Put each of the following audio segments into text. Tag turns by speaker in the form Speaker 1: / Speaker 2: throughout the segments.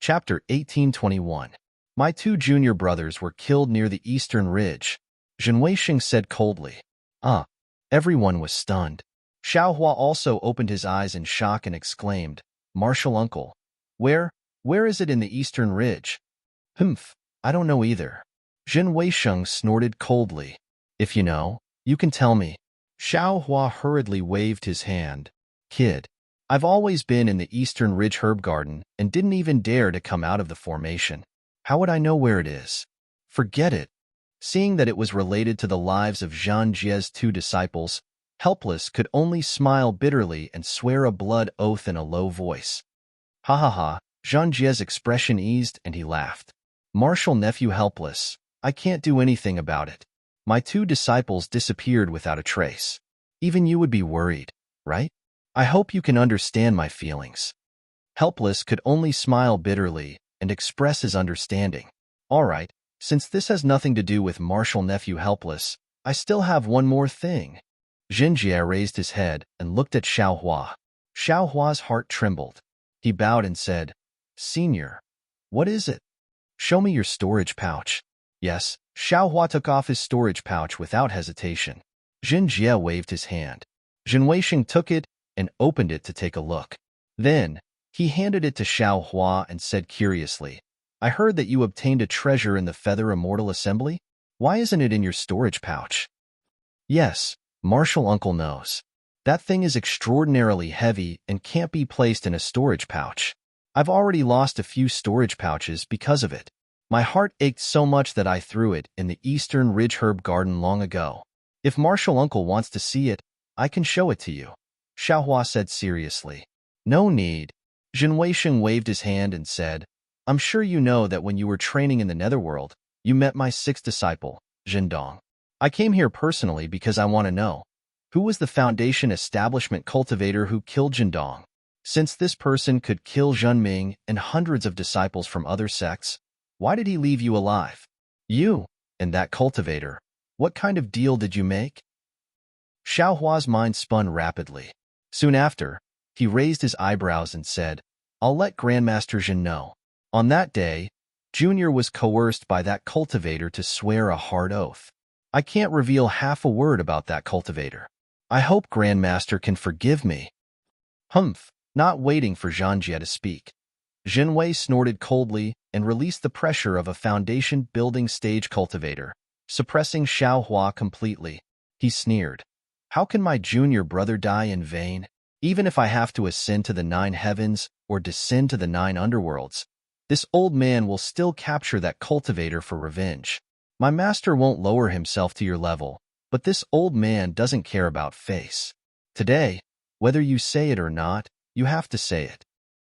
Speaker 1: Chapter 1821. My two junior brothers were killed near the eastern ridge, Zhen Weisheng said coldly. Everyone was stunned. Xiao Hua also opened his eyes in shock and exclaimed, Martial uncle, where is it in the eastern ridge? I don't know either. Zhen Weisheng snorted coldly. If you know, you can tell me. Xiao Hua hurriedly waved his hand. Kid, I've always been in the Eastern Ridge Herb Garden and didn't even dare to come out of the formation. How would I know where it is? Forget it. Seeing that it was related to the lives of Zhang Jie's two disciples, Helpless could only smile bitterly and swear a blood oath in a low voice. Ha ha ha, Zhang Jie's expression eased and he laughed. Martial nephew Helpless, I can't do anything about it. My two disciples disappeared without a trace. Even you would be worried, right? I hope you can understand my feelings. Helpless could only smile bitterly and express his understanding. All right, since this has nothing to do with Martial nephew Helpless, I still have one more thing. Zhen Jie raised his head and looked at Xiao Hua. Xiao Hua's heart trembled. He bowed and said, Senior, what is it? Show me your storage pouch. Yes, Xiao Hua took off his storage pouch without hesitation. Zhen Jie waved his hand. Zhen Weisheng took it and opened it to take a look. Then, he handed it to Xiao Hua and said curiously, I heard that you obtained a treasure in the Feather Immortal Assembly? Why isn't it in your storage pouch? Yes, Martial uncle knows. That thing is extraordinarily heavy and can't be placed in a storage pouch. I've already lost a few storage pouches because of it. My heart ached so much that I threw it in the Eastern Ridge Herb Garden long ago. If Martial uncle wants to see it, I can show it to you. Xiao Hua said seriously. No need. Zhen Weisheng waved his hand and said, I'm sure you know that when you were training in the Netherworld, you met my sixth disciple, Zhendong. I came here personally because I want to know, who was the Foundation establishment cultivator who killed Zhendong? Since this person could kill Zhenming and hundreds of disciples from other sects, why did he leave you alive? You, and that cultivator, what kind of deal did you make? Xiao Hua's mind spun rapidly. Soon after, he raised his eyebrows and said, I'll let Grandmaster Zhen know. On that day, Junior was coerced by that cultivator to swear a hard oath. I can't reveal half a word about that cultivator. I hope Grandmaster can forgive me. Not waiting for Zhang Jie to speak, Zhen Wei snorted coldly and released the pressure of a foundation-building stage cultivator, suppressing Xiao Hua completely. He sneered. How can my junior brother die in vain? Even if I have to ascend to the 9 heavens or descend to the 9 underworlds, this old man will still capture that cultivator for revenge. My master won't lower himself to your level, but this old man doesn't care about face. Today, whether you say it or not, you have to say it.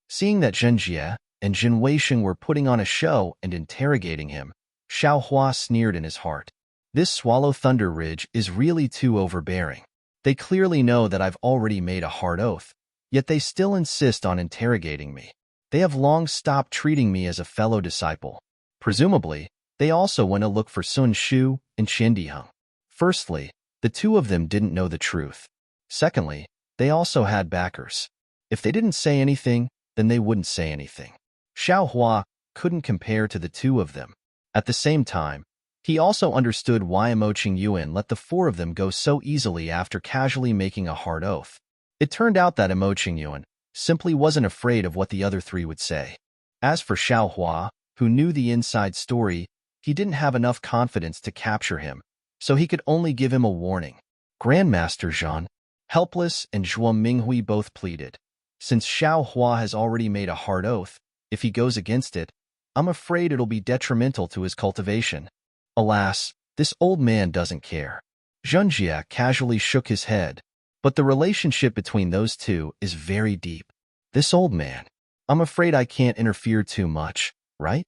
Speaker 1: Seeing that Zhen Jie and Zhen Weisheng were putting on a show and interrogating him, Xiao Hua sneered in his heart. This Swallow Thunder Ridge is really too overbearing. They clearly know that I've already made a hard oath, yet they still insist on interrogating me. They have long stopped treating me as a fellow disciple. Presumably, they also went to look for Sun Shu and Qian Diheng. Firstly, the two of them didn't know the truth. Secondly, they also had backers. If they didn't say anything, then they wouldn't say anything. Xiao Hua couldn't compare to the two of them. At the same time, he also understood why Mo Qingyuan let the four of them go so easily after casually making a hard oath. It turned out that Mo Qingyuan simply wasn't afraid of what the other three would say. As for Xiao Hua, who knew the inside story, he didn't have enough confidence to capture him, so he could only give him a warning. Grandmaster Zhan, Helpless, and Zhuo Minghui both pleaded. Since Xiao Hua has already made a hard oath, if he goes against it, I'm afraid it'll be detrimental to his cultivation. Alas, this old man doesn't care. Zhen Jie casually shook his head, but the relationship between those two is very deep. This old man, I'm afraid I can't interfere too much, right?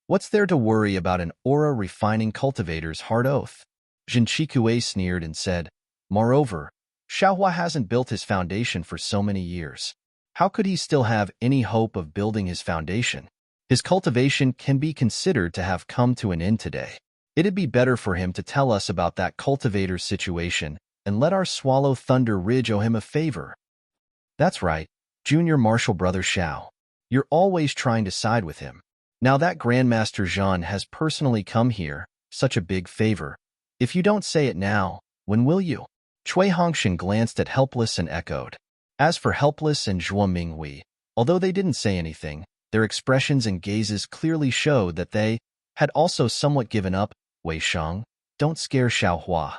Speaker 1: What's there to worry about an aura-refining cultivator's hard oath? Zhen Qikue sneered and said, Moreover, Xiao Hua hasn't built his foundation for so many years. How could he still have any hope of building his foundation? His cultivation can be considered to have come to an end today. It'd be better for him to tell us about that cultivator's situation and let our Swallow Thunder Ridge owe him a favor. That's right, junior martial brother Xiao. You're always trying to side with him. Now that Grandmaster Jean has personally come here, such a big favor. If you don't say it now, when will you? Cui Hongshan glanced at Helpless and echoed. As for Helpless and Zhuo Minghui, although they didn't say anything, their expressions and gazes clearly showed that they had also somewhat given up. Wei Sheng, don't scare Xiaohua.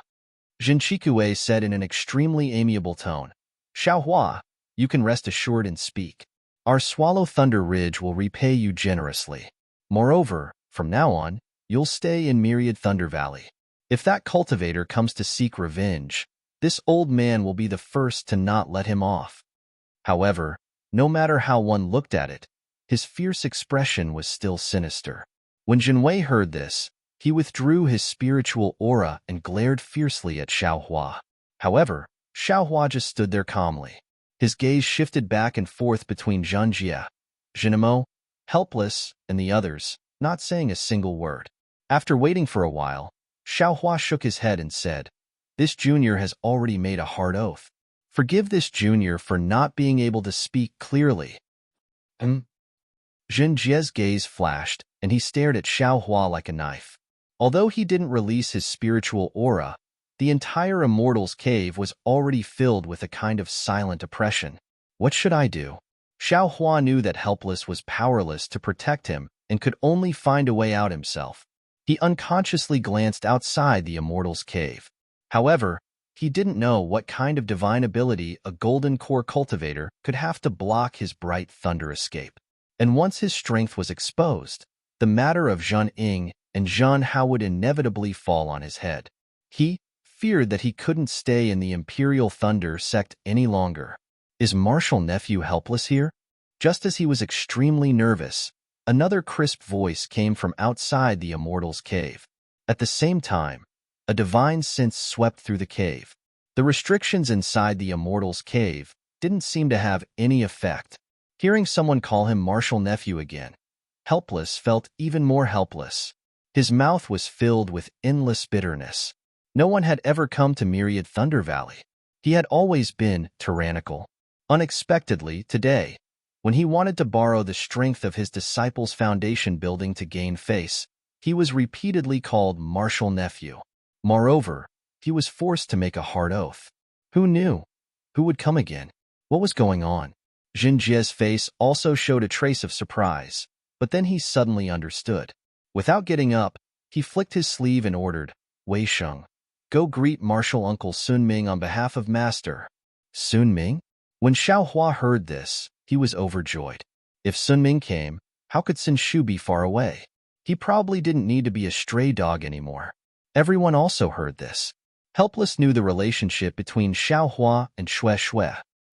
Speaker 1: Jin Chikue said in an extremely amiable tone. Xiaohua, you can rest assured and speak. Our Swallow Thunder Ridge will repay you generously. Moreover, from now on, you'll stay in Myriad Thunder Valley. If that cultivator comes to seek revenge, this old man will be the first to not let him off. However, no matter how one looked at it, his fierce expression was still sinister. When Jinwei heard this, he withdrew his spiritual aura and glared fiercely at Xiaohua. However, Xiaohua just stood there calmly. His gaze shifted back and forth between Zhanjie, Jinamo, Helpless, and the others, not saying a single word. After waiting for a while, Xiaohua shook his head and said, This junior has already made a hard oath. Forgive this junior for not being able to speak clearly. Zhanjie's gaze flashed, and he stared at Xiaohua like a knife. Although he didn't release his spiritual aura, the entire Immortal's Cave was already filled with a kind of silent oppression. What should I do? Xiaohua knew that Helpless was powerless to protect him and could only find a way out himself. He unconsciously glanced outside the Immortal's Cave. However, he didn't know what kind of divine ability a golden core cultivator could have to block his bright thunder escape. And once his strength was exposed, the matter of Zhan Ying and Zhan Hao would inevitably fall on his head. He feared that he couldn't stay in the Imperial Thunder sect any longer. Is Martial Nephew Helpless here? Just as he was extremely nervous, another crisp voice came from outside the Immortal's Cave. At the same time, a divine sense swept through the cave. The restrictions inside the Immortal's Cave didn't seem to have any effect. Hearing someone call him Martial Nephew again, Helpless felt even more helpless. His mouth was filled with endless bitterness. No one had ever come to Myriad Thunder Valley. He had always been tyrannical. Unexpectedly, today, when he wanted to borrow the strength of his disciples' foundation building to gain face, he was repeatedly called Martial Nephew. Moreover, he was forced to make a hard oath. Who knew? Who would come again? What was going on? Zhanjie's face also showed a trace of surprise, but then he suddenly understood. Without getting up, he flicked his sleeve and ordered, Wei Sheng, go greet Martial Uncle Sun Ming on behalf of Master. Sun Ming? When Xiaohua heard this, he was overjoyed. If Sun Ming came, how could Sun Shu be far away? He probably didn't need to be a stray dog anymore. Everyone also heard this. Helpless knew the relationship between Xiaohua and Shui.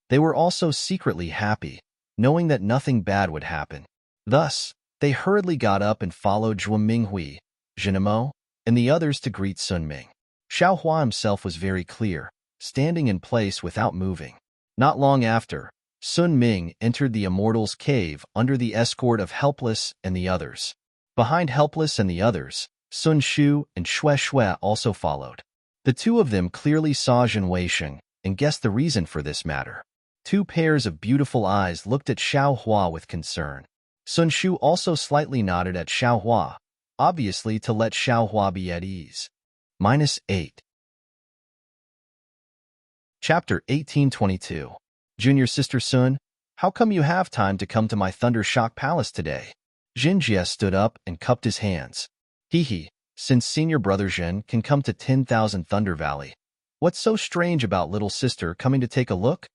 Speaker 1: They were also secretly happy, knowing that nothing bad would happen. Thus, they hurriedly got up and followed Zhuo Minghui, Jinamo, and the others to greet Sun Ming. Xiaohua himself was very clear, standing in place without moving. Not long after, Sun Ming entered the Immortal's Cave under the escort of Helpless and the others. Behind Helpless and the others, Sun Shu and Shui also followed. The two of them clearly saw Zhen Weisheng and guessed the reason for this matter. Two pairs of beautiful eyes looked at Xiaohua with concern. Sun Shu also slightly nodded at Xiaohua, obviously to let Xiaohua be at ease. -8. Chapter 1822. Junior Sister Sun, how come you have time to come to my Thunder Shock Palace today? Zhanjie stood up and cupped his hands. Hee, since senior brother Zhen can come to 10,000 Thunder Valley, what's so strange about little sister coming to take a look?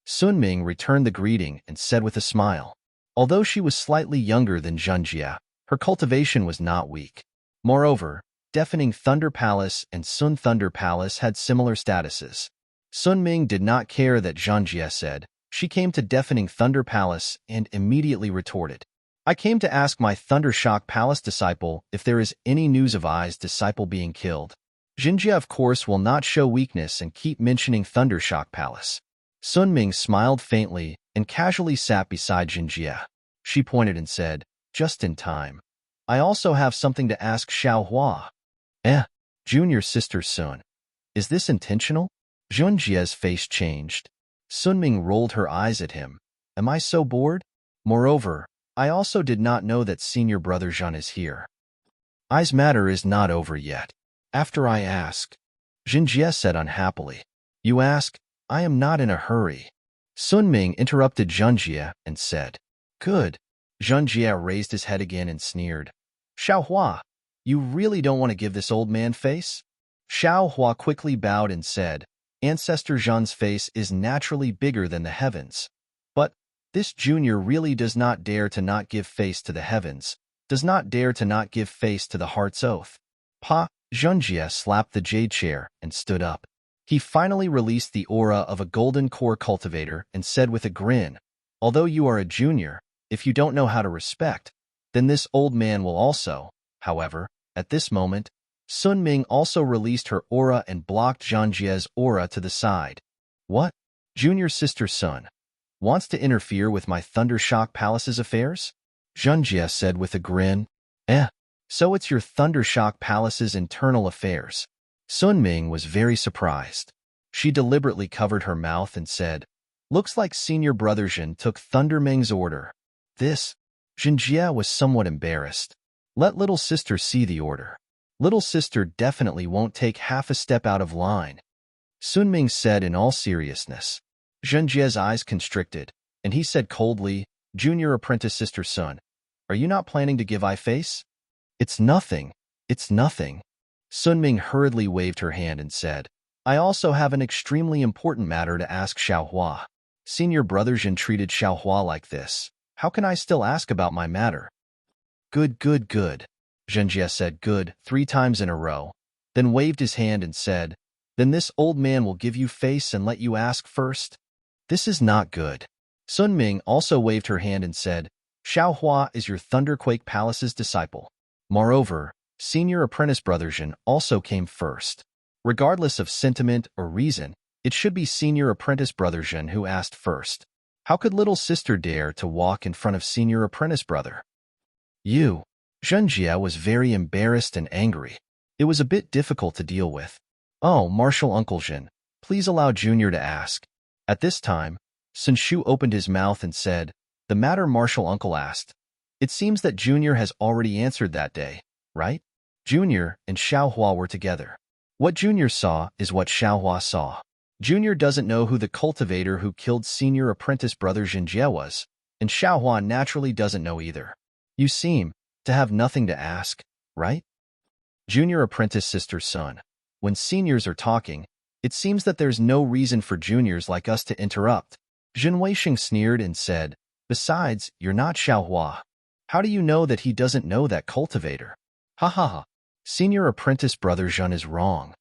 Speaker 1: Sun Ming returned the greeting and said with a smile. Although she was slightly younger than Zhanjie, her cultivation was not weak. Moreover, Deafening Thunder Palace and Sun Thunder Palace had similar statuses. Sun Ming did not care that Zhanjie said. She came to Deafening Thunder Palace and immediately retorted. I came to ask my Thunder Shock Palace disciple if there is any news of Ai's disciple being killed. Zhanjie, of course, will not show weakness and keep mentioning Thunder Shock Palace. Sun Ming smiled faintly and casually sat beside Zhanjie. She pointed and said, just in time. I also have something to ask Xiaohua. Junior Sister Sun. Is this intentional? Zhanjie's face changed. Sun Ming rolled her eyes at him. Am I so bored? Moreover, I also did not know that senior brother Jean is here. I's matter is not over yet. After I asked, Jinjie said unhappily. You ask? I am not in a hurry. Sun Ming interrupted Zhenjie and said, Good. Zhenjie raised his head again and sneered. Xiaohua, you really don't want to give this old man face? Xiaohua quickly bowed and said, Ancestor Zhan's face is naturally bigger than the heavens. But this junior really does not dare to not give face to the heavens, does not dare to not give face to the heart's oath. Pa, Zhenjie slapped the jade chair and stood up. He finally released the aura of a golden core cultivator and said with a grin, Although you are a junior, if you don't know how to respect, then this old man will also. However, at this moment, Sun Ming also released her aura and blocked Zhanjie's aura to the side. What? Junior sister Sun wants to interfere with my Thundershock Palace's affairs? Zhanjie said with a grin. So it's your Thundershock Palace's internal affairs. Sun Ming was very surprised. She deliberately covered her mouth and said, Looks like senior brother Jin took Thunder Ming's order. This? Zhenjie was somewhat embarrassed. Let little sister see the order. Little sister definitely won't take half a step out of line. Sun Ming said in all seriousness. Zhenjie's eyes constricted, and he said coldly, Junior apprentice sister Sun, are you not planning to give eye face? It's nothing. It's nothing. Sun Ming hurriedly waved her hand and said, I also have an extremely important matter to ask Xiaohua. Senior brother Jin treated Xiaohua like this. How can I still ask about my matter? Good. Zhenjie said good 3 times in a row, then waved his hand and said, Then this old man will give you face and let you ask first? This is not good. Sun Ming also waved her hand and said, Xiaohua is your Thunderquake Palace's disciple. Moreover, senior apprentice brother Jin also came first. Regardless of sentiment or reason, it should be senior apprentice brother Jin who asked first. How could little sister dare to walk in front of senior apprentice brother? You. Zhenjie was very embarrassed and angry. It was a bit difficult to deal with. Oh, Martial Uncle Jin, please allow Junior to ask. At this time, Sun Shu opened his mouth and said, The matter Martial Uncle asked. It seems that Junior has already answered that day, right? Junior and Xiaohua were together. What Junior saw is what Xiaohua saw. Junior doesn't know who the cultivator who killed senior apprentice brother Zhenjie was, and Xiaohua naturally doesn't know either. You seem to have nothing to ask, right? Junior apprentice sister Sun. When seniors are talking, it seems that there's no reason for juniors like us to interrupt. Jin Weisheng sneered and said, Besides, you're not Xiaohua. How do you know that he doesn't know that cultivator? Ha ha ha. Senior apprentice brother Jin is wrong.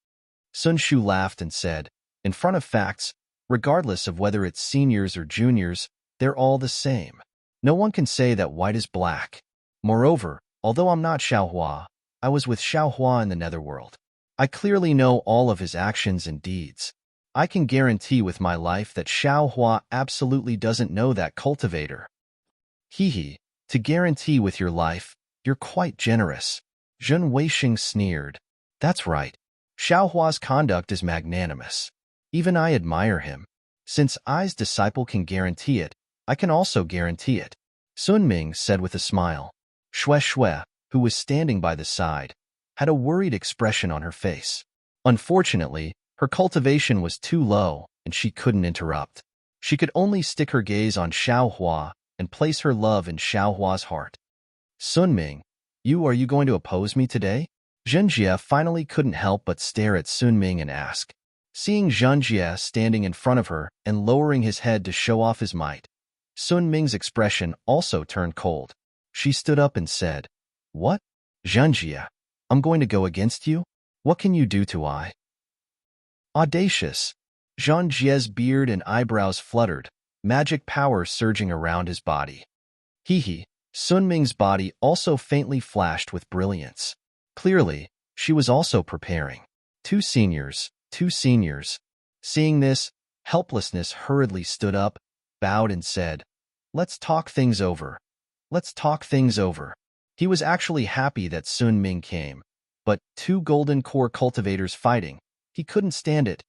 Speaker 1: Sun Shu laughed and said, In front of facts, regardless of whether it's seniors or juniors, they're all the same. No one can say that white is black. Moreover, although I'm not Xiaohua, I was with Xiaohua in the netherworld. I clearly know all of his actions and deeds. I can guarantee with my life that Xiaohua absolutely doesn't know that cultivator. Hee, to guarantee with your life, you're quite generous. Jin Weisheng sneered. That's right. Xiaohua's conduct is magnanimous. Even I admire him. Since I's disciple can guarantee it, I can also guarantee it. Sun Ming said with a smile. Shui, who was standing by the side, had a worried expression on her face. Unfortunately, her cultivation was too low, and she couldn't interrupt. She could only stick her gaze on Xiaohua and place her love in Xiaohua's heart. Sun Ming, are you going to oppose me today? Zhenjie finally couldn't help but stare at Sun Ming and ask. Seeing Zhenjie standing in front of her and lowering his head to show off his might, Sun Ming's expression also turned cold. She stood up and said, What? Zhenjie, I'm going to go against you? What can you do to I? Audacious. Zhenjie's beard and eyebrows fluttered, magic power surging around his body. Hee. Sun Ming's body also faintly flashed with brilliance. Clearly, she was also preparing. Two seniors. Seeing this, helplessness hurriedly stood up, bowed and said, Let's talk things over. He was actually happy that Sun Ming came, but 2 golden core cultivators fighting, he couldn't stand it.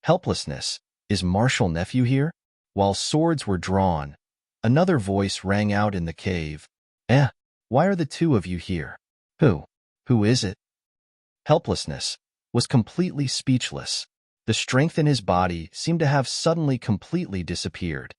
Speaker 1: Helplessness. Is martial nephew here? While swords were drawn, Another voice rang out in the cave. Eh, why are the two of you here? Who? Who is it? Helplessness was completely speechless. The strength in his body seemed to have suddenly completely disappeared.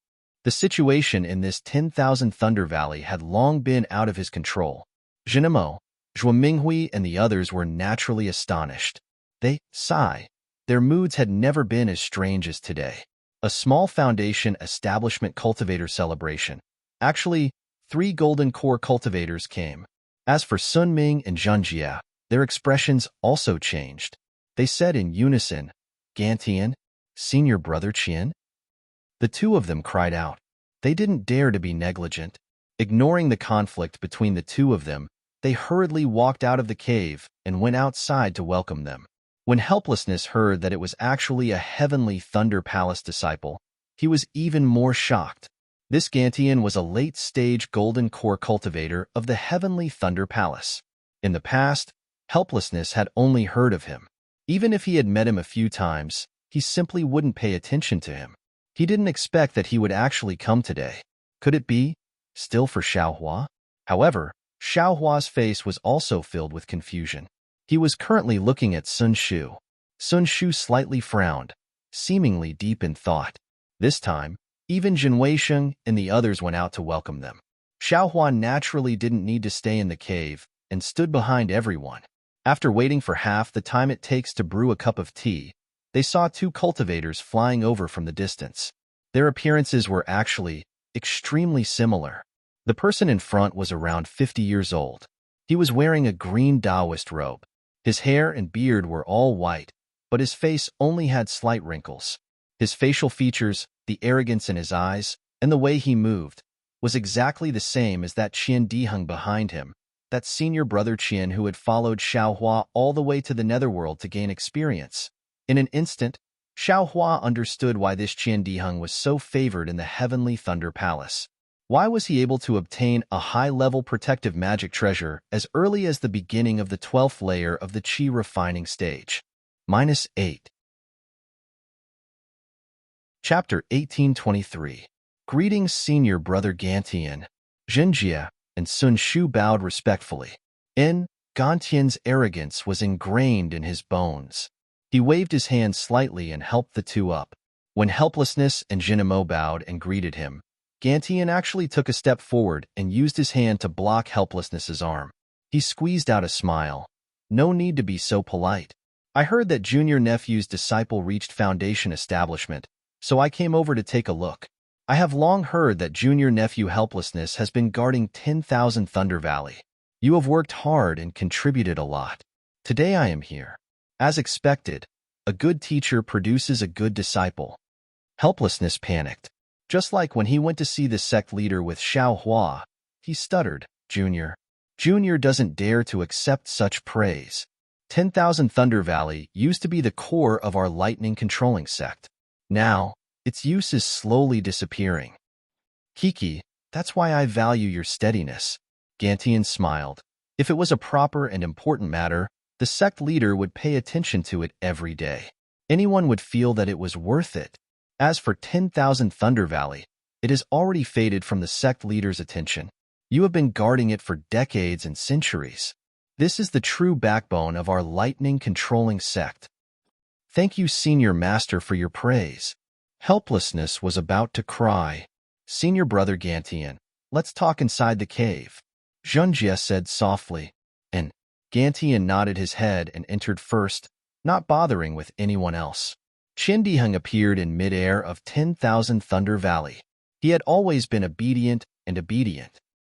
Speaker 1: The situation in this 10,000 Thunder Valley had long been out of his control. Zhenemo, Zhuo Minghui, and the others were naturally astonished. They sigh. Their moods had never been as strange as today. A small foundation establishment cultivator celebration. Actually, 3 golden core cultivators came. As for Sun Ming and Zhang Jia, their expressions also changed. They said in unison, Gantian, senior brother Qian? The two of them cried out. They didn't dare to be negligent. Ignoring the conflict between the two of them, they hurriedly walked out of the cave and went outside to welcome them. When Helplessness heard that it was actually a Heavenly Thunder Palace disciple, he was even more shocked. This Gantian was a late-stage golden core cultivator of the Heavenly Thunder Palace. In the past, Helplessness had only heard of him. Even if he had met him a few times, he simply wouldn't pay attention to him. He didn't expect that he would actually come today. Could it be still for Xiaohua? However, Xiaohua's face was also filled with confusion. He was currently looking at Sun Shu. Sun Shu slightly frowned, seemingly deep in thought. This time, even Jin Weisheng and the others went out to welcome them. Xiaohua naturally didn't need to stay in the cave and stood behind everyone. After waiting for half the time it takes to brew a cup of tea, they saw 2 cultivators flying over from the distance. Their appearances were actually extremely similar. The person in front was around 50 years old. He was wearing a green Taoist robe. His hair and beard were all white, but his face only had slight wrinkles. His facial features, the arrogance in his eyes, and the way he moved, was exactly the same as that Qian Diheng behind him, that senior brother Qian who had followed Xiaohua all the way to the netherworld to gain experience. In an instant, Xiaohua understood why this Qian Diheng was so favored in the Heavenly Thunder Palace. Why was he able to obtain a high-level protective magic treasure as early as the beginning of the 12th layer of the Qi refining stage? -8. Chapter 1823. Greetings, senior brother Gantian. Zhenjie and Sun Shu bowed respectfully. Gantian's arrogance was ingrained in his bones. He waved his hand slightly and helped the two up. When Helplessness and Zhenemo bowed and greeted him, Gantian actually took a step forward and used his hand to block Helplessness's arm. He squeezed out a smile. No need to be so polite. I heard that junior nephew's disciple reached foundation establishment, so I came over to take a look. I have long heard that junior nephew Helplessness has been guarding 10,000 Thunder Valley. You have worked hard and contributed a lot. Today I am here. As expected, a good teacher produces a good disciple. Helplessness panicked. Just like when he went to see the sect leader with Xiaohua, he stuttered, Junior. Junior doesn't dare to accept such praise. 10,000 Thunder Valley used to be the core of our lightning controlling sect. Now, its use is slowly disappearing. Kiki, that's why I value your steadiness. Gantian smiled. If it was a proper and important matter, the sect leader would pay attention to it every day. Anyone would feel that it was worth it. As for 10,000 Thunder Valley, it has already faded from the sect leader's attention. You have been guarding it for decades and centuries. This is the true backbone of our lightning-controlling sect. Thank you, Senior Master, for your praise. Helplessness was about to cry. Senior Brother Gantian, let's talk inside the cave. Zhenjie said softly, and Gantian nodded his head and entered first, not bothering with anyone else. Qian Diheng appeared in midair of 10,000 Thunder Valley. He had always been obedient.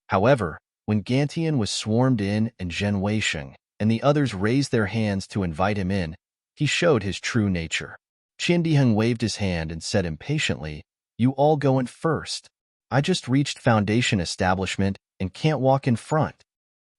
Speaker 1: However, when Gantian was swarmed in and Zhen Weisheng and the others raised their hands to invite him in, he showed his true nature. Qian Diheng waved his hand and said impatiently, You all go in first. I just reached foundation establishment and can't walk in front.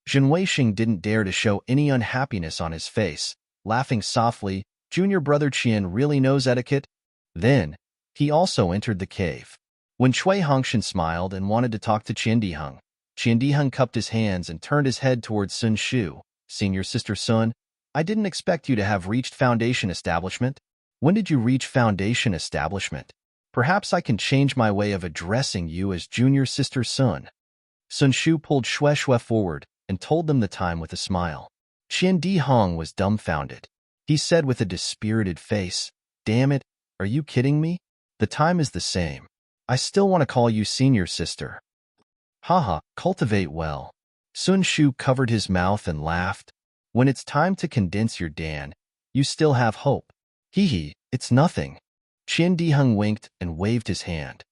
Speaker 1: Zhen Weisheng didn't dare to show any unhappiness on his face, laughing softly, Junior Brother Qian really knows etiquette. Then, he also entered the cave. When Cui Hongshan smiled and wanted to talk to Qian Diheng cupped his hands and turned his head towards Sun Shu. Senior Sister Sun, I didn't expect you to have reached foundation establishment. When did you reach foundation establishment? Perhaps I can change my way of addressing you as junior sister Sun. Sun Shu pulled Xue Xue forward and told them the time with a smile. Qian Di Hong was dumbfounded. He said with a dispirited face, "Damn it, are you kidding me? The time is the same. I still want to call you senior sister." Haha, cultivate well. Sun Shu covered his mouth and laughed. When it's time to condense your Dan, you still have hope. Hee hee, it's nothing. Qian Di Hong winked and waved his hand.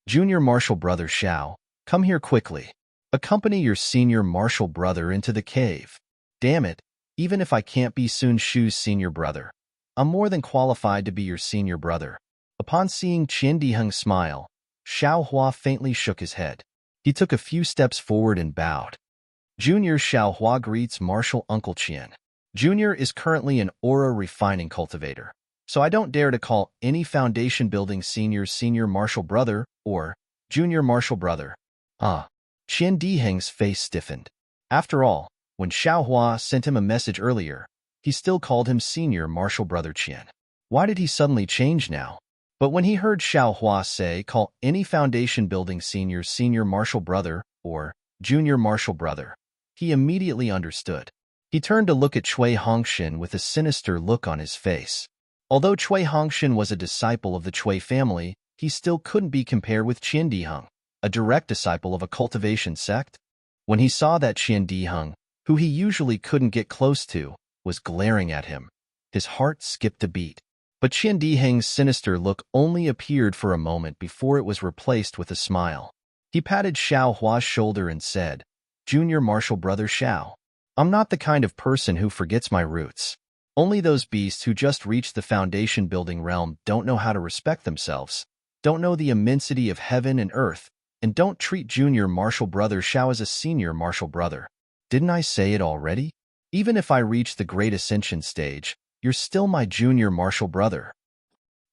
Speaker 1: Junior martial brother Xiao, come here quickly. Accompany your senior martial brother into the cave. Damn it, even if I can't be Sun Shu's senior brother, I'm more than qualified to be your senior brother. Upon seeing Qian Di Hong smile, Xiao Hua faintly shook his head. He took a few steps forward and bowed. Junior Xiao Hua greets martial Uncle Qian. Junior is currently an aura refining cultivator, so I don't dare to call any foundation building senior martial brother or junior martial brother. Qian Di Heng's face stiffened. After all, when Xiao Hua sent him a message earlier, he still called him senior martial brother Qian. Why did he suddenly change now? But when he heard Xiao Hua say call any foundation building senior martial brother or junior martial brother, he immediately understood. He turned to look at Cui Hongshan with a sinister look on his face. Although Cui Hongshan was a disciple of the Cui family, he still couldn't be compared with Qian Di Hong, a direct disciple of a cultivation sect. When he saw that Qian Di Hong, who he usually couldn't get close to, was glaring at him, his heart skipped a beat. But Qian Di Heng's sinister look only appeared for a moment before it was replaced with a smile. He patted Xiao Hua's shoulder and said, "Junior martial brother Xiao, I'm not the kind of person who forgets my roots. Only those beasts who just reached the foundation building realm don't know how to respect themselves, don't know the immensity of heaven and earth, and don't treat junior martial brother Xiao as a senior martial brother. Didn't I say it already? Even if I reach the great ascension stage, you're still my junior martial brother."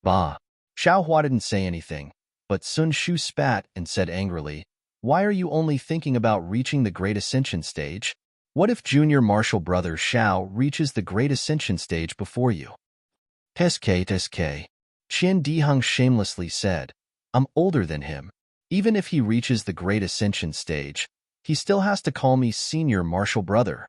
Speaker 1: Bah. Xiao Hua didn't say anything, but Sun Shu spat and said angrily, "Why are you only thinking about reaching the great ascension stage? What if junior martial brother Xiao reaches the great ascension stage before you?" Teske. Qian Di Hong shamelessly said, "I'm older than him. Even if he reaches the great ascension stage, he still has to call me senior martial brother."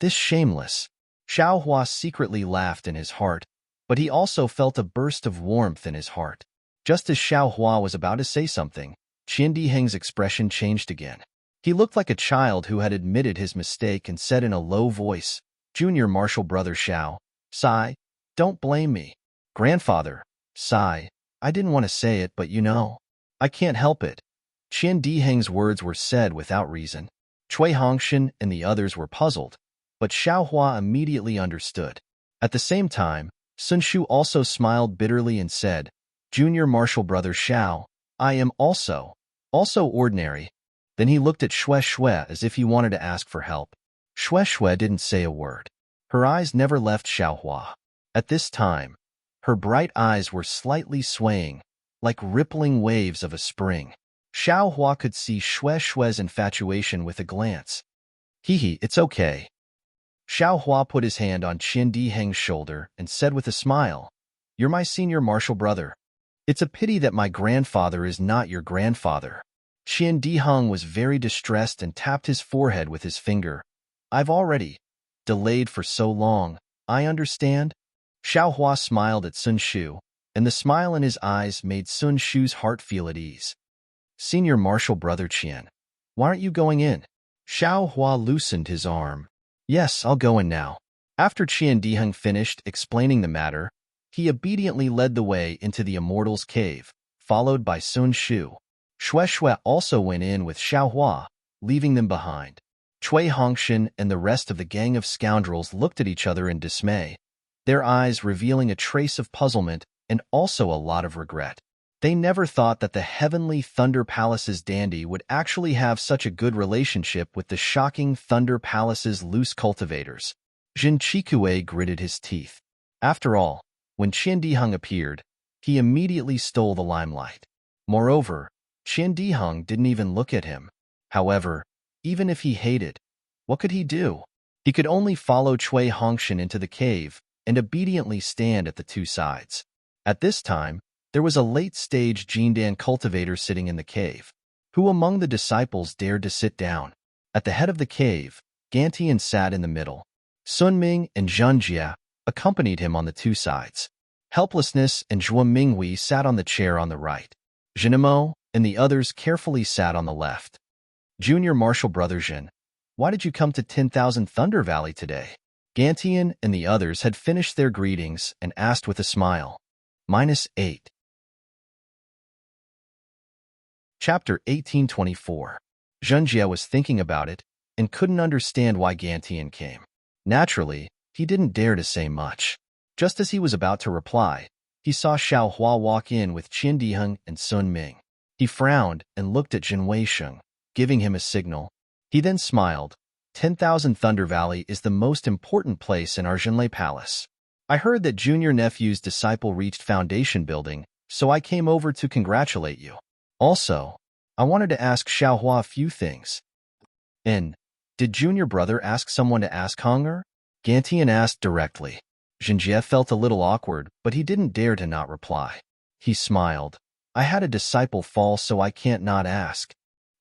Speaker 1: This shameless. Xiao Hua secretly laughed in his heart, but he also felt a burst of warmth in his heart. Just as Xiao Hua was about to say something, Qian Di Heng's expression changed again. He looked like a child who had admitted his mistake and said in a low voice, "Junior martial brother Xiao, Sai, don't blame me. Grandfather, Sai, I didn't want to say it, but you know, I can't help it." Qian Di Heng's words were said without reason. Cui Hongshan and the others were puzzled, but Xiao Hua immediately understood. At the same time, Sun Shu also smiled bitterly and said, "Junior martial brother Xiao, I am also ordinary." Then he looked at Xue Xue as if he wanted to ask for help. Xue Xue didn't say a word. Her eyes never left Xiao Hua. At this time, her bright eyes were slightly swaying, like rippling waves of a spring. Xiao Hua could see Xue Xue's infatuation with a glance. "Hee, it's okay." Xiao Hua put his hand on Qian Di Heng's shoulder and said with a smile, "You're my senior martial brother. It's a pity that my grandfather is not your grandfather." Qian Di Heng was very distressed and tapped his forehead with his finger. "I've already delayed for so long, I understand." Xiao Hua smiled at Sun Shu, and the smile in his eyes made Sun Shu's heart feel at ease. "Senior martial brother Qian, why aren't you going in?" Xiao Hua loosened his arm. "Yes, I'll go in now." After Qian Di Heng finished explaining the matter, he obediently led the way into the Immortal's Cave, followed by Sun Shu. Xue Xue also went in with Xiao Hua, leaving them behind. Cui Hongshan and the rest of the gang of scoundrels looked at each other in dismay, their eyes revealing a trace of puzzlement and also a lot of regret. They never thought that the heavenly Thunder Palace's dandy would actually have such a good relationship with the shocking Thunder Palace's loose cultivators. Jin Chikue gritted his teeth. After all, when Qian Di Heng appeared, he immediately stole the limelight. Moreover, Qian Di Heng didn't even look at him. However, even if he hated, what could he do? He could only follow Cui Hongshan into the cave and obediently stand at the two sides. At this time, There was a late-stage Jindan cultivator sitting in the cave. Who among the disciples dared to sit down? At the head of the cave, Gantian sat in the middle. Sunming and Zhenjie accompanied him on the two sides. Helplessness and Zhuo Minghui sat on the chair on the right. Zhenimo and the others carefully sat on the left. Junior Martial Brother Zhen, why did you come to 10,000 Thunder Valley today? Gantian and the others had finished their greetings and asked with a smile. -8. Chapter 1824. Zhenjie was thinking about it and couldn't understand why Gantian came. Naturally, he didn't dare to say much. Just as he was about to reply, he saw Xiaohua walk in with Qin Diheng and Sun Ming. He frowned and looked at Jin Weisheng, giving him a signal. He then smiled. 10,000 Thunder Valley is the most important place in our Zhenlei Palace. I heard that junior nephew's disciple reached foundation building, so I came over to congratulate you. Also, I wanted to ask Xiaohua a few things. And, did junior brother ask someone to ask Honger? Gantian asked directly. Zhenjie felt a little awkward, but he didn't dare to not reply. He smiled. I had a disciple fall, so I can't not ask.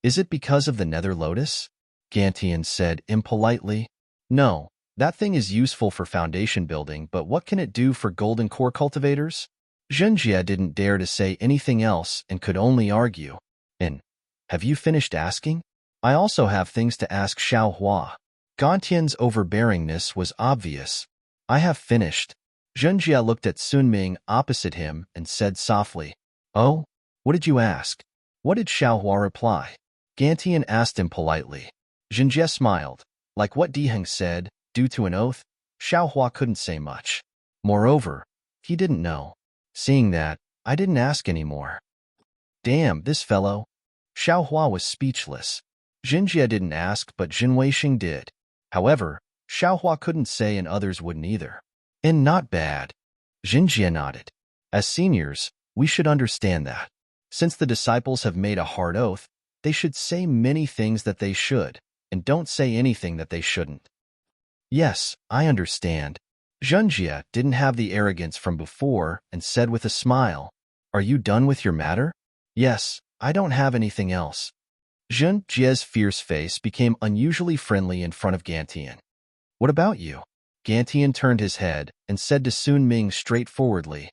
Speaker 1: Is it because of the Nether Lotus? Gantian said impolitely. No, that thing is useful for foundation building, but what can it do for golden core cultivators? Zhenjie didn't dare to say anything else and could only argue. And, have you finished asking? I also have things to ask Xiaohua. Gantian's overbearingness was obvious. I have finished. Zhenjie looked at Sunming opposite him and said softly, Oh, what did you ask? What did Xiaohua reply? Gantian asked him politely. Zhenjie smiled. Like what Diheng said, due to an oath, Xiaohua couldn't say much. Moreover, he didn't know. Seeing that, I didn't ask anymore. Damn, this fellow. Xiaohua was speechless. Zhenjie didn't ask, but Jin Weisheng did. However, Xiaohua couldn't say and others wouldn't either. And not bad. Zhenjie nodded. As seniors, we should understand that. Since the disciples have made a hard oath, they should say many things that they should, and don't say anything that they shouldn't. Yes, I understand. Zhenjie didn't have the arrogance from before and said with a smile, Are you done with your matter? Yes, I don't have anything else. Zhenjie's fierce face became unusually friendly in front of Gantian. What about you? Gantian turned his head and said to Sun Ming straightforwardly,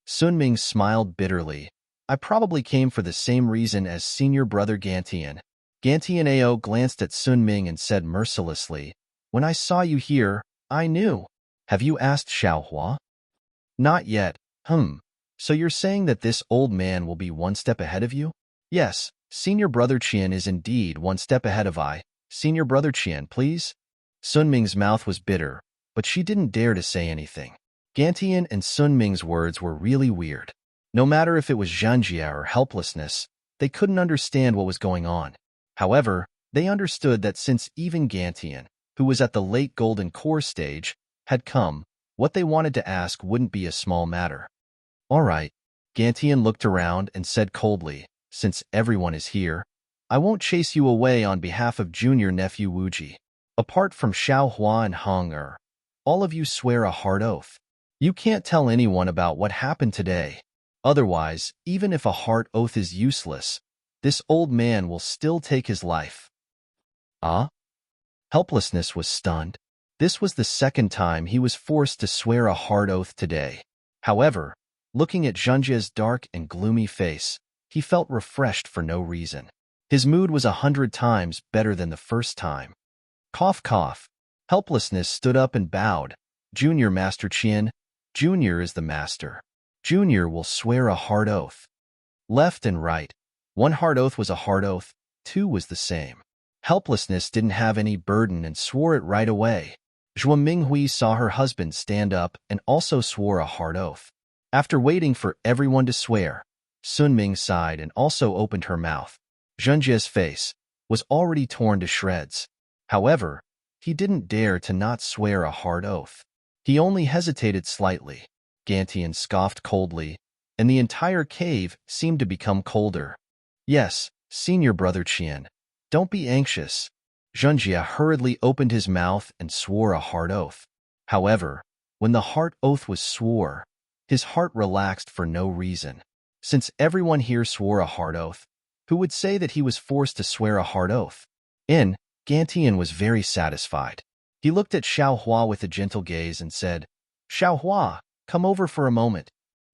Speaker 1: Sun Ming smiled bitterly. I probably came for the same reason as senior brother Gantian. Gantian Ao glanced at Sun Ming and said mercilessly, When I saw you here, I knew. Have you asked Xiaohua? Not yet. So you're saying that this old man will be one step ahead of you? Yes, senior brother Qian is indeed one step ahead of I. Senior brother Qian, please? Sun Ming's mouth was bitter, but she didn't dare to say anything. Gantian and Sun Ming's words were really weird. No matter if it was Zhenjie or helplessness, they couldn't understand what was going on. However, they understood that since even Gantian, who was at the late golden core stage, had come, what they wanted to ask wouldn't be a small matter. All right. Gantian looked around and said coldly, Since everyone is here, I won't chase you away on behalf of junior nephew Wuji. Apart from Xiaohua and Hong all of you swear a hard oath. You can't tell anyone about what happened today. Otherwise, even if a hard oath is useless, this old man will still take his life. Helplessness was stunned. This was the second time he was forced to swear a hard oath today. However, looking at Zhenjie's dark and gloomy face, he felt refreshed for no reason. His mood was 100 times better than the first time. Cough, cough. Helplessness stood up and bowed. Junior Master Qian, Junior is the master. Junior will swear a hard oath. Left and right. One hard oath was a hard oath, two was the same. Helplessness didn't have any burden and swore it right away. Zhuo Minghui saw her husband stand up and also swore a hard oath. After waiting for everyone to swear, Sun Ming sighed and also opened her mouth. Zhenjie's face was already torn to shreds. However, he didn't dare to not swear a hard oath. He only hesitated slightly. Gantian scoffed coldly, and the entire cave seemed to become colder. Yes, senior brother Qian, don't be anxious. Zhenjie hurriedly opened his mouth and swore a hard oath. However, when the hard oath was swore, His heart relaxed for no reason. Since everyone here swore a hard oath, who would say that he was forced to swear a hard oath? Gantian was very satisfied. He looked at Xiao Hua with a gentle gaze and said, Xiao Hua, come over for a moment.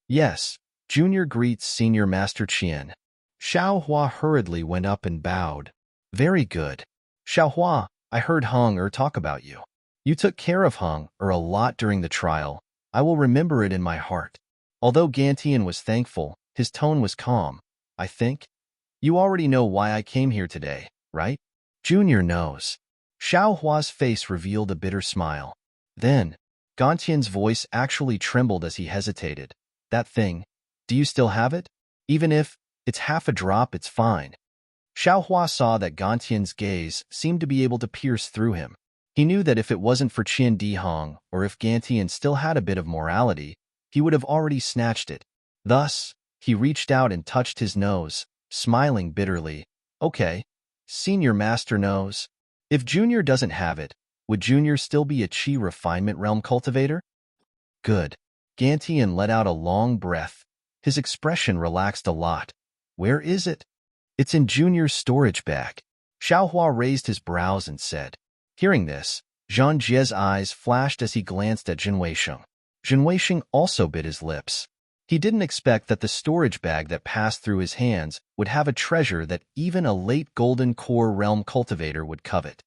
Speaker 1: Yes, Junior greets Senior Master Qian. Xiao Hua hurriedly went up and bowed. Very good. Xiao Hua, I heard Heng talk about you. You took care of Heng a lot during the trial. I will remember it in my heart. Although Gantian was thankful, his tone was calm. I think. You already know why I came here today, right? Junior knows. Xiao Hua's face revealed a bitter smile. Then, Gantian's voice actually trembled as he hesitated. That thing, do you still have it? Even if it's half a drop, it's fine. Xiao Hua saw that Gantian's gaze seemed to be able to pierce through him. He knew that if it wasn't for Qian Dihong, or if Gantian still had a bit of morality, he would have already snatched it. Thus, he reached out and touched his nose, smiling bitterly. Okay, Senior Master knows. If Junior doesn't have it, would Junior still be a Qi refinement realm cultivator? Good. Gantian let out a long breath. His expression relaxed a lot. Where is it? It's in Junior's storage bag. Xiao Hua raised his brows and said. Hearing this, Zhang Jie's eyes flashed as he glanced at Jin Weisheng. Jin Weisheng also bit his lips. He didn't expect that the storage bag that passed through his hands would have a treasure that even a late golden core realm cultivator would covet.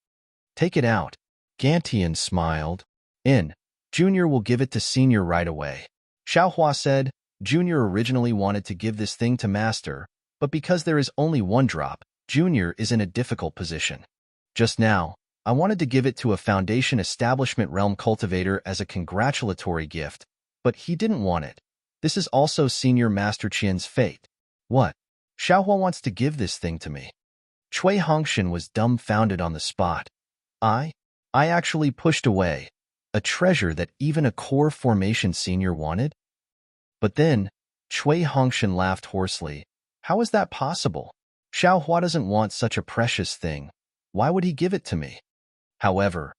Speaker 1: Take it out. Gantian smiled. Junior will give it to Senior right away. Xiao Hua said, Junior originally wanted to give this thing to Master, but because there is only one drop, Junior is in a difficult position. Just now, I wanted to give it to a Foundation Establishment Realm Cultivator as a congratulatory gift, but he didn't want it. This is also Senior Master Qian's fate. What? Xiao Hua wants to give this thing to me. Cui Hongshan was dumbfounded on the spot. I actually pushed away a treasure that even a core formation senior wanted? But then, Cui Hongshan laughed hoarsely. How is that possible? Xiao Hua doesn't want such a precious thing. Why would he give it to me? However,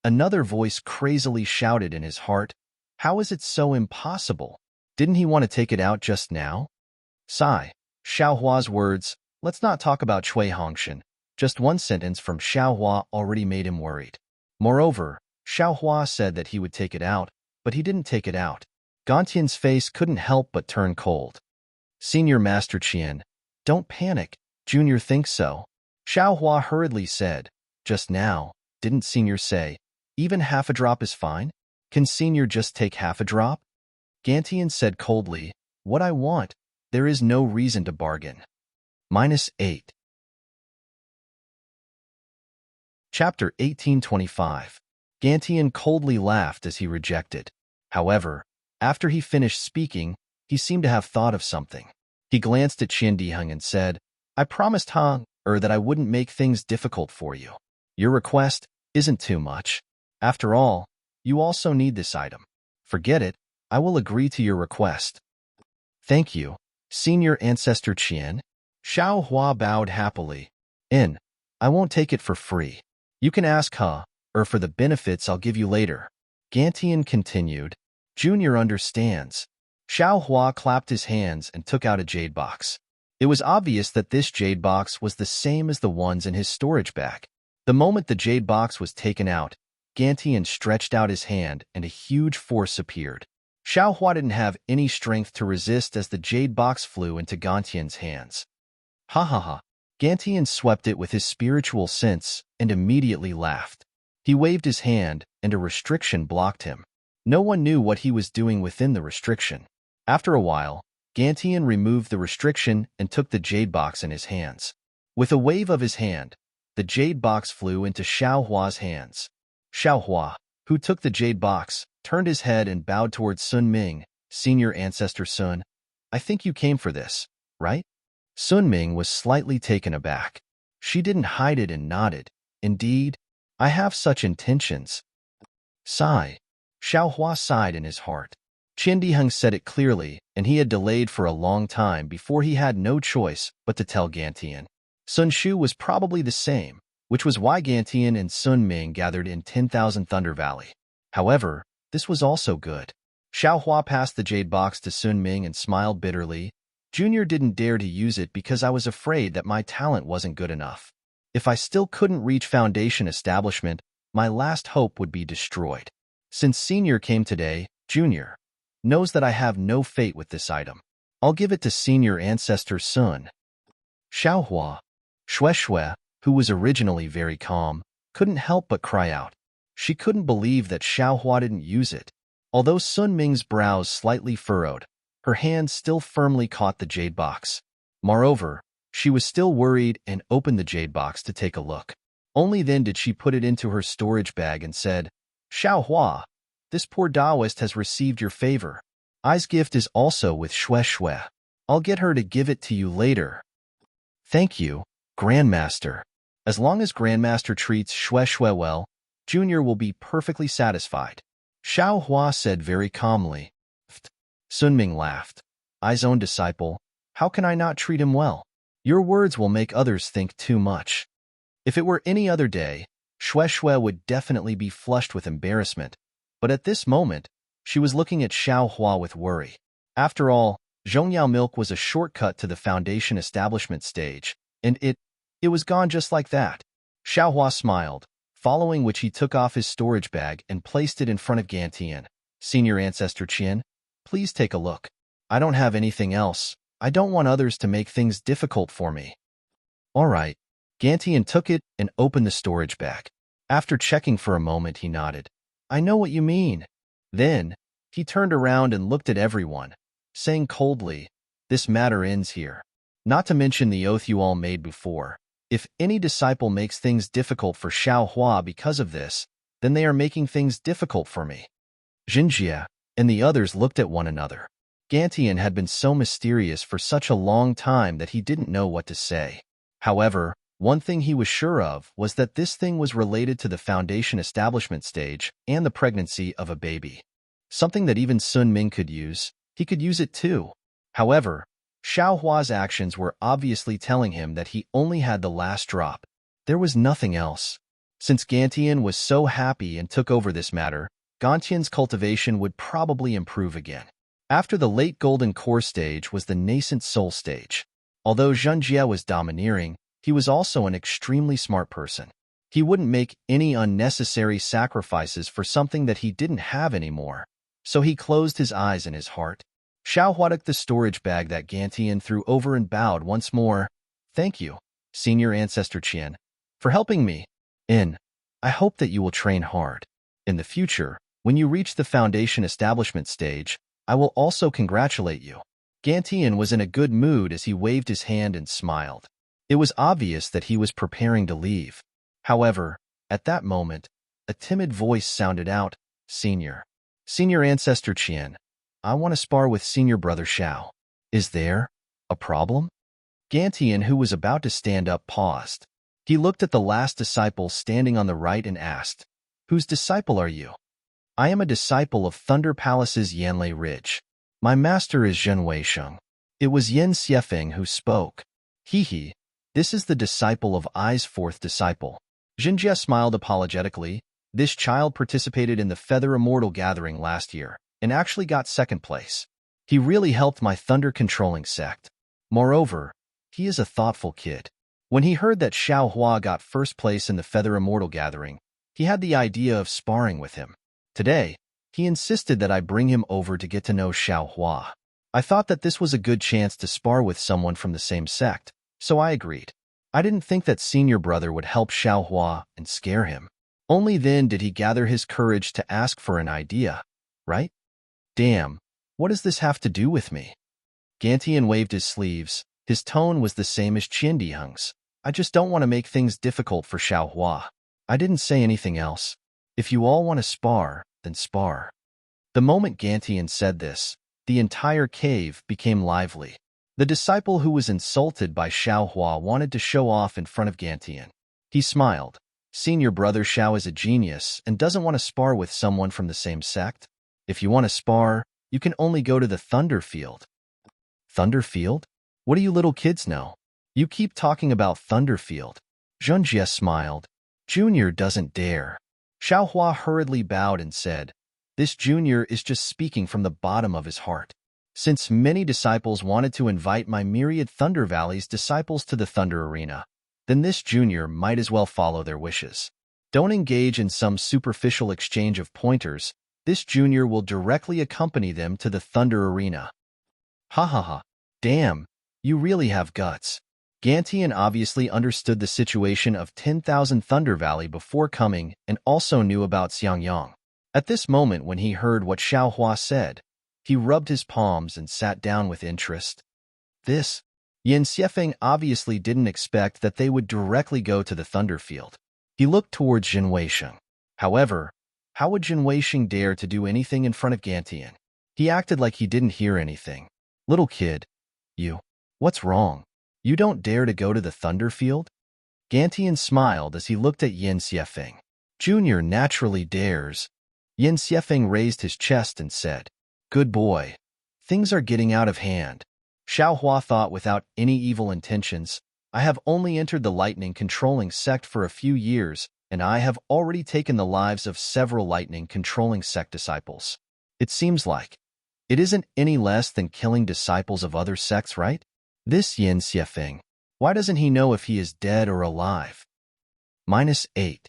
Speaker 1: another voice crazily shouted in his heart, how is it so impossible? Didn't he want to take it out just now? Sigh. Xiao Hua's words, let's not talk about Cui Hongshan. Just one sentence from Xiao Hua already made him worried. Moreover, Xiao Hua said that he would take it out, but he didn't take it out. Gantian's face couldn't help but turn cold. Senior Master Qian, don't panic. Junior thinks so. Xiao Hua hurriedly said, just now, didn't Senior say, even half a drop is fine? Can Senior just take half a drop? Gantian said coldly, what I want, there is no reason to bargain. -8. Chapter 1825. Gantian coldly laughed as he rejected. However, after he finished speaking, he seemed to have thought of something. He glanced at Qian Diheng and said, I promised Heng that I wouldn't make things difficult for you. Your request isn't too much. After all, you also need this item. Forget it, I will agree to your request. Thank you, Senior Ancestor Qian. Xiao Hua bowed happily. I won't take it for free. You can ask for the benefits I'll give you later. Gantian continued. Junior understands. Xiao Hua clapped his hands and took out a jade box. It was obvious that this jade box was the same as the ones in his storage bag. The moment the jade box was taken out, Gantian stretched out his hand and a huge force appeared. Xiao Hua didn't have any strength to resist as the jade box flew into Gantian's hands. Ha ha ha. Gantian swept it with his spiritual sense and immediately laughed. He waved his hand and a restriction blocked him. No one knew what he was doing within the restriction. After a while, Gantian removed the restriction and took the jade box in his hands. With a wave of his hand, the jade box flew into Xiao Hua's hands. Xiao Hua, who took the jade box, turned his head and bowed towards Sun Ming, Senior Ancestor Sun. I think you came for this, right? Sun Ming was slightly taken aback. She didn't hide it and nodded. Indeed, I have such intentions. Sigh. Xiao Hua sighed in his heart. Qian Diheng said it clearly, and he had delayed for a long time before he had no choice but to tell Gantian. Sun Shu was probably the same, which was why Gantian and Sun Ming gathered in 10,000 Thunder Valley. However, this was also good. Xiao Hua passed the jade box to Sun Ming and smiled bitterly. Junior didn't dare to use it because I was afraid that my talent wasn't good enough. If I still couldn't reach Foundation establishment, my last hope would be destroyed. Since Senior came today, Junior knows that I have no fate with this item. I'll give it to Senior Ancestor Sun. Xiaohua, Shui, who was originally very calm, couldn't help but cry out. She couldn't believe that Xiaohua didn't use it. Although Sun Ming's brows slightly furrowed, her hand still firmly caught the jade box. Moreover, she was still worried and opened the jade box to take a look. Only then did she put it into her storage bag and said, Xiaohua, this poor Taoist has received your favor. I's gift is also with Shui. I'll get her to give it to you later. Thank you, Grandmaster. As long as Grandmaster treats Shui well, Junior will be perfectly satisfied. Xiaohua said very calmly. Sun Ming laughed. I's own disciple, how can I not treat him well? Your words will make others think too much. If it were any other day, Shui would definitely be flushed with embarrassment, but at this moment, she was looking at Xiaohua with worry. After all, Zhongyao milk was a shortcut to the Foundation establishment stage, and it was gone just like that. Xiaohua smiled, following which he took off his storage bag and placed it in front of Gantian. Senior Ancestor Qian, please take a look. I don't have anything else. I don't want others to make things difficult for me. All right. Gantian took it and opened the storage bag. After checking for a moment, he nodded. I know what you mean. Then, he turned around and looked at everyone, saying coldly, this matter ends here. Not to mention the oath you all made before. If any disciple makes things difficult for Xiaohua because of this, then they are making things difficult for me. Jinjie and the others looked at one another. Gantian had been so mysterious for such a long time that he didn't know what to say. However, one thing he was sure of was that this thing was related to the Foundation establishment stage and the pregnancy of a baby. Something that even Sun Ming could use. He could use it too. However, Xiaohua's actions were obviously telling him that he only had the last drop. There was nothing else. Since Gantian was so happy and took over this matter, Gantian's cultivation would probably improve again. After the late golden core stage was the nascent soul stage. Although Zhenjie was domineering, he was also an extremely smart person. He wouldn't make any unnecessary sacrifices for something that he didn't have anymore. So he closed his eyes in his heart. Xiaohua took the storage bag that Gantian threw over and bowed once more. Thank you, Senior Ancestor Qian, for helping me. I hope that you will train hard. In the future, when you reach the Foundation establishment stage, I will also congratulate you. Gantian was in a good mood as he waved his hand and smiled. It was obvious that he was preparing to leave. However, at that moment, a timid voice sounded out, Senior Ancestor Qian, I want to spar with Senior Brother Xiao. Is there a problem? Gantian, who was about to stand up, paused. He looked at the last disciple standing on the right and asked, Whose disciple are you? I am a disciple of Thunder Palace's Yanlei Ridge. My master is Zhen Weisheng. It was Yin Xiefeng who spoke. He, this is the disciple of I's fourth disciple. Jinjie smiled apologetically. This child participated in the Feather Immortal Gathering last year and actually got second place. He really helped my thunder-controlling sect. Moreover, he is a thoughtful kid. When he heard that Xiaohua got first place in the Feather Immortal Gathering, he had the idea of sparring with him. Today, he insisted that I bring him over to get to know Xiaohua. I thought that this was a good chance to spar with someone from the same sect, so I agreed. I didn't think that Senior Brother would help Xiaohua and scare him. Only then did he gather his courage to ask for an idea, right? Damn, what does this have to do with me? Gantian waved his sleeves. His tone was the same as Qiandiheng's. I just don't want to make things difficult for Xiaohua. I didn't say anything else. If you all want to spar, then spar. The moment Gantian said this, the entire cave became lively. The disciple who was insulted by Xiaohua wanted to show off in front of Gantian. He smiled. Senior Brother Xiao is a genius and doesn't want to spar with someone from the same sect. If you want to spar, you can only go to the Thunder Field. Thunder Field? What do you little kids know? You keep talking about Thunder Field. Zhenjie smiled. Junior doesn't dare. Xiaohua hurriedly bowed and said, This junior is just speaking from the bottom of his heart. Since many disciples wanted to invite my myriad Thunder Valley's disciples to the Thunder Arena, then this junior might as well follow their wishes. Don't engage in some superficial exchange of pointers. This junior will directly accompany them to the Thunder Arena. Ha ha ha. Damn, you really have guts. Gantian obviously understood the situation of 10,000 Thunder Valley before coming and also knew about Xiangyang. At this moment when he heard what Xiaohua said, he rubbed his palms and sat down with interest. Yin Xiefeng obviously didn't expect that they would directly go to the Thunder Field. He looked towards Jin Weisheng. However, how would Jin Weisheng dare to do anything in front of Gantian? He acted like he didn't hear anything. Little kid, what's wrong? You don't dare to go to the Thunder Field? Gantian smiled as he looked at Yin Xiefeng. Junior naturally dares. Yin Xiefeng raised his chest and said, Good boy. Things are getting out of hand. Xiaohua thought without any evil intentions, I have only entered the lightning controlling sect for a few years, and I have already taken the lives of several lightning controlling sect disciples. It seems like it isn't any less than killing disciples of other sects, right? This Yin Xiefeng, why doesn't he know if he is dead or alive? -8.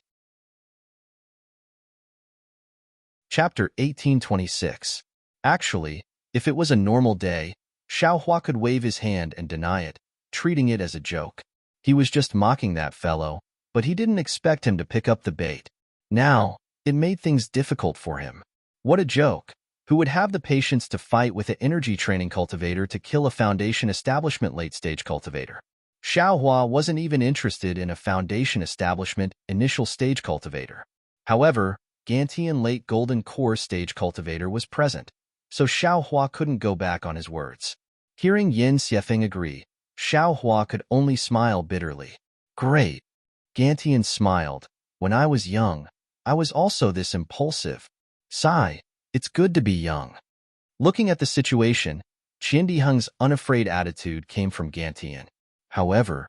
Speaker 1: Chapter 1826. Actually, if it was a normal day, Xiaohua could wave his hand and deny it, treating it as a joke. He was just mocking that fellow, but he didn't expect him to pick up the bait. Now, it made things difficult for him. What a joke! Who would have the patience to fight with an energy training cultivator to kill a foundation establishment late-stage cultivator? Xiaohua wasn't even interested in a foundation establishment initial stage cultivator. However, Gantian late golden core stage cultivator was present, so Xiaohua couldn't go back on his words. Hearing Yin Xiefeng agree, Xiaohua could only smile bitterly. Great. Gantian smiled. When I was young, I was also this impulsive. Sigh. It's good to be young. Looking at the situation, Qiandiheng's unafraid attitude came from Gantian. However,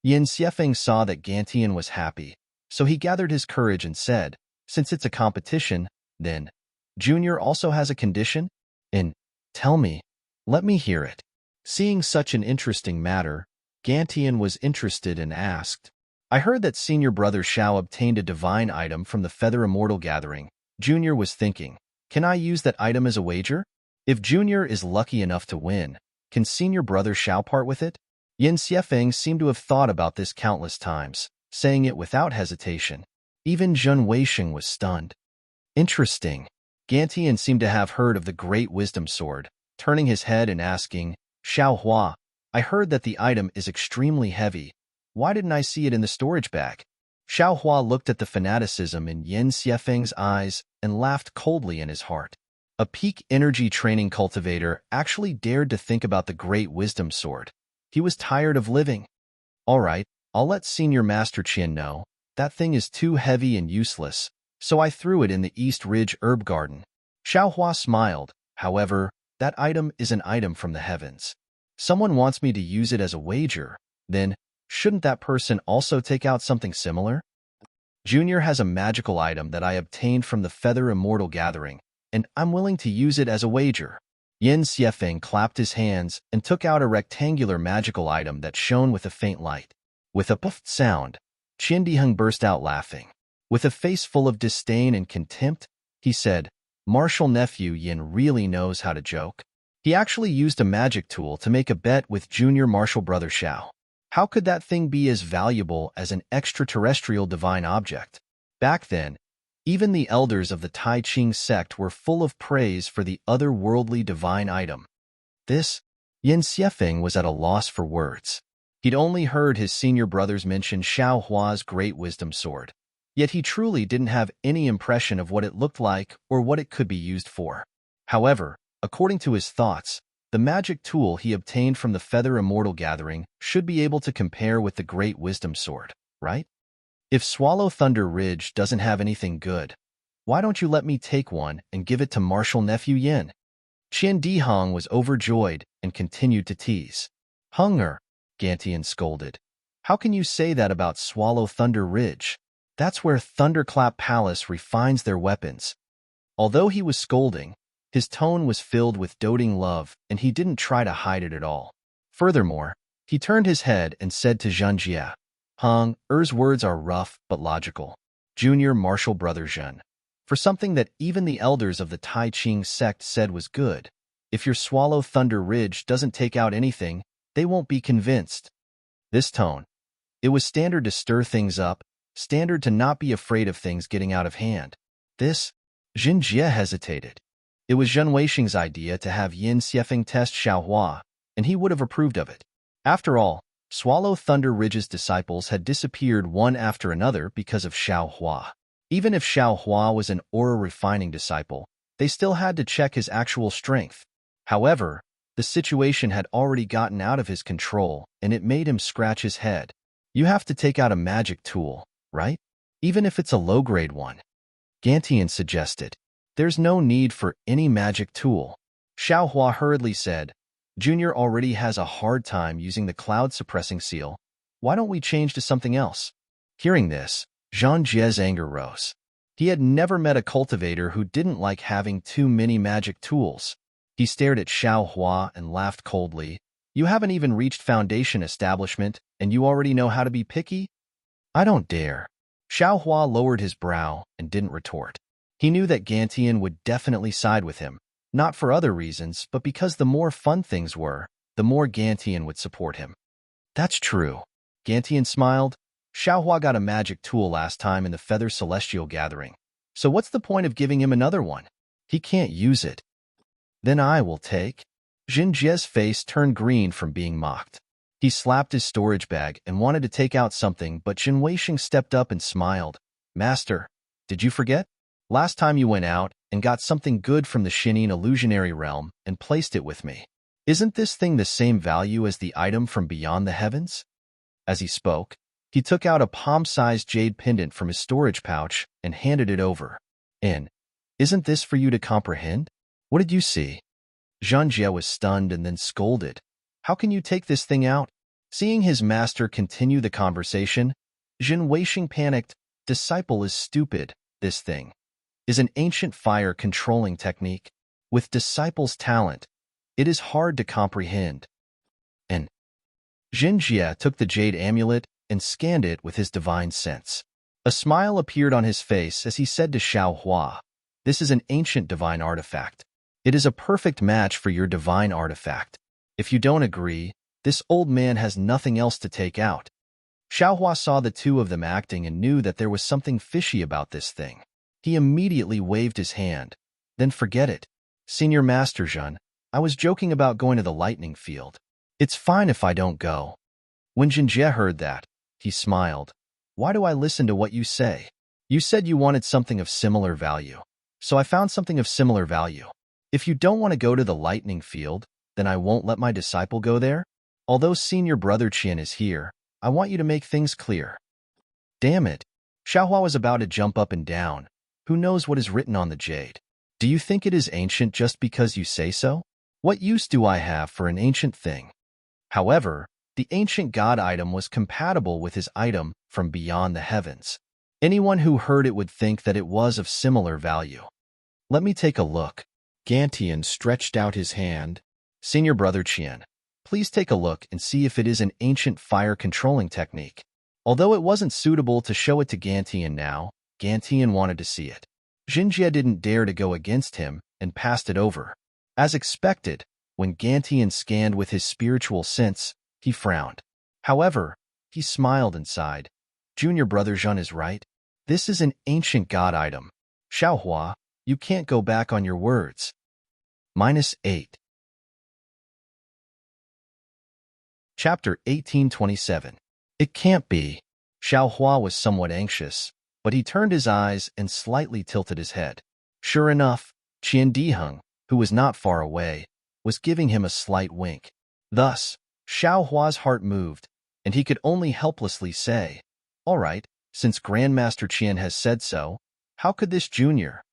Speaker 1: Yin Xiefeng saw that Gantian was happy, so he gathered his courage and said, Since it's a competition, then, Junior also has a condition? And, tell me, let me hear it. Seeing such an interesting matter, Gantian was interested and asked, I heard that senior brother Xiao obtained a divine item from the Feather Immortal Gathering. Junior was thinking, can I use that item as a wager? If Junior is lucky enough to win, can senior brother Xiao part with it? Yin Xiefeng seemed to have thought about this countless times, saying it without hesitation. Even Jin Weisheng was stunned. Interesting. Gantian seemed to have heard of the Great Wisdom Sword, turning his head and asking, Xiaohua, I heard that the item is extremely heavy. Why didn't I see it in the storage bag? Xiaohua looked at the fanaticism in Yin Xiefeng's eyes and laughed coldly in his heart. A peak energy training cultivator actually dared to think about the Great Wisdom Sword. He was tired of living. All right, I'll let Senior Master Qian know. That thing is too heavy and useless, so I threw it in the East Ridge Herb Garden. Xiaohua smiled. However, that item is an item from the heavens. Someone wants me to use it as a wager, then shouldn't that person also take out something similar? Junior has a magical item that I obtained from the Feather Immortal Gathering, and I'm willing to use it as a wager. Yin Xiefeng clapped his hands and took out a rectangular magical item that shone with a faint light. With a puffed sound, Qiandiheng burst out laughing. With a face full of disdain and contempt, he said, Martial nephew Yin really knows how to joke. He actually used a magic tool to make a bet with junior martial brother Xiao. How could that thing be as valuable as an extraterrestrial divine object? Back then, even the elders of the Tai Ching sect were full of praise for the otherworldly divine item. Yin Xiefeng was at a loss for words. He'd only heard his senior brothers mention Xiaohua's Great Wisdom Sword, yet he truly didn't have any impression of what it looked like or what it could be used for. However, according to his thoughts, the magic tool he obtained from the Feather Immortal Gathering should be able to compare with the Great Wisdom Sword, right? If Swallow Thunder Ridge doesn't have anything good, why don't you let me take one and give it to martial nephew Yin? Qiandiheng was overjoyed and continued to tease. Hunger, Gantian scolded. How can you say that about Swallow Thunder Ridge? That's where Thunderclap Palace refines their weapons. Although he was scolding, his tone was filled with doting love, and he didn't try to hide it at all. Furthermore, he turned his head and said to Zhen Jie, Hung, Er's words are rough but logical. Junior martial brother Zhen. For something that even the elders of the Tai Ching sect said was good, if your Swallow Thunder Ridge doesn't take out anything, they won't be convinced. This tone. It was standard to stir things up, standard to not be afraid of things getting out of hand. This, Jin Jie hesitated. It was Zhen Weisheng's idea to have Yin Xiefeng test Xiaohua, and he would have approved of it. After all, Swallow Thunder Ridge's disciples had disappeared one after another because of Xiaohua. Even if Xiaohua was an aura-refining disciple, they still had to check his actual strength. However, the situation had already gotten out of his control, and it made him scratch his head. You have to take out a magic tool, right? Even if it's a low-grade one. Gantian suggested. There's no need for any magic tool. Xiaohua hurriedly said, Junior already has a hard time using the cloud-suppressing seal. Why don't we change to something else? Hearing this, Zhang Jie's anger rose. He had never met a cultivator who didn't like having too many magic tools. He stared at Xiaohua and laughed coldly. You haven't even reached foundation establishment, and you already know how to be picky? I don't dare. Xiaohua lowered his brow and didn't retort. He knew that Gantian would definitely side with him, not for other reasons, but because the more fun things were, the more Gantian would support him. That's true. Gantian smiled. Xiaohua got a magic tool last time in the Feather Celestial Gathering. So what's the point of giving him another one? He can't use it. Then I will take. Jin Jie's face turned green from being mocked. He slapped his storage bag and wanted to take out something, but Jin Weisheng stepped up and smiled. Master, did you forget? Last time you went out and got something good from the Shining Illusionary Realm and placed it with me. Isn't this thing the same value as the item from beyond the heavens? As he spoke, he took out a palm-sized jade pendant from his storage pouch and handed it over. Isn't this for you to comprehend? What did you see? Zhang Jie was stunned and then scolded. How can you take this thing out? Seeing his master continue the conversation, Jin Weisheng panicked. Disciple is stupid. This thing is an ancient fire controlling technique. With disciple's talent, it is hard to comprehend. And Jin Jie took the jade amulet and scanned it with his divine sense. A smile appeared on his face as he said to Xiaohua, This is an ancient divine artifact. It is a perfect match for your divine artifact. If you don't agree, this old man has nothing else to take out. Xiaohua saw the two of them acting and knew that there was something fishy about this thing. He immediately waved his hand. Then forget it. Senior Master Zhen, I was joking about going to the lightning field. It's fine if I don't go. When Jin Jie heard that, he smiled. Why do I listen to what you say? You said you wanted something of similar value. So I found something of similar value. If you don't want to go to the lightning field, then I won't let my disciple go there. Although senior brother Qian is here, I want you to make things clear. Damn it. Xiaohua was about to jump up and down. Who knows what is written on the jade? Do you think it is ancient just because you say so? What use do I have for an ancient thing? However, the ancient god item was compatible with his item from beyond the heavens. Anyone who heard it would think that it was of similar value. Let me take a look. Gantian stretched out his hand. Senior brother Qian, please take a look and see if it is an ancient fire controlling technique. Although it wasn't suitable to show it to Gantian now, Gantian wanted to see it. Jin Jie didn't dare to go against him and passed it over. As expected, when Gantian scanned with his spiritual sense, he frowned. However, he smiled and sighed. Junior brother Zhen is right. This is an ancient god item. Xiaohua, you can't go back on your words. -8. Chapter 1827. It can't be. Xiaohua was somewhat anxious, but he turned his eyes and slightly tilted his head. Sure enough, Qian Diheng, who was not far away, was giving him a slight wink. Thus, Xiaohua's heart moved, and he could only helplessly say, All right, since Grandmaster Qian has said so, how could this junior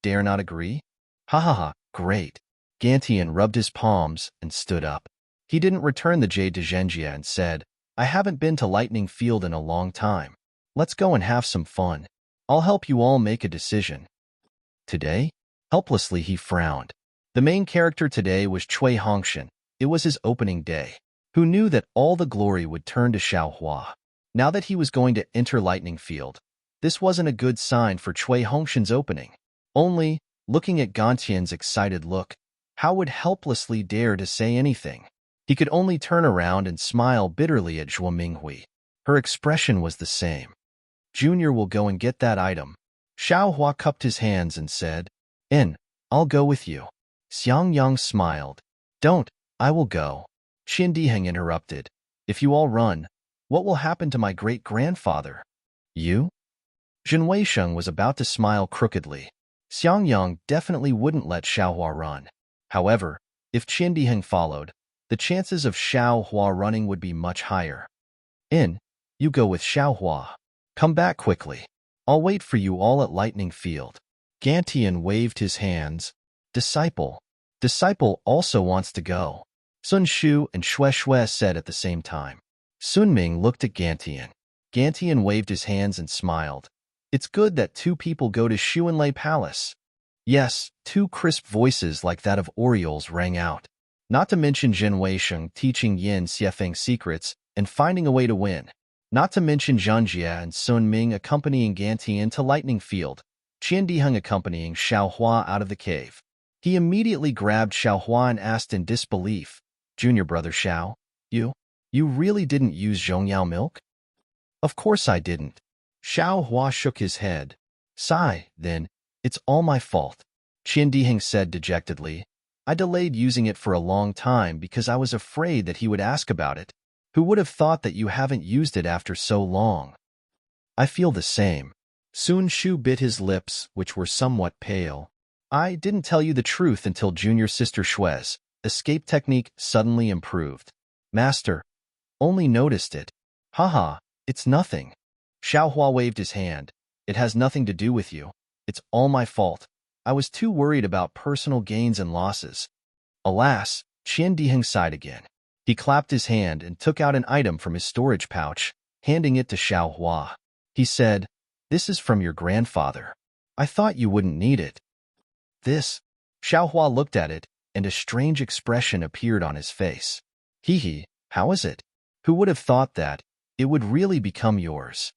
Speaker 1: dare not agree? Ha ha ha, great. Gantian rubbed his palms and stood up. He didn't return the jade to Zhen Jie and said, I haven't been to Lightning Field in a long time. Let's go and have some fun. I'll help you all make a decision. Today? Helplessly, he frowned. The main character today was Cui Hongshan. It was his opening day. Who knew that all the glory would turn to Xiaohua? Now that he was going to enter Lightning Field, this wasn't a good sign for Cui Hongshan's opening. Only, looking at Gantian's excited look, how would helplessly dare to say anything? He could only turn around and smile bitterly at Zhuo Minghui. Her expression was the same. Junior will go and get that item. Xiaohua cupped his hands and said, I'll go with you. Xiang Yang smiled. Don't, I will go. Qin Diheng interrupted. If you all run, what will happen to my great-grandfather? You? Zhen Weisheng was about to smile crookedly. Xiang Yang definitely wouldn't let Xiaohua run. However, if Qin Diheng followed, the chances of Xiaohua running would be much higher. You go with Xiaohua. Come back quickly. I'll wait for you all at Lightning Field. Gantian waved his hands. Disciple also wants to go. Sun Shu and Xue said at the same time. Sun Ming looked at Gantian. Gantian waved his hands and smiled. It's good that two people go to Xuanlei Palace. Yes, two crisp voices like that of Orioles rang out. Not to mention Zhen Weisheng teaching Yin Xiefeng secrets and finding a way to win. Not to mention Zhang Jia and Sun Ming accompanying Gantian to Lightning Field, Qian Diheng accompanying Xiaohua out of the cave. He immediately grabbed Xiaohua and asked in disbelief, Junior brother Xiao, you really didn't use Zhongyao milk? Of course I didn't. Xiaohua shook his head. Sigh, then, it's all my fault. Qian Diheng said dejectedly. I delayed using it for a long time because I was afraid that he would ask about it. Who would have thought that you haven't used it after so long? I feel the same. Sun Shu bit his lips, which were somewhat pale. I didn't tell you the truth until junior sister Xue's escape technique suddenly improved. Master, only noticed it. Haha, it's nothing. Xiaohua waved his hand. It has nothing to do with you. It's all my fault. I was too worried about personal gains and losses. Alas, Qian Diheng sighed again. He clapped his hand and took out an item from his storage pouch, handing it to Xiaohua. He said, This is from your grandfather. I thought you wouldn't need it. This? Xiaohua looked at it, and a strange expression appeared on his face. Hee, how is it? Who would have thought that it would really become yours?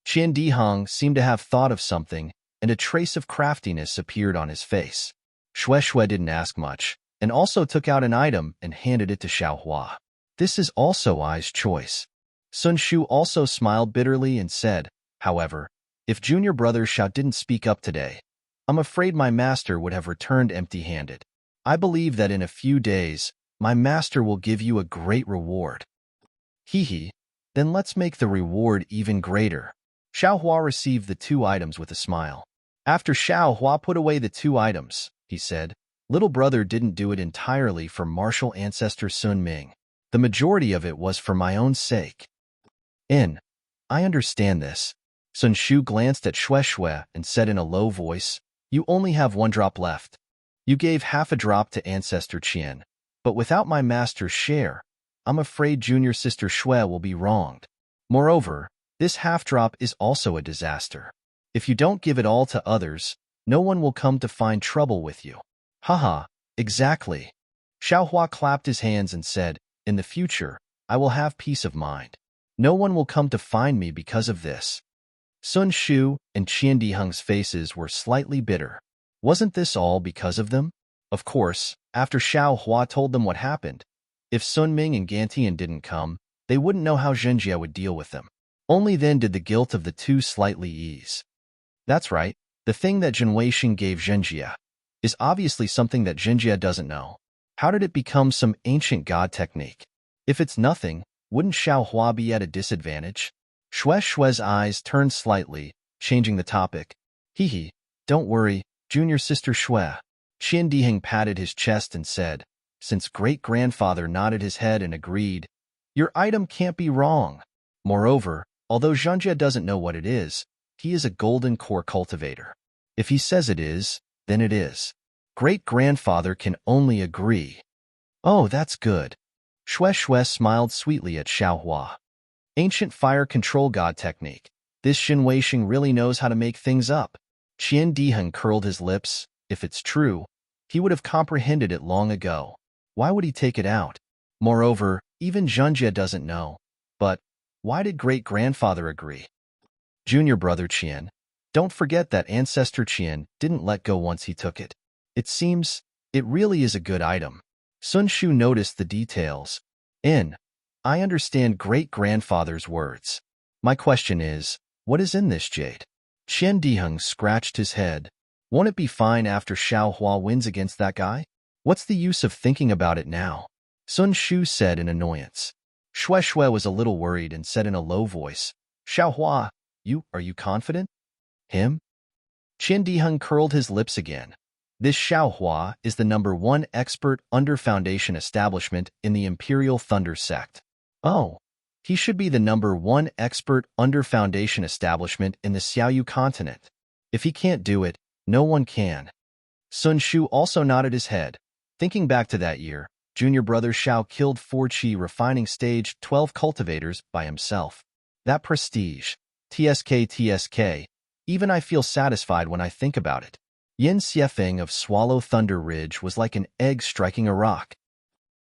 Speaker 1: Qian Diheng seemed to have thought of something, and a trace of craftiness appeared on his face. Xue didn't ask much, and also took out an item and handed it to Xiaohua. This is also I's choice. Sun Shu also smiled bitterly and said, however, if junior brother Xiao didn't speak up today, I'm afraid my master would have returned empty-handed. I believe that in a few days, my master will give you a great reward. Then let's make the reward even greater. Xiaohua received the two items with a smile. After Xiaohua put away the two items, he said, Little brother didn't do it entirely for martial ancestor Sun Ming. The majority of it was for my own sake. I understand this. Sun Shu glanced at Xue and said in a low voice, You only have one drop left. You gave half a drop to ancestor Qian, but without my master's share, I'm afraid junior sister Xue will be wronged. Moreover, this half drop is also a disaster. If you don't give it all to others, no one will come to find trouble with you. Haha, exactly. Xiaohua clapped his hands and said, In the future, I will have peace of mind. No one will come to find me because of this. Sun Shu and Qian Diheng's faces were slightly bitter. Wasn't this all because of them? Of course, after Xiaohua told them what happened, if Sun Ming and Gantian didn't come, they wouldn't know how Zhenjie would deal with them. Only then did the guilt of the two slightly ease. That's right, the thing that Zhen Weisheng gave Zhenjie is obviously something that Zhenjie doesn't know. How did it become some ancient god technique? If it's nothing, wouldn't Xiaohua be at a disadvantage? Xue's eyes turned slightly, changing the topic. Don't worry, junior sister Xue. Qian Diheng patted his chest and said, Since great-grandfather nodded his head and agreed, Your item can't be wrong. Moreover, although Zhenjie doesn't know what it is, he is a golden core cultivator. If he says it is, then it is. Great-grandfather can only agree. Oh, that's good. Xue smiled sweetly at Xiaohua. Ancient fire control god technique. This Zhen Weisheng really knows how to make things up. Qian Diheng curled his lips, If it's true, he would have comprehended it long ago. Why would he take it out? Moreover, even Zhenjie doesn't know. But why did great-grandfather agree? Junior brother Qian, don't forget that ancestor Qian didn't let go once he took it. It seems it really is a good item. Sun Shu noticed the details. I understand great-grandfather's words. My question is, what is in this jade? Qian Diheng scratched his head. Won't it be fine after Xiao Hua wins against that guy? What's the use of thinking about it now? Sun Shu said in annoyance. Shui Shui was a little worried and said in a low voice, Xiao Hua, are you confident? Him? Qian Diheng curled his lips again. This Xiao Hua is the #1 expert under Foundation establishment in the Imperial Thunder sect. Oh, he should be the #1 expert under Foundation establishment in the Xiaoyu continent. If he can't do it, no one can. Sun Shu also nodded his head. Thinking back to that year, junior brother Xiao killed 4 Qi refining stage 12 cultivators by himself. That prestige. TSK. Even I feel satisfied when I think about it. Yin Xiefeng of Swallow Thunder Ridge was like an egg striking a rock.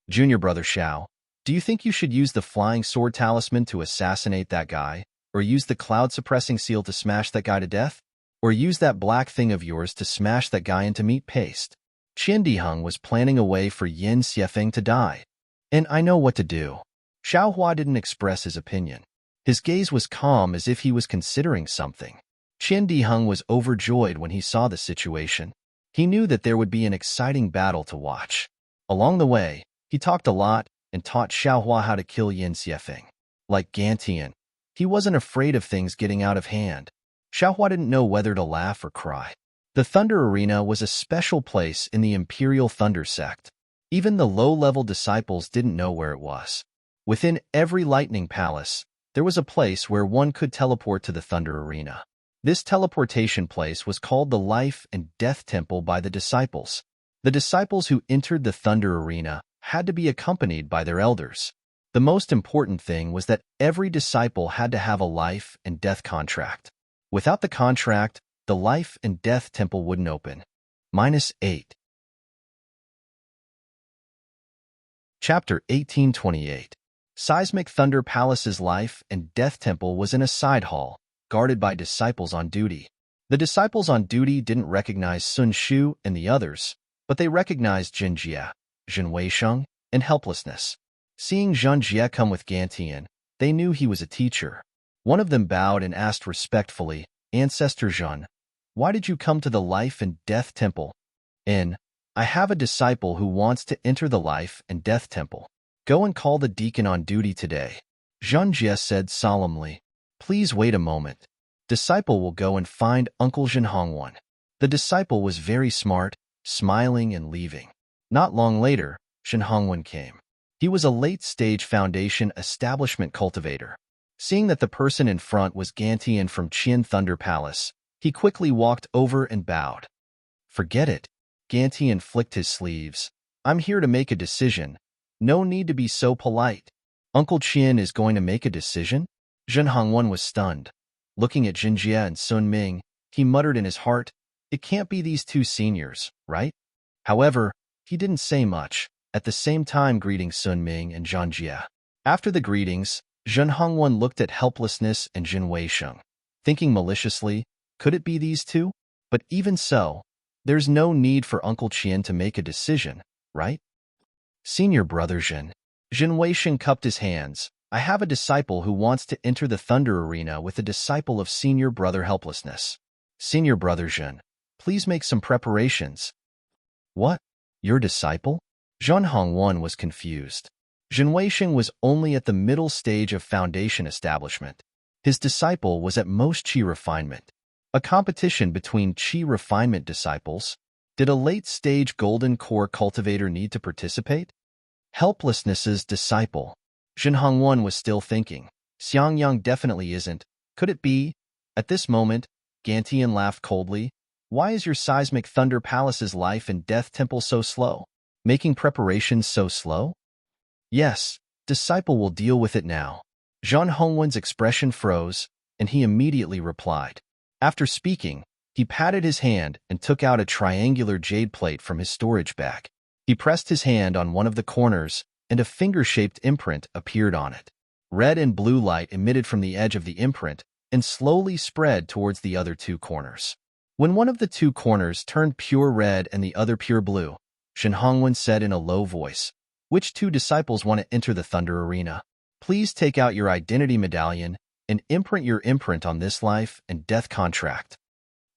Speaker 1: Junior brother Xiao, do you think you should use the flying sword talisman to assassinate that guy? Or use the cloud-suppressing seal to smash that guy to death? Or use that black thing of yours to smash that guy into meat paste? Qian Diheng was planning a way for Yin Xiefeng to die. And I know what to do. Xiao Hua didn't express his opinion. His gaze was calm as if he was considering something. Qian Diheng was overjoyed when he saw the situation. He knew that there would be an exciting battle to watch. Along the way, he talked a lot and taught Xiao Hua how to kill Yin Xiefeng. Like Gantian, he wasn't afraid of things getting out of hand. Xiao Hua didn't know whether to laugh or cry. The Thunder Arena was a special place in the Imperial Thunder sect. Even the low-level disciples didn't know where it was. Within every Lightning Palace, there was a place where one could teleport to the Thunder Arena. This teleportation place was called the Life and Death Temple by the disciples. The disciples who entered the Thunder Arena had to be accompanied by their elders. The most important thing was that every disciple had to have a life and death contract. Without the contract, the Life and Death Temple wouldn't open. -8. Chapter 1828. Seismic Thunder Palace's Life and Death Temple was in a side hall, guarded by disciples on duty. The disciples on duty didn't recognize Sun Shu and the others, but they recognized Zhenjie, Zhen Weisheng, and helplessness. Seeing Zhenjie come with Gantian, they knew he was a teacher. One of them bowed and asked respectfully, Ancestor Zhen, why did you come to the Life and Death Temple? I have a disciple who wants to enter the Life and Death Temple. Go and call the deacon on duty today. Zhenjie said solemnly. Please wait a moment. Disciple will go and find Uncle Zhenhongwan. The disciple was very smart, smiling and leaving. Not long later, Zhenhongwan came. He was a late-stage Foundation establishment cultivator. Seeing that the person in front was Gantian from Qian Thunder Palace, he quickly walked over and bowed. Forget it. Gantian flicked his sleeves. I'm here to make a decision. No need to be so polite. Uncle Qian is going to make a decision? Zhenhongwan was stunned. Looking at Zhenjie and Sun Ming, he muttered in his heart, it can't be these two seniors, right? However, he didn't say much, at the same time greeting Sun Ming and Zhenjie. After the greetings, Zhenhongwan looked at helplessness and Zhen Weisheng, thinking maliciously, could it be these two? But even so, there's no need for Uncle Qian to make a decision, right? Senior brother Zhen. Zhen Weisheng cupped his hands. I have a disciple who wants to enter the Thunder Arena with a disciple of senior brother helplessness. Senior brother Zhen, please make some preparations. What? Your disciple? Zhenhongwan was confused. Zhen Weisheng was only at the middle stage of Foundation establishment. His disciple was at most Qi refinement. A competition between Qi refinement disciples. Did a late-stage Golden Core cultivator need to participate? Helplessness's disciple. Zhenhongwan was still thinking. Xiangyang definitely isn't. Could it be? At this moment, Gantian laughed coldly. Why is your Seismic Thunder Palace's Life and Death Temple so slow? Making preparations so slow? Yes, disciple will deal with it now. Zhenhongwan's expression froze, and he immediately replied. After speaking, He patted his hand and took out a triangular jade plate from his storage bag. He pressed his hand on one of the corners, and a finger-shaped imprint appeared on it. Red and blue light emitted from the edge of the imprint and slowly spread towards the other two corners. When one of the two corners turned pure red and the other pure blue, Shen Hongwen said in a low voice, "Which two disciples want to enter the Thunder Arena? Please take out your identity medallion and imprint your imprint on this life and death contract."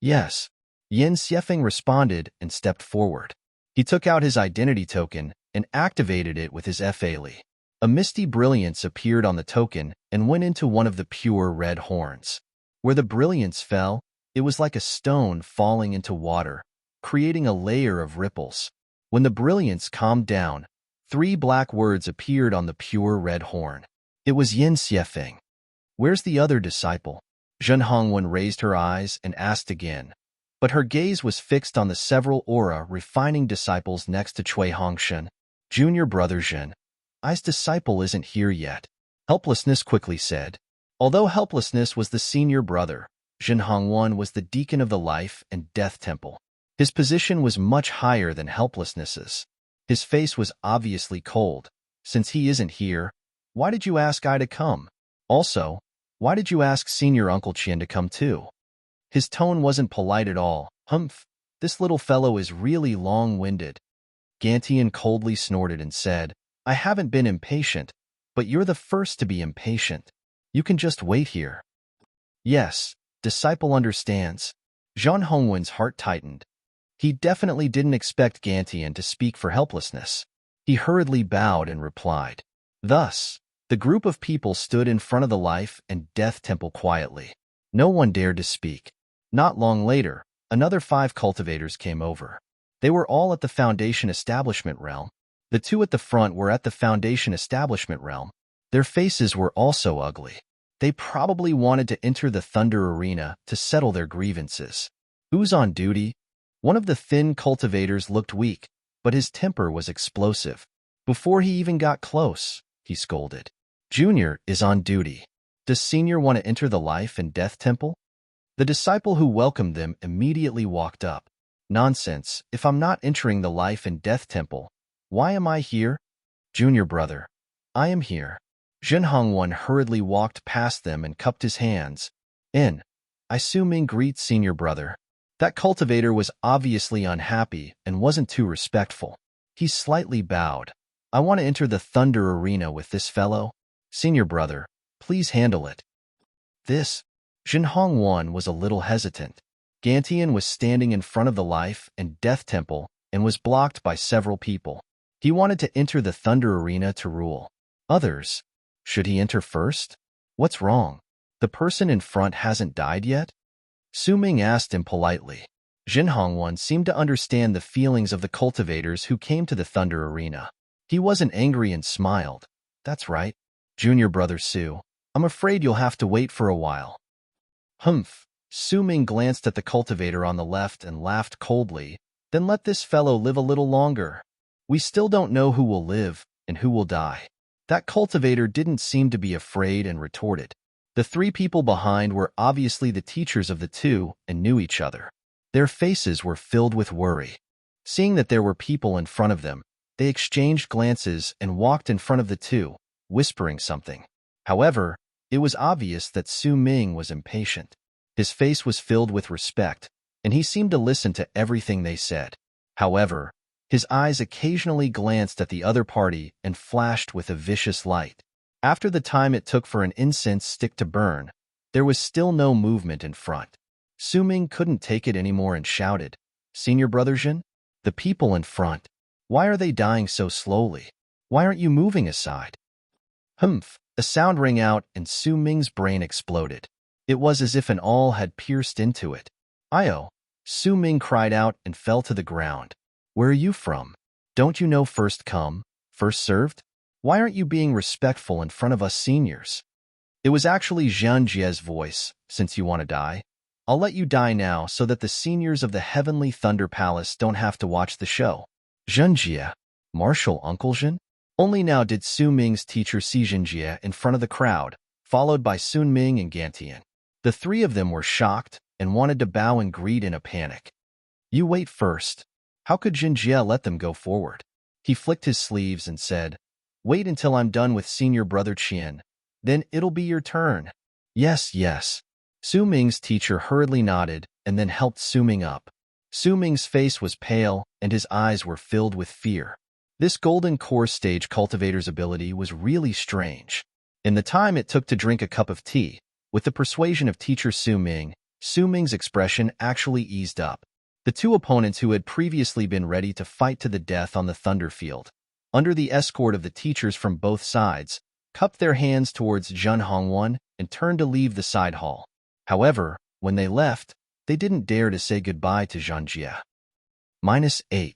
Speaker 1: "Yes." Yin Xiefeng responded and stepped forward. He took out his identity token and activated it with his Li. A misty brilliance appeared on the token and went into one of the pure red horns. Where the brilliance fell, it was like a stone falling into water, creating a layer of ripples. When the brilliance calmed down, 3 black words appeared on the pure red horn. It was Yin Xiefeng. "Where's the other disciple?" Zhen Hongwen raised her eyes and asked again, but her gaze was fixed on the several aura refining disciples next to Cui Hongshen. "Junior brother Zhen, I's disciple isn't here yet," Helplessness quickly said. Although Helplessness was the senior brother, Zhen Hongwen was the deacon of the Life and Death Temple. His position was much higher than Helplessness's. His face was obviously cold. "Since he isn't here, why did you ask I to come? Also, why did you ask Senior Uncle Qian to come too?" His tone wasn't polite at all. "Humph, this little fellow is really long-winded." Gantian coldly snorted and said, "I haven't been impatient, but you're the first to be impatient. You can just wait here." "Yes, disciple understands." Zhen Hongwen's heart tightened. He definitely didn't expect Gantian to speak for Helplessness. He hurriedly bowed and replied. Thus, the group of people stood in front of the Life and Death Temple quietly. No one dared to speak. Not long later, another 5 cultivators came over. They were all at the Foundation Establishment realm. The 2 at the front were at the Foundation Establishment realm. Their faces were also ugly. They probably wanted to enter the Thunder Arena to settle their grievances. "Who's on duty?" One of the thin cultivators looked weak, but his temper was explosive. Before he even got close, he scolded. "Junior is on duty. Does Senior want to enter the Life and Death Temple?" The disciple who welcomed them immediately walked up. "Nonsense, if I'm not entering the Life and Death Temple, why am I here?" "Junior brother, I am here." Zhen Hongwen hurriedly walked past them and cupped his hands. "I Su Ming greet Senior brother." That cultivator was obviously unhappy and wasn't too respectful. He slightly bowed. "I want to enter the Thunder Arena with this fellow. Senior brother, please handle it." This, Zhen Hongwen was a little hesitant. Gantian was standing in front of the Life and Death Temple and was blocked by several people. He wanted to enter the Thunder Arena to rule. Others, should he enter first? What's wrong? The person in front hasn't died yet? Su Ming asked him politely. Zhen Hongwen seemed to understand the feelings of the cultivators who came to the Thunder Arena. He wasn't angry and smiled. "That's right, Junior brother Su. I'm afraid you'll have to wait for a while." "Humph." Su Ming glanced at the cultivator on the left and laughed coldly. "Then let this fellow live a little longer. We still don't know who will live and who will die." That cultivator didn't seem to be afraid and retorted. The 3 people behind were obviously the teachers of the 2 and knew each other. Their faces were filled with worry. Seeing that there were people in front of them, they exchanged glances and walked in front of the 2, whispering something. However, it was obvious that Su Ming was impatient. His face was filled with respect, and he seemed to listen to everything they said. However, his eyes occasionally glanced at the other party and flashed with a vicious light. After the time it took for an incense stick to burn, there was still no movement in front. Su Ming couldn't take it anymore and shouted, "Senior brother Zhen, the people in front, why are they dying so slowly? Why aren't you moving aside?" Humph! A sound rang out and Su Ming's brain exploded. It was as if an awl had pierced into it. "Io!" Su Ming cried out and fell to the ground. "Where are you from? Don't you know first come, first served? Why aren't you being respectful in front of us seniors?" It was actually Zhang Jie's voice. "Since you want to die, I'll let you die now so that the seniors of the Heavenly Thunder Palace don't have to watch the show." Zhang Jie, Martial Uncle Zhen? Only now did Su Ming's teacher see Zhang Jie in front of the crowd, followed by Sun Ming and Gantian. The 3 of them were shocked, and wanted to bow and greet in a panic. You wait first. How could Jinjie let them go forward? He flicked his sleeves and said, wait until I'm done with senior brother Qian. Then it'll be your turn. Yes, yes. Su Ming's teacher hurriedly nodded and then helped Su Ming up. Su Ming's face was pale and his eyes were filled with fear. This golden core stage cultivator's ability was really strange. In the time it took to drink a cup of tea, with the persuasion of teacher Su Ming's expression actually eased up. The two opponents who had previously been ready to fight to the death on the thunder field, under the escort of the teachers from both sides, cupped their hands towards Zhen Hongwan and turned to leave the side hall. However, when they left, they didn't dare to say goodbye to Zhanjie. -8.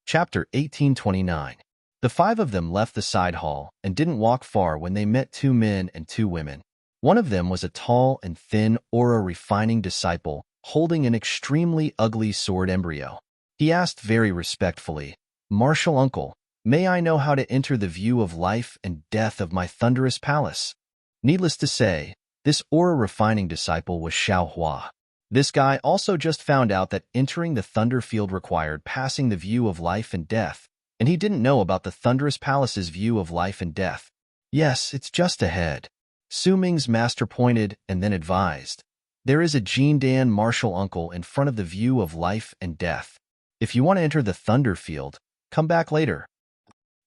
Speaker 1: Chapter 1829. The five of them left the side hall and didn't walk far when they met two men and two women. One of them was a tall and thin aura-refining disciple holding an extremely ugly sword embryo. He asked very respectfully, Martial Uncle, may I know how to enter the view of life and death of my thunderous palace? Needless to say, this aura-refining disciple was Xiao Hua. This guy also just found out that entering the thunder field required passing the view of life and death, and he didn't know about the thunderous palace's view of life and death. Yes, it's just ahead. Su Ming's master pointed and then advised, there is a Jindan martial uncle in front of the view of life and death. If you want to enter the thunder field, come back later.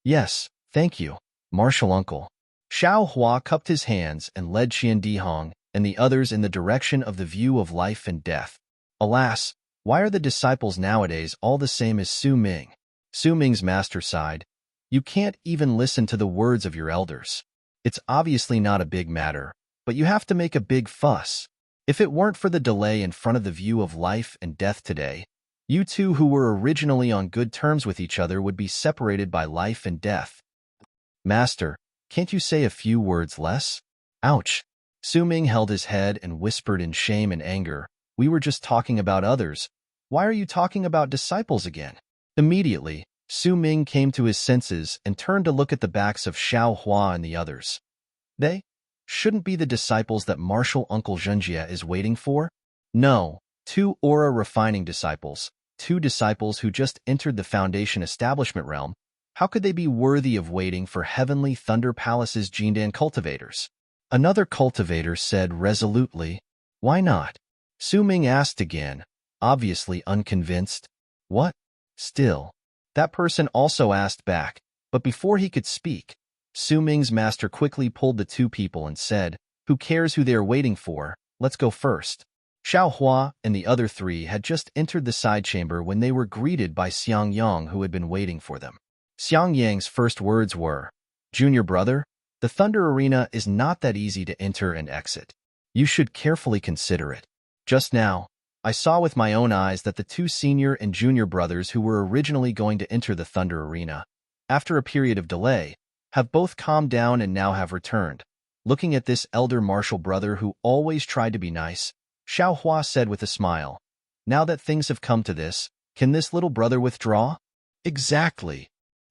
Speaker 1: Yes, thank you, martial uncle. Xiao Hua cupped his hands and led Qian Dihong and the others in the direction of the view of life and death. Alas, why are the disciples nowadays all the same as Su Ming? Su Ming's master sighed, you can't even listen to the words of your elders. It's obviously not a big matter, but you have to make a big fuss. If it weren't for the delay in front of the view of life and death today, you two who were originally on good terms with each other would be separated by life and death. Master, can't you say a few words less? Ouch. Su Ming held his head and whispered in shame and anger, we were just talking about others. Why are you talking about disciples again? Immediately, Su Ming came to his senses and turned to look at the backs of Xiao Hua and the others. They shouldn't be the disciples that Martial Uncle Zhenjie is waiting for? No, two aura-refining disciples, two disciples who just entered the Foundation establishment realm. How could they be worthy of waiting for Heavenly Thunder Palace's Jindan cultivators? Another cultivator said resolutely, why not? Su Ming asked again, obviously unconvinced. What? Still. That person also asked back, but before he could speak, Su Ming's master quickly pulled the two people and said, who cares who they are waiting for, let's go first. Xiao Hua and the other three had just entered the side chamber when they were greeted by Xiang Yang who had been waiting for them. Xiang Yang's first words were, Junior brother, the Thunder Arena is not that easy to enter and exit. You should carefully consider it. Just now, I saw with my own eyes that the two senior and junior brothers who were originally going to enter the Thunder Arena, after a period of delay, have both calmed down and now have returned. Looking at this elder martial brother who always tried to be nice, Xiao Hua said with a smile, now that things have come to this, can this little brother withdraw? Exactly.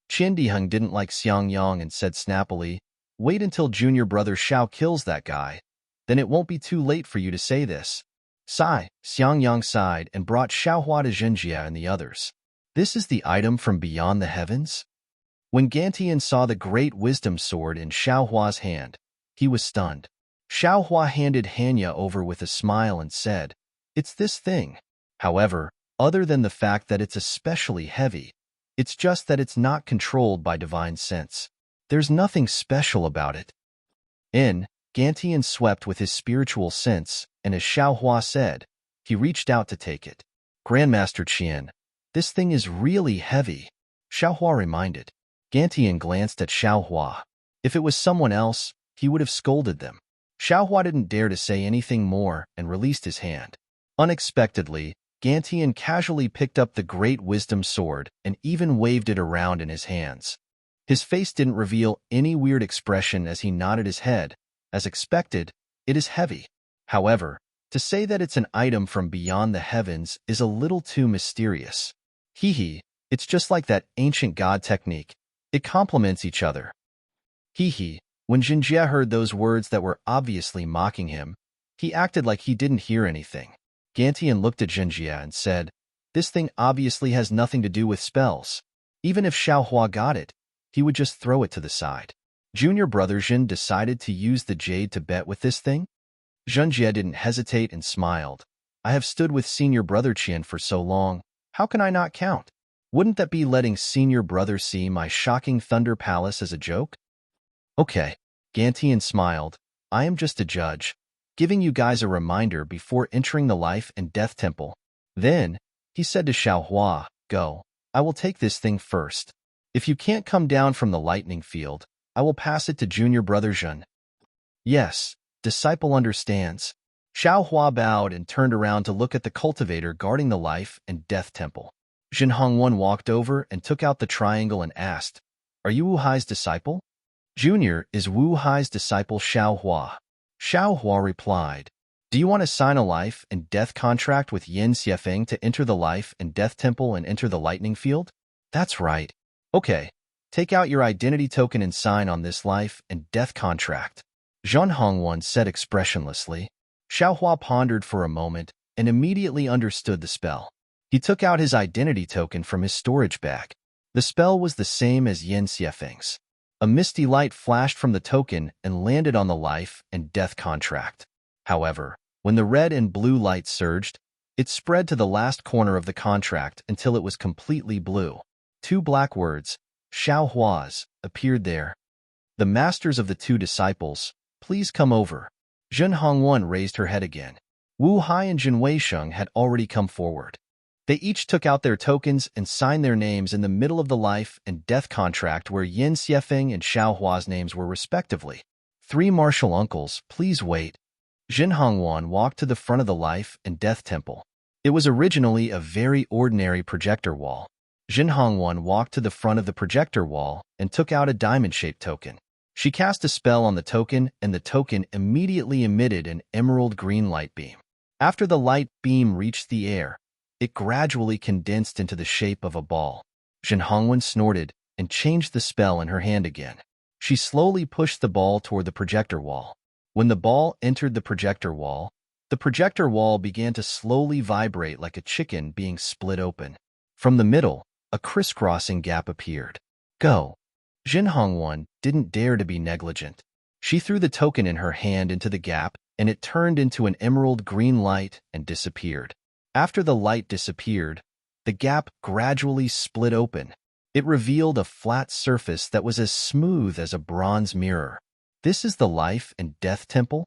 Speaker 1: Qian Diheng didn't like Xiang Yang and said snappily, wait until junior brother Xiao kills that guy. Then it won't be too late for you to say this. Sigh, Xiang Yang sighed and brought Xiao Hua to Zhenjie and the others. This is the item from beyond the heavens? When Gantian saw the great wisdom sword in Xiao Hua's hand, he was stunned. Xiao Hua handed Hanya over with a smile and said, it's this thing. However, other than the fact that it's especially heavy, it's just that it's not controlled by divine sense. There's nothing special about it. Gantian swept with his spiritual sense, and as Xiao Hua said, he reached out to take it. Grandmaster Qian, this thing is really heavy, Xiao Hua reminded. Gantian glanced at Xiao Hua. If it was someone else, he would have scolded them. Xiao Hua didn't dare to say anything more and released his hand. Unexpectedly, Gantian casually picked up the great wisdom sword and even waved it around in his hands. His face didn't reveal any weird expression as he nodded his head. As expected, it is heavy. However, to say that it's an item from beyond the heavens is a little too mysterious. Hee, it's just like that ancient god technique. It complements each other. Hee, When Jinjie heard those words that were obviously mocking him, he acted like he didn't hear anything. Gantian looked at Jinjie and said, "This thing obviously has nothing to do with spells. Even if Xiaohua got it, he would just throw it to the side." Junior brother Jin decided to use the jade to bet with this thing? Jinjie didn't hesitate and smiled. "I have stood with senior brother Qian for so long, how can I not count? Wouldn't that be letting senior brother see my shocking Thunder Palace as a joke?" "Okay." Gantian smiled. "I am just a judge, giving you guys a reminder before entering the life and death temple." Then, he said to Xiaohua, "Go. I will take this thing first. If you can't come down from the lightning field, I will pass it to junior brother Jun." "Yes, disciple understands." Xiaohua bowed and turned around to look at the cultivator guarding the life and death temple. Jin Hongwen walked over and took out the triangle and asked, "Are you Wu Hai's disciple?" "Junior is Wu Hai's disciple Xiaohua." Xiaohua replied, "Do you want to sign a life and death contract with Yin Xiefeng to enter the life and death temple and enter the lightning field?" "That's right." "Okay, take out your identity token and sign on this life and death contract." Zhen Hongwen said expressionlessly. Xiaohua pondered for a moment and immediately understood the spell. He took out his identity token from his storage bag. The spell was the same as Yin Xiefeng's. A misty light flashed from the token and landed on the life and death contract. However, when the red and blue light surged, it spread to the last corner of the contract until it was completely blue. Two black words, Xiaohua's, appeared there. "The masters of the two disciples, please come over." Zhen Hongwen raised her head again. Wu Hai and Jin Weisheng had already come forward. They each took out their tokens and signed their names in the middle of the life and death contract where Yin Xiefeng and Xiaohua's names were respectively. "Three martial uncles, please wait." Jin Hongwen walked to the front of the life and death temple. It was originally a very ordinary projector wall. Jin Hongwen walked to the front of the projector wall and took out a diamond-shaped token. She cast a spell on the token, and the token immediately emitted an emerald green light beam. After the light beam reached the air, it gradually condensed into the shape of a ball. Zhen Hongwen snorted and changed the spell in her hand again. She slowly pushed the ball toward the projector wall. When the ball entered the projector wall began to slowly vibrate like a chicken being split open. From the middle, a crisscrossing gap appeared. "Go." Zhen Hongwen didn't dare to be negligent. She threw the token in her hand into the gap, and it turned into an emerald green light and disappeared. After the light disappeared, the gap gradually split open. It revealed a flat surface that was as smooth as a bronze mirror. "This is the life and death temple?"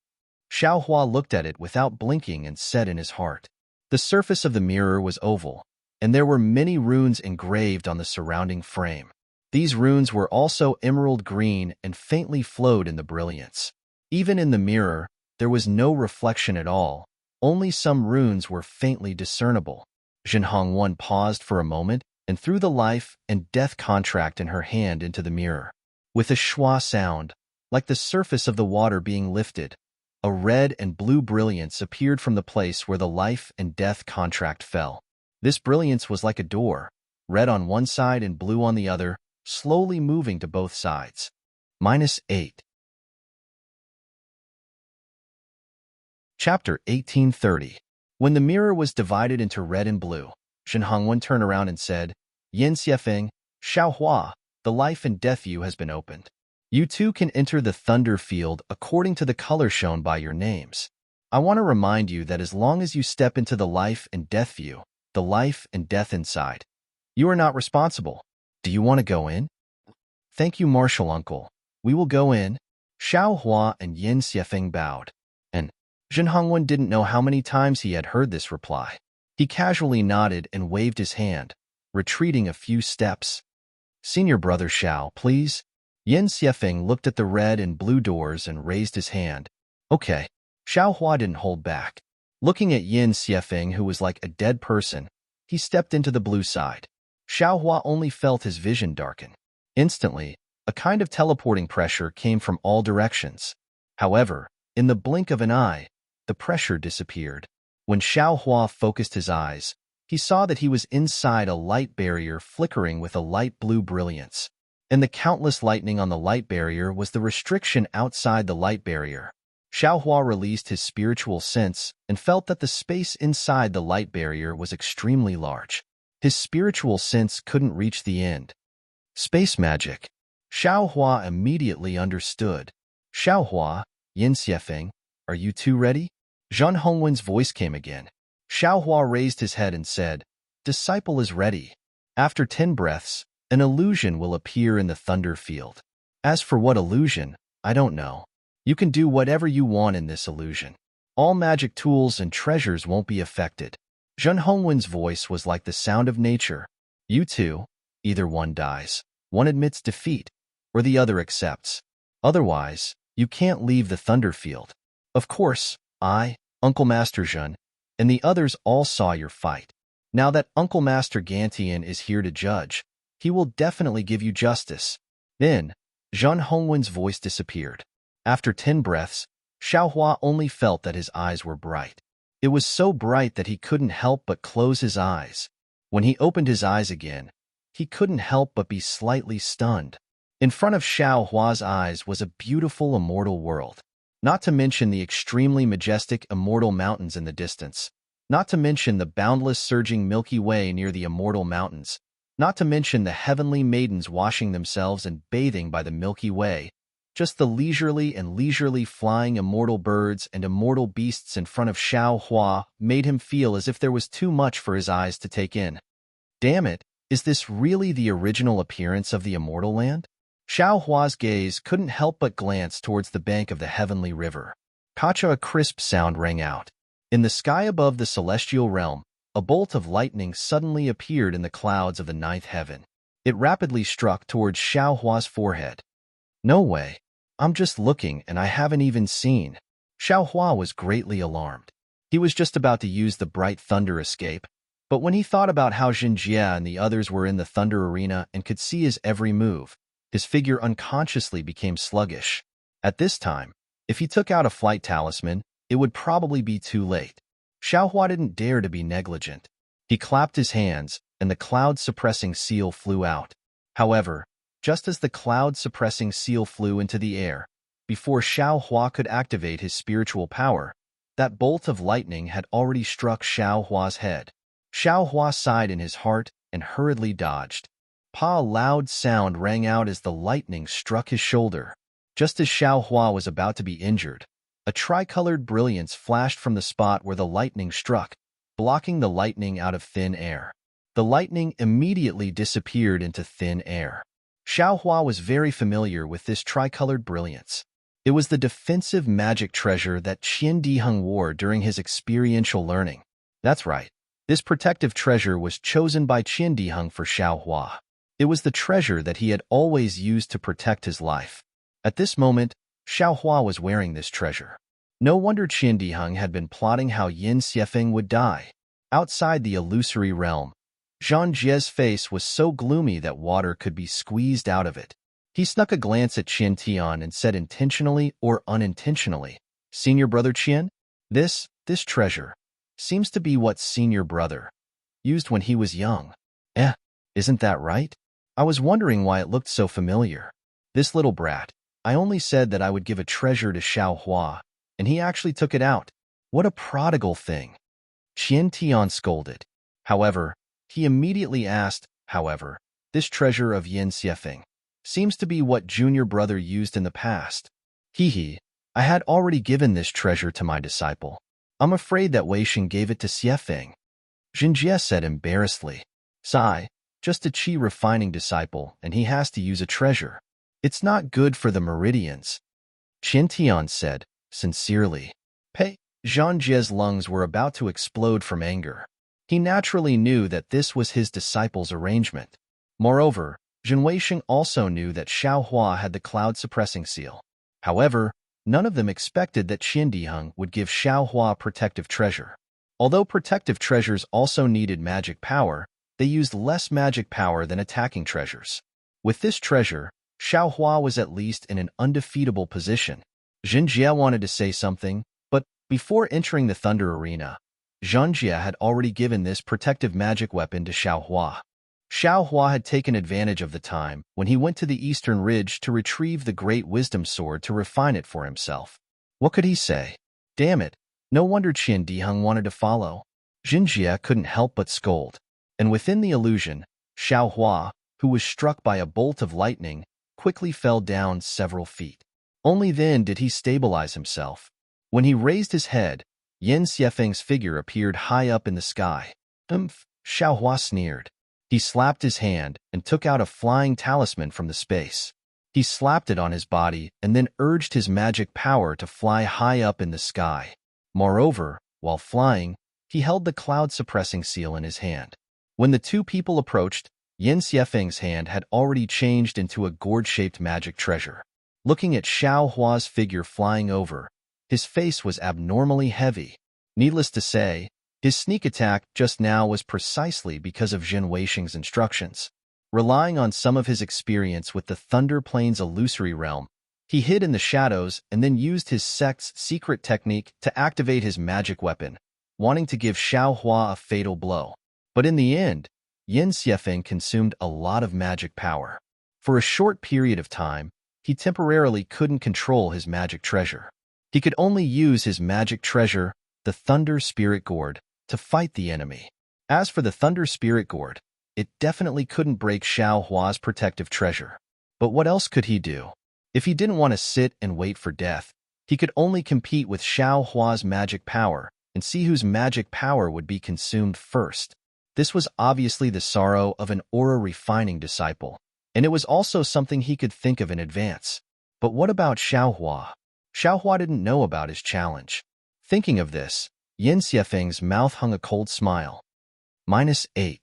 Speaker 1: Xiaohua looked at it without blinking and said in his heart. The surface of the mirror was oval, and there were many runes engraved on the surrounding frame. These runes were also emerald green and faintly flowed in the brilliance. Even in the mirror, there was no reflection at all. Only some runes were faintly discernible. Zhen Hongwen paused for a moment and threw the life and death contract in her hand into the mirror. With a schwa sound, like the surface of the water being lifted, a red and blue brilliance appeared from the place where the life and death contract fell. This brilliance was like a door, red on one side and blue on the other, slowly moving to both sides. -8. Chapter 1830. When the mirror was divided into red and blue, Zhen Hongwen turned around and said, "Yin Xiefeng, Xiaohua, the life and death view has been opened. You too can enter the thunder field according to the color shown by your names. I want to remind you that as long as you step into the life and death view, the life and death inside, you are not responsible. Do you want to go in?" "Thank you, martial uncle. We will go in." Xiaohua and Yin Xiefeng bowed. And Zhen Hongwen didn't know how many times he had heard this reply. He casually nodded and waved his hand, retreating a few steps. "Senior brother Xiao, please." Yin Xiefeng looked at the red and blue doors and raised his hand. "Okay." Xiaohua didn't hold back. Looking at Yin Xiefeng, who was like a dead person, he stepped into the blue side. Xiaohua only felt his vision darken. Instantly, a kind of teleporting pressure came from all directions. However, in the blink of an eye, the pressure disappeared. When Xiaohua focused his eyes, he saw that he was inside a light barrier flickering with a light blue brilliance. and the countless lightning on the light barrier was the restriction outside the light barrier. Xiaohua released his spiritual sense and felt that the space inside the light barrier was extremely large. His spiritual sense couldn't reach the end. Space magic. Xiaohua immediately understood. Xiaohua, Yin Xiefeng, are you two ready? Zhang Hongwen's voice came again. Xiaohua raised his head and said, Disciple is ready. After 10 breaths, an illusion will appear in the thunder field. As for what illusion, I don't know. You can do whatever you want in this illusion. All magic tools and treasures won't be affected. Zhang Hongwen's voice was like the sound of nature. You two, either one dies, one admits defeat, or the other accepts. Otherwise, you can't leave the thunder field. Of course, I, Uncle Master Zhen, and the others all saw your fight. Now that Uncle Master Gantian is here to judge, he will definitely give you justice. Then, Zhang Hongwen's voice disappeared. After 10 breaths, Xiaohua only felt that his eyes were bright. It was so bright that he couldn't help but close his eyes. When he opened his eyes again, he couldn't help but be slightly stunned. In front of Xiaohua's eyes was a beautiful immortal world. Not to mention the extremely majestic immortal mountains in the distance. Not to mention the boundless surging Milky Way near the immortal mountains. Not to mention the heavenly maidens washing themselves and bathing by the Milky Way. Just the leisurely flying immortal birds and immortal beasts in front of Xiaohua made him feel as if there was too much for his eyes to take in. Damn it, is this really the original appearance of the immortal land? Xiaohua's gaze couldn't help but glance towards the bank of the heavenly river. Kacha, a crisp sound rang out. In the sky above the celestial realm, a bolt of lightning suddenly appeared in the clouds of the ninth heaven. It rapidly struck towards Xiaohua's forehead. No way. I'm just looking and I haven't even seen. Xiaohua was greatly alarmed. He was just about to use the bright thunder escape, but when he thought about how Jinjie and the others were in the thunder arena and could see his every move, his figure unconsciously became sluggish. At this time, if he took out a flight talisman, it would probably be too late. Xiaohua didn't dare to be negligent. He clapped his hands, and the cloud-suppressing seal flew out. However, just as the cloud-suppressing seal flew into the air, before Xiaohua could activate his spiritual power, that bolt of lightning had already struck Xiaohua's head. Xiaohua sighed in his heart and hurriedly dodged. A loud sound rang out as the lightning struck his shoulder. Just as Xiaohua was about to be injured, a tricolored brilliance flashed from the spot where the lightning struck, blocking the lightning out of thin air. The lightning immediately disappeared into thin air. Xiaohua was very familiar with this tricolored brilliance. It was the defensive magic treasure that Qian Diheng wore during his experiential learning. That's right. This protective treasure was chosen by Qian Diheng for Xiaohua. It was the treasure that he had always used to protect his life. At this moment, Xiaohua was wearing this treasure. No wonder Qian Diheng had been plotting how Yin Xiefeng would die. Outside the illusory realm, Zhang Jie's face was so gloomy that water could be squeezed out of it. He snuck a glance at Qian Tian and said intentionally or unintentionally, Senior Brother Qian, this treasure seems to be what Senior Brother used when he was young. Isn't that right? I was wondering why it looked so familiar. This little brat, I only said that I would give a treasure to Xiaohua, and he actually took it out. What a prodigal thing. Qian Tian scolded. However, he immediately asked, this treasure of Yin Xiefeng seems to be what Junior Brother used in the past. I had already given this treasure to my disciple. I'm afraid that Wei Xing gave it to Xiefeng. Jinjie said embarrassedly. Sigh, just a qi refining disciple, and he has to use a treasure. It's not good for the meridians. Qian Tian said, sincerely. Zhang Jie's lungs were about to explode from anger. He naturally knew that this was his disciple's arrangement. Moreover, Zhen Weixing also knew that Xiaohua had the cloud-suppressing seal. However, none of them expected that Qian Diheng would give Xiaohua protective treasure. Although protective treasures also needed magic power, they used less magic power than attacking treasures. With this treasure, Xiaohua was at least in an undefeatable position. Jinjie wanted to say something, but before entering the Thunder Arena, Zhang Jie had already given this protective magic weapon to Xiaohua. Xiao Hua had taken advantage of the time when he went to the eastern ridge to retrieve the great wisdom sword to refine it for himself. What could he say? Damn it, no wonder Qin Diheng wanted to follow. Jinjie couldn't help but scold. And within the illusion, Xiao Hua, who was struck by a bolt of lightning, quickly fell down several feet. Only then did he stabilize himself. When he raised his head, Yin Xiefeng's figure appeared high up in the sky. Xiao Hua sneered. He slapped his hand and took out a flying talisman from the space. He slapped it on his body and then urged his magic power to fly high up in the sky. Moreover, while flying, he held the cloud-suppressing seal in his hand. When the two people approached, Yin Xiefeng's hand had already changed into a gourd-shaped magic treasure. Looking at Xiao Hua's figure flying over, his face was abnormally heavy. Needless to say, his sneak attack just now was precisely because of Jin Weisheng's instructions. Relying on some of his experience with the Thunder Plains illusory realm, he hid in the shadows and then used his sect's secret technique to activate his magic weapon, wanting to give Xiao Hua a fatal blow. But in the end, Yin Xiefeng consumed a lot of magic power. For a short period of time, he temporarily couldn't control his magic treasure. He could only use his magic treasure, the Thunder Spirit Gourd, to fight the enemy. As for the Thunder Spirit Gourd, it definitely couldn't break Xiao Hua's protective treasure. But what else could he do? If he didn't want to sit and wait for death, he could only compete with Xiao Hua's magic power and see whose magic power would be consumed first. This was obviously the sorrow of an aura-refining disciple, and it was also something he could think of in advance. But what about Xiao Hua? Xiao Hua didn't know about his challenge. Thinking of this, Yin Xiefeng's mouth hung a cold smile. -8.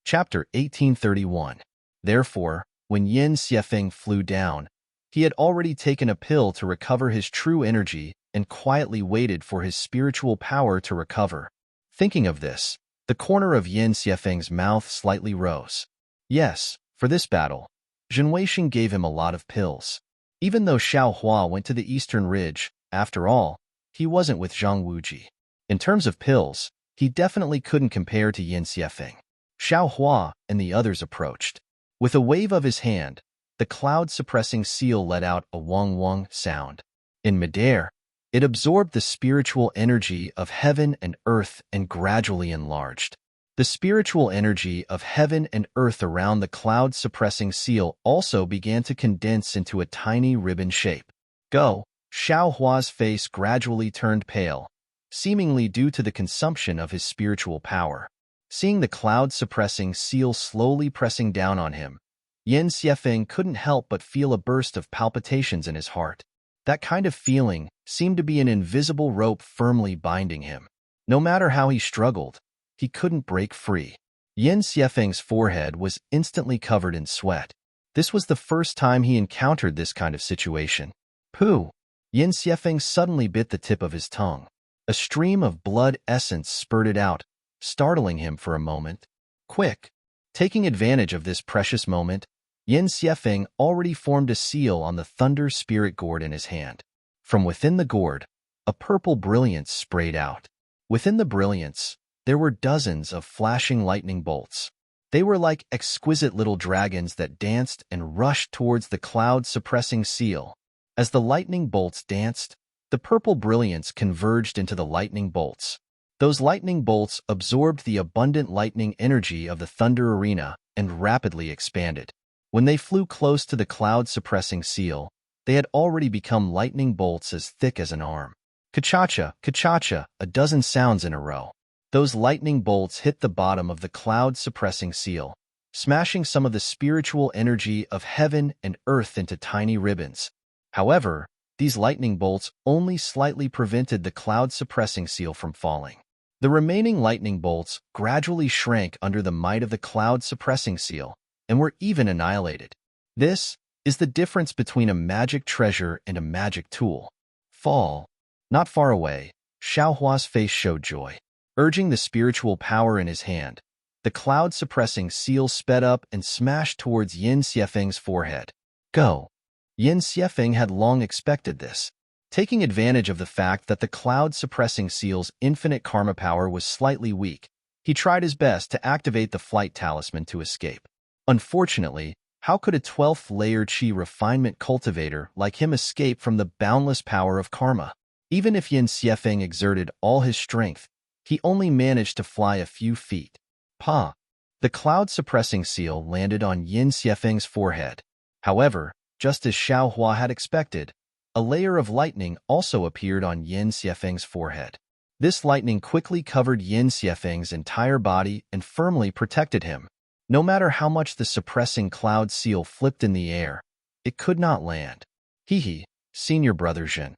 Speaker 1: Chapter 1831. Therefore, when Yin Xiefeng flew down, he had already taken a pill to recover his true energy and quietly waited for his spiritual power to recover. Thinking of this, the corner of Yin Xiefeng's mouth slightly rose. Yes, for this battle, Jin Weisheng gave him a lot of pills. Even though Xiao Hua went to the eastern ridge, after all, he wasn't with Zhang Wuji. In terms of pills, he definitely couldn't compare to Yin Xiefeng. Xiao Hua and the others approached. With a wave of his hand, the cloud-suppressing seal let out a wong-wong sound. In midair, it absorbed the spiritual energy of heaven and earth and gradually enlarged. The spiritual energy of heaven and earth around the cloud-suppressing seal also began to condense into a tiny ribbon shape. Go! Xiao Hua's face gradually turned pale, seemingly due to the consumption of his spiritual power. Seeing the cloud-suppressing seal slowly pressing down on him, Yin Xiefeng couldn't help but feel a burst of palpitations in his heart. That kind of feeling seemed to be an invisible rope firmly binding him. No matter how he struggled, he couldn't break free. Yin Xiefeng's forehead was instantly covered in sweat. This was the first time he encountered this kind of situation. Pooh! Yin Xiefeng suddenly bit the tip of his tongue. A stream of blood essence spurted out, startling him for a moment. Quick! Taking advantage of this precious moment, Yin Xiefeng already formed a seal on the Thunder Spirit Gourd in his hand. From within the gourd, a purple brilliance sprayed out. Within the brilliance, there were dozens of flashing lightning bolts. They were like exquisite little dragons that danced and rushed towards the cloud-suppressing seal. As the lightning bolts danced, the purple brilliance converged into the lightning bolts. Those lightning bolts absorbed the abundant lightning energy of the Thunder Arena and rapidly expanded. When they flew close to the cloud-suppressing seal, they had already become lightning bolts as thick as an arm. Ka-cha-cha, ka-cha-cha, a dozen sounds in a row. Those lightning bolts hit the bottom of the cloud-suppressing seal, smashing some of the spiritual energy of heaven and earth into tiny ribbons. However, these lightning bolts only slightly prevented the cloud-suppressing seal from falling. The remaining lightning bolts gradually shrank under the might of the cloud-suppressing seal and were even annihilated. This is the difference between a magic treasure and a magic tool. Fall. Not far away, Xiao Hua's face showed joy. Urging the spiritual power in his hand, the cloud-suppressing seal sped up and smashed towards Yin Xiefeng's forehead. Go! Yin Xiefeng had long expected this. Taking advantage of the fact that the cloud-suppressing seal's infinite karma power was slightly weak, he tried his best to activate the flight talisman to escape. Unfortunately, how could a 12th-layer chi refinement cultivator like him escape from the boundless power of karma? Even if Yin Xiefeng exerted all his strength, he only managed to fly a few feet. Pa! The cloud-suppressing seal landed on Yin Xiefeng's forehead. However, just as Xiao Hua had expected, a layer of lightning also appeared on Yin Xiefeng's forehead. This lightning quickly covered Yin Xiefeng's entire body and firmly protected him. No matter how much the suppressing cloud seal flipped in the air, it could not land. Hee, senior brother Jin.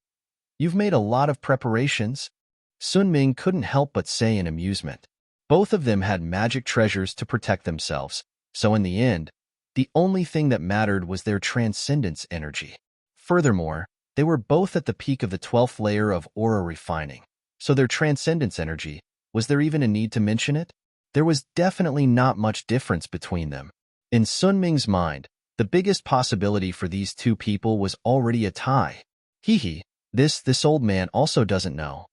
Speaker 1: You've made a lot of preparations? Sun Ming couldn't help but say in amusement. Both of them had magic treasures to protect themselves, so in the end, the only thing that mattered was their transcendence energy. Furthermore, they were both at the peak of the 12th layer of aura refining, so their transcendence energy, was there even a need to mention it? There was definitely not much difference between them. In Sun Ming's mind, the biggest possibility for these two people was already a tie. Hee, this old man also doesn't know.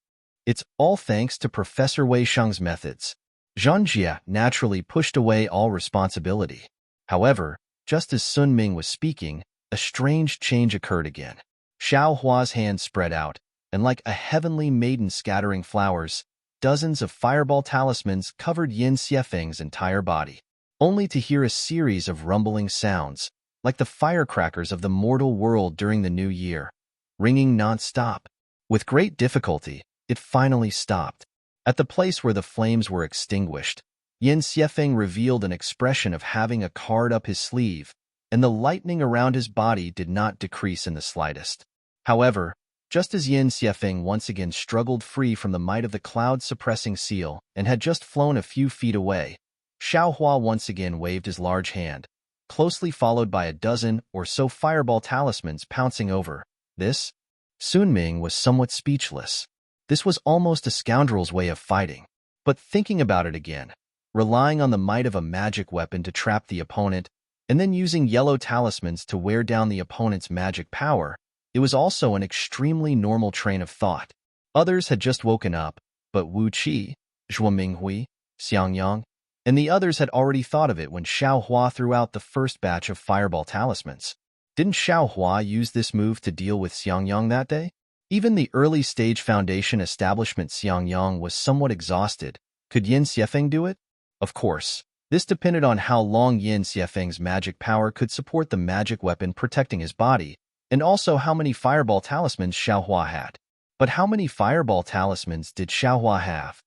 Speaker 1: It's all thanks to Professor Wei Sheng's methods. Zhang Jia naturally pushed away all responsibility. However, just as Sun Ming was speaking, a strange change occurred again. Xiao Hua's hand spread out, and like a heavenly maiden scattering flowers, dozens of fireball talismans covered Yin Xiefeng's entire body, only to hear a series of rumbling sounds, like the firecrackers of the mortal world during the new year, ringing non-stop. With great difficulty, it finally stopped. At the place where the flames were extinguished, Yin Xiefeng revealed an expression of having a card up his sleeve, and the lightning around his body did not decrease in the slightest. However, just as Yin Xiefeng once again struggled free from the might of the cloud-suppressing seal and had just flown a few feet away, Xiao Hua once again waved his large hand, closely followed by a dozen or so fireball talismans pouncing over. This? Sun Ming was somewhat speechless. This was almost a scoundrel's way of fighting. But thinking about it again, relying on the might of a magic weapon to trap the opponent, and then using yellow talismans to wear down the opponent's magic power, it was also an extremely normal train of thought. Others had just woken up, but Wu Qi, Zhuo Minghui, Xiang Yang, and the others had already thought of it when Xiao Hua threw out the first batch of fireball talismans. Didn't Xiao Hua use this move to deal with Xiang Yang that day? Even the early-stage foundation establishment Xiang Yang was somewhat exhausted. Could Yin Xiefeng do it? Of course. This depended on how long Yin Xiefeng's magic power could support the magic weapon protecting his body, and also how many fireball talismans Xiao Hua had. But how many fireball talismans did Xiao Hua have?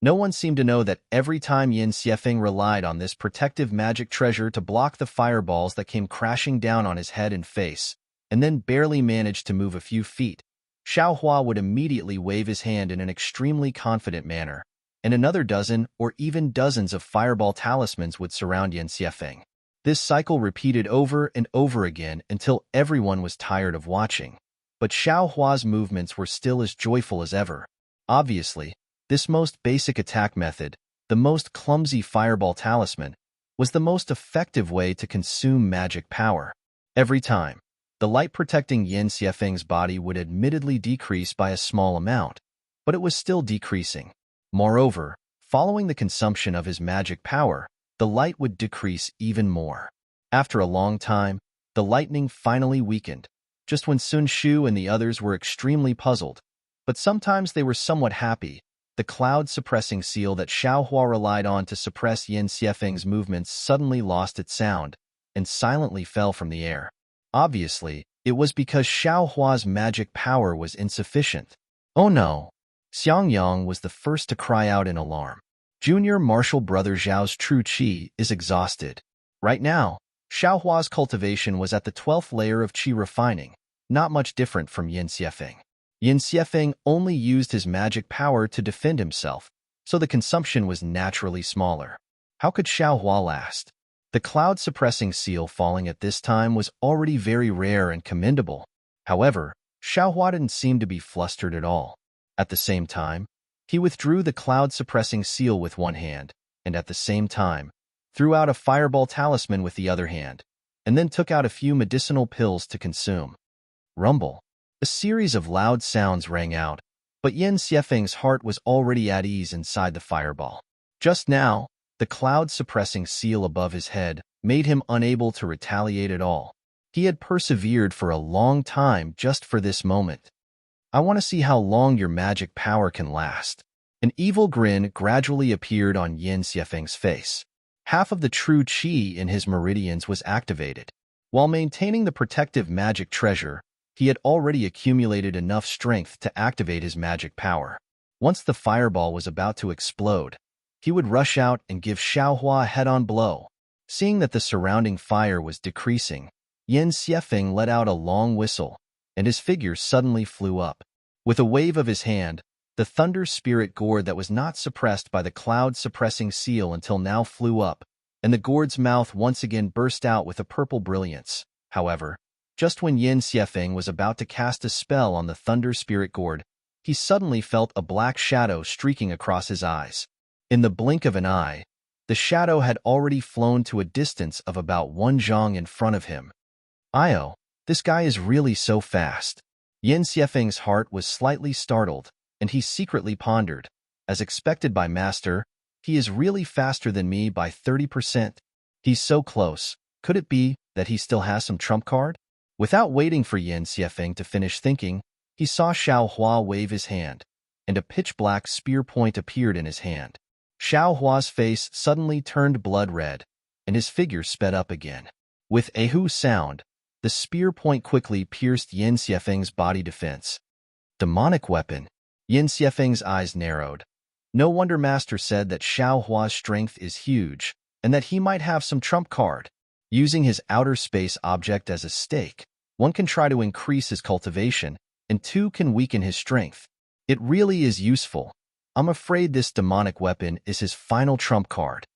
Speaker 1: No one seemed to know that every time Yin Xiefeng relied on this protective magic treasure to block the fireballs that came crashing down on his head and face, and then barely managed to move a few feet, Xiao Hua would immediately wave his hand in an extremely confident manner, and another dozen or even dozens of fireball talismans would surround Yin Xiefeng. This cycle repeated over and over again until everyone was tired of watching, but Xiao Hua's movements were still as joyful as ever. Obviously, this most basic attack method, the most clumsy fireball talisman, was the most effective way to consume magic power. Every time, the light protecting Yin Xiefeng's body would admittedly decrease by a small amount, but it was still decreasing. Moreover, following the consumption of his magic power, the light would decrease even more. After a long time, the lightning finally weakened, just when Sun Shu and the others were extremely puzzled. But sometimes they were somewhat happy. The cloud-suppressing seal that Xiao Hua relied on to suppress Yin Xiefeng's movements suddenly lost its sound and silently fell from the air. Obviously, it was because Xiao Hua's magic power was insufficient. Oh no! Xiang Yang was the first to cry out in alarm. Junior martial brother Zhao's true qi is exhausted. Right now, Xiao Hua's cultivation was at the 12th layer of qi refining, not much different from Yin Xiefeng. Yin Xiefeng only used his magic power to defend himself, so the consumption was naturally smaller. How could Xiao Hua last? The cloud-suppressing seal falling at this time was already very rare and commendable. However, Xiao Hua didn't seem to be flustered at all. At the same time, he withdrew the cloud-suppressing seal with one hand, and at the same time, threw out a fireball talisman with the other hand, and then took out a few medicinal pills to consume. Rumble. A series of loud sounds rang out, but Yin Xiefeng's heart was already at ease inside the fireball. Just now, the cloud-suppressing seal above his head made him unable to retaliate at all. He had persevered for a long time just for this moment. I want to see how long your magic power can last. An evil grin gradually appeared on Yin Xiefeng's face. Half of the true qi in his meridians was activated. While maintaining the protective magic treasure, he had already accumulated enough strength to activate his magic power. Once the fireball was about to explode, he would rush out and give Xiaohua a head-on blow. Seeing that the surrounding fire was decreasing, Yin Xiefeng let out a long whistle, and his figure suddenly flew up. With a wave of his hand, the thunder spirit gourd that was not suppressed by the cloud-suppressing seal until now flew up, and the gourd's mouth once again burst out with a purple brilliance. However, just when Yin Xiefeng was about to cast a spell on the thunder spirit gourd, he suddenly felt a black shadow streaking across his eyes. In the blink of an eye, the shadow had already flown to a distance of about 1 zhang in front of him. Io, this guy is really so fast. Yin Xiefeng's heart was slightly startled, and he secretly pondered. As expected by Master, he is really faster than me by 30%. He's so close. Could it be that he still has some trump card? Without waiting for Yin Xiefeng to finish thinking, he saw Xiaohua wave his hand, and a pitch-black spear point appeared in his hand. Xiaohua's face suddenly turned blood red, and his figure sped up again. With a hoo sound, the spear point quickly pierced Yin Xiefeng's body defense. Demonic weapon. Yin Xiefeng's eyes narrowed. No wonder Master said that Xiaohua's strength is huge, and that he might have some trump card. Using his outer space object as a stake, one can try to increase his cultivation, and 2 can weaken his strength. It really is useful. I'm afraid this demonic weapon is his final trump card.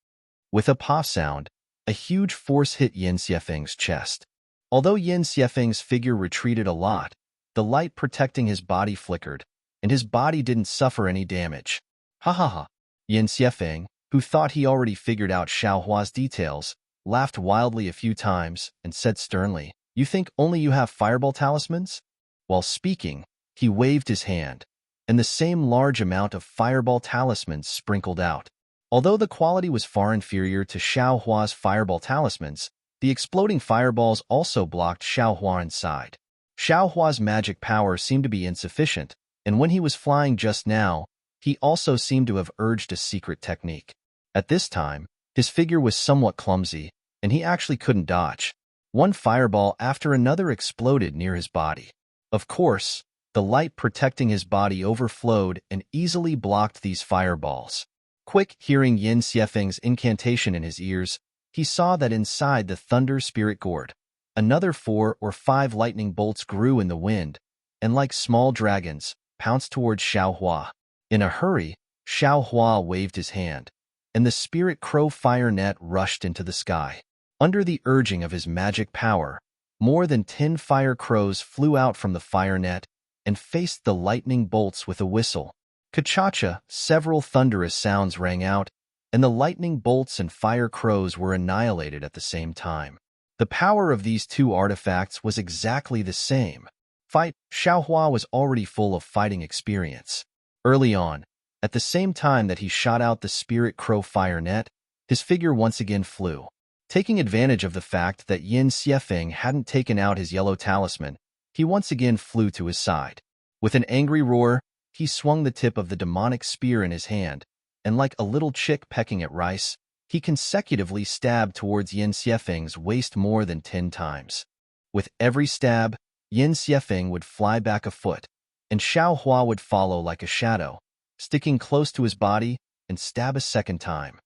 Speaker 1: With a pop sound, a huge force hit Yin Xiefeng's chest. Although Yin Xiefeng's figure retreated a lot, the light protecting his body flickered, and his body didn't suffer any damage. Ha ha ha. Yin Xiefeng, who thought he already figured out Xiaohua's details, laughed wildly a few times and said sternly, "You think only you have fireball talismans?" While speaking, he waved his hand, and the same large amount of fireball talismans sprinkled out. Although the quality was far inferior to Xiaohua's fireball talismans, the exploding fireballs also blocked Xiaohua inside. Xiaohua's magic power seemed to be insufficient, and when he was flying just now, he also seemed to have urged a secret technique. At this time, his figure was somewhat clumsy, and he actually couldn't dodge. One fireball after another exploded near his body. Of course, the light protecting his body overflowed and easily blocked these fireballs. Quick, hearing Yin Xiefeng's incantation in his ears, he saw that inside the thunder spirit gourd, another 4 or 5 lightning bolts grew in the wind, and like small dragons, pounced towards Xiaohua. In a hurry, Xiaohua waved his hand, and the spirit crow fire net rushed into the sky. Under the urging of his magic power, more than 10 fire crows flew out from the fire net and faced the lightning bolts with a whistle. Ka-cha-cha, several thunderous sounds rang out, and the lightning bolts and fire crows were annihilated at the same time. The power of these 2 artifacts was exactly the same. Xiaohua was already full of fighting experience. Early on, at the same time that he shot out the spirit crow fire net, his figure once again flew. Taking advantage of the fact that Yin Xiefeng hadn't taken out his yellow talisman, he once again flew to his side. With an angry roar, he swung the tip of the demonic spear in his hand, and like a little chick pecking at rice, he consecutively stabbed towards Yin Xiefeng's waist more than 10 times. With every stab, Yin Xiefeng would fly back a foot, and Xiaohua would follow like a shadow, sticking close to his body and stab a second time.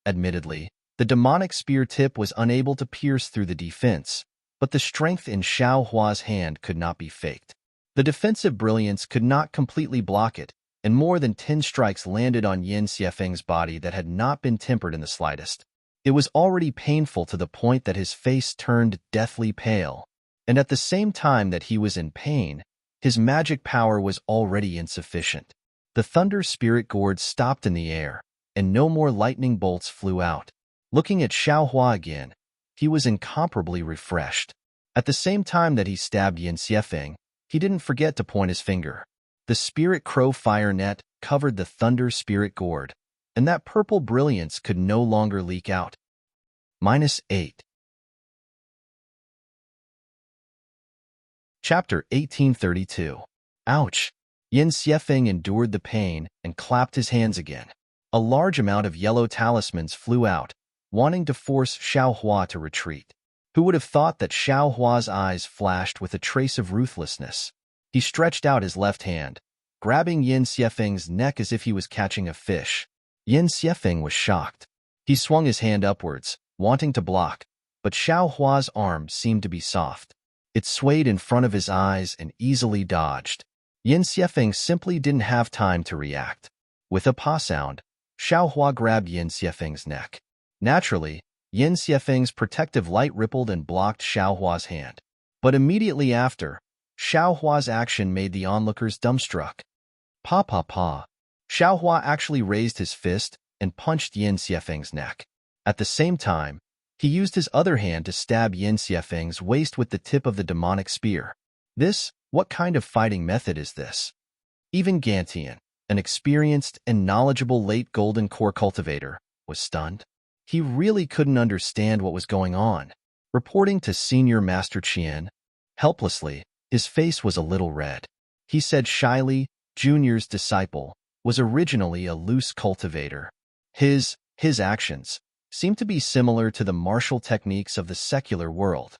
Speaker 1: Admittedly, the demonic spear tip was unable to pierce through the defense, but the strength in Xiaohua's hand could not be faked. The defensive brilliance could not completely block it, and more than 10 strikes landed on Yin Xiefeng's body that had not been tempered in the slightest. It was already painful to the point that his face turned deathly pale, and at the same time that he was in pain, his magic power was already insufficient. The thunder spirit gourd stopped in the air, and no more lightning bolts flew out. Looking at Xiaohua again, he was incomparably refreshed. At the same time that he stabbed Yin Xiefeng, He didn't forget to point his finger. The spirit crow fire net covered the thunder spirit gourd, and that purple brilliance could no longer leak out. -8. Chapter 1832. Ouch! Yin Xiefeng endured the pain and clapped his hands again. A large amount of yellow talismans flew out, wanting to force Xiaohua to retreat. Who would have thought that Xiaohua's eyes flashed with a trace of ruthlessness? He stretched out his left hand, grabbing Yin Xiefeng's neck as if he was catching a fish. Yin Xiefeng was shocked. He swung his hand upwards, wanting to block, but Xiaohua's arm seemed to be soft. It swayed in front of his eyes and easily dodged. Yin Xiefeng simply didn't have time to react. With a pa sound, Xiaohua grabbed Yin Xiefeng's neck. Naturally, Yin Xiefeng's protective light rippled and blocked Xiaohua's hand. But immediately after, Xiaohua's action made the onlookers dumbstruck. Pa pa pa. Xiaohua actually raised his fist and punched Yin Xiefeng's neck. At the same time, he used his other hand to stab Yin Xiefeng's waist with the tip of the demonic spear. What kind of fighting method is this? Even Gantian, an experienced and knowledgeable late golden core cultivator, was stunned. He really couldn't understand what was going on. Reporting to Senior Master Qian, helplessly, his face was a little red. He said shyly, Junior's disciple was originally a loose cultivator. His actions seemed to be similar to the martial techniques of the secular world.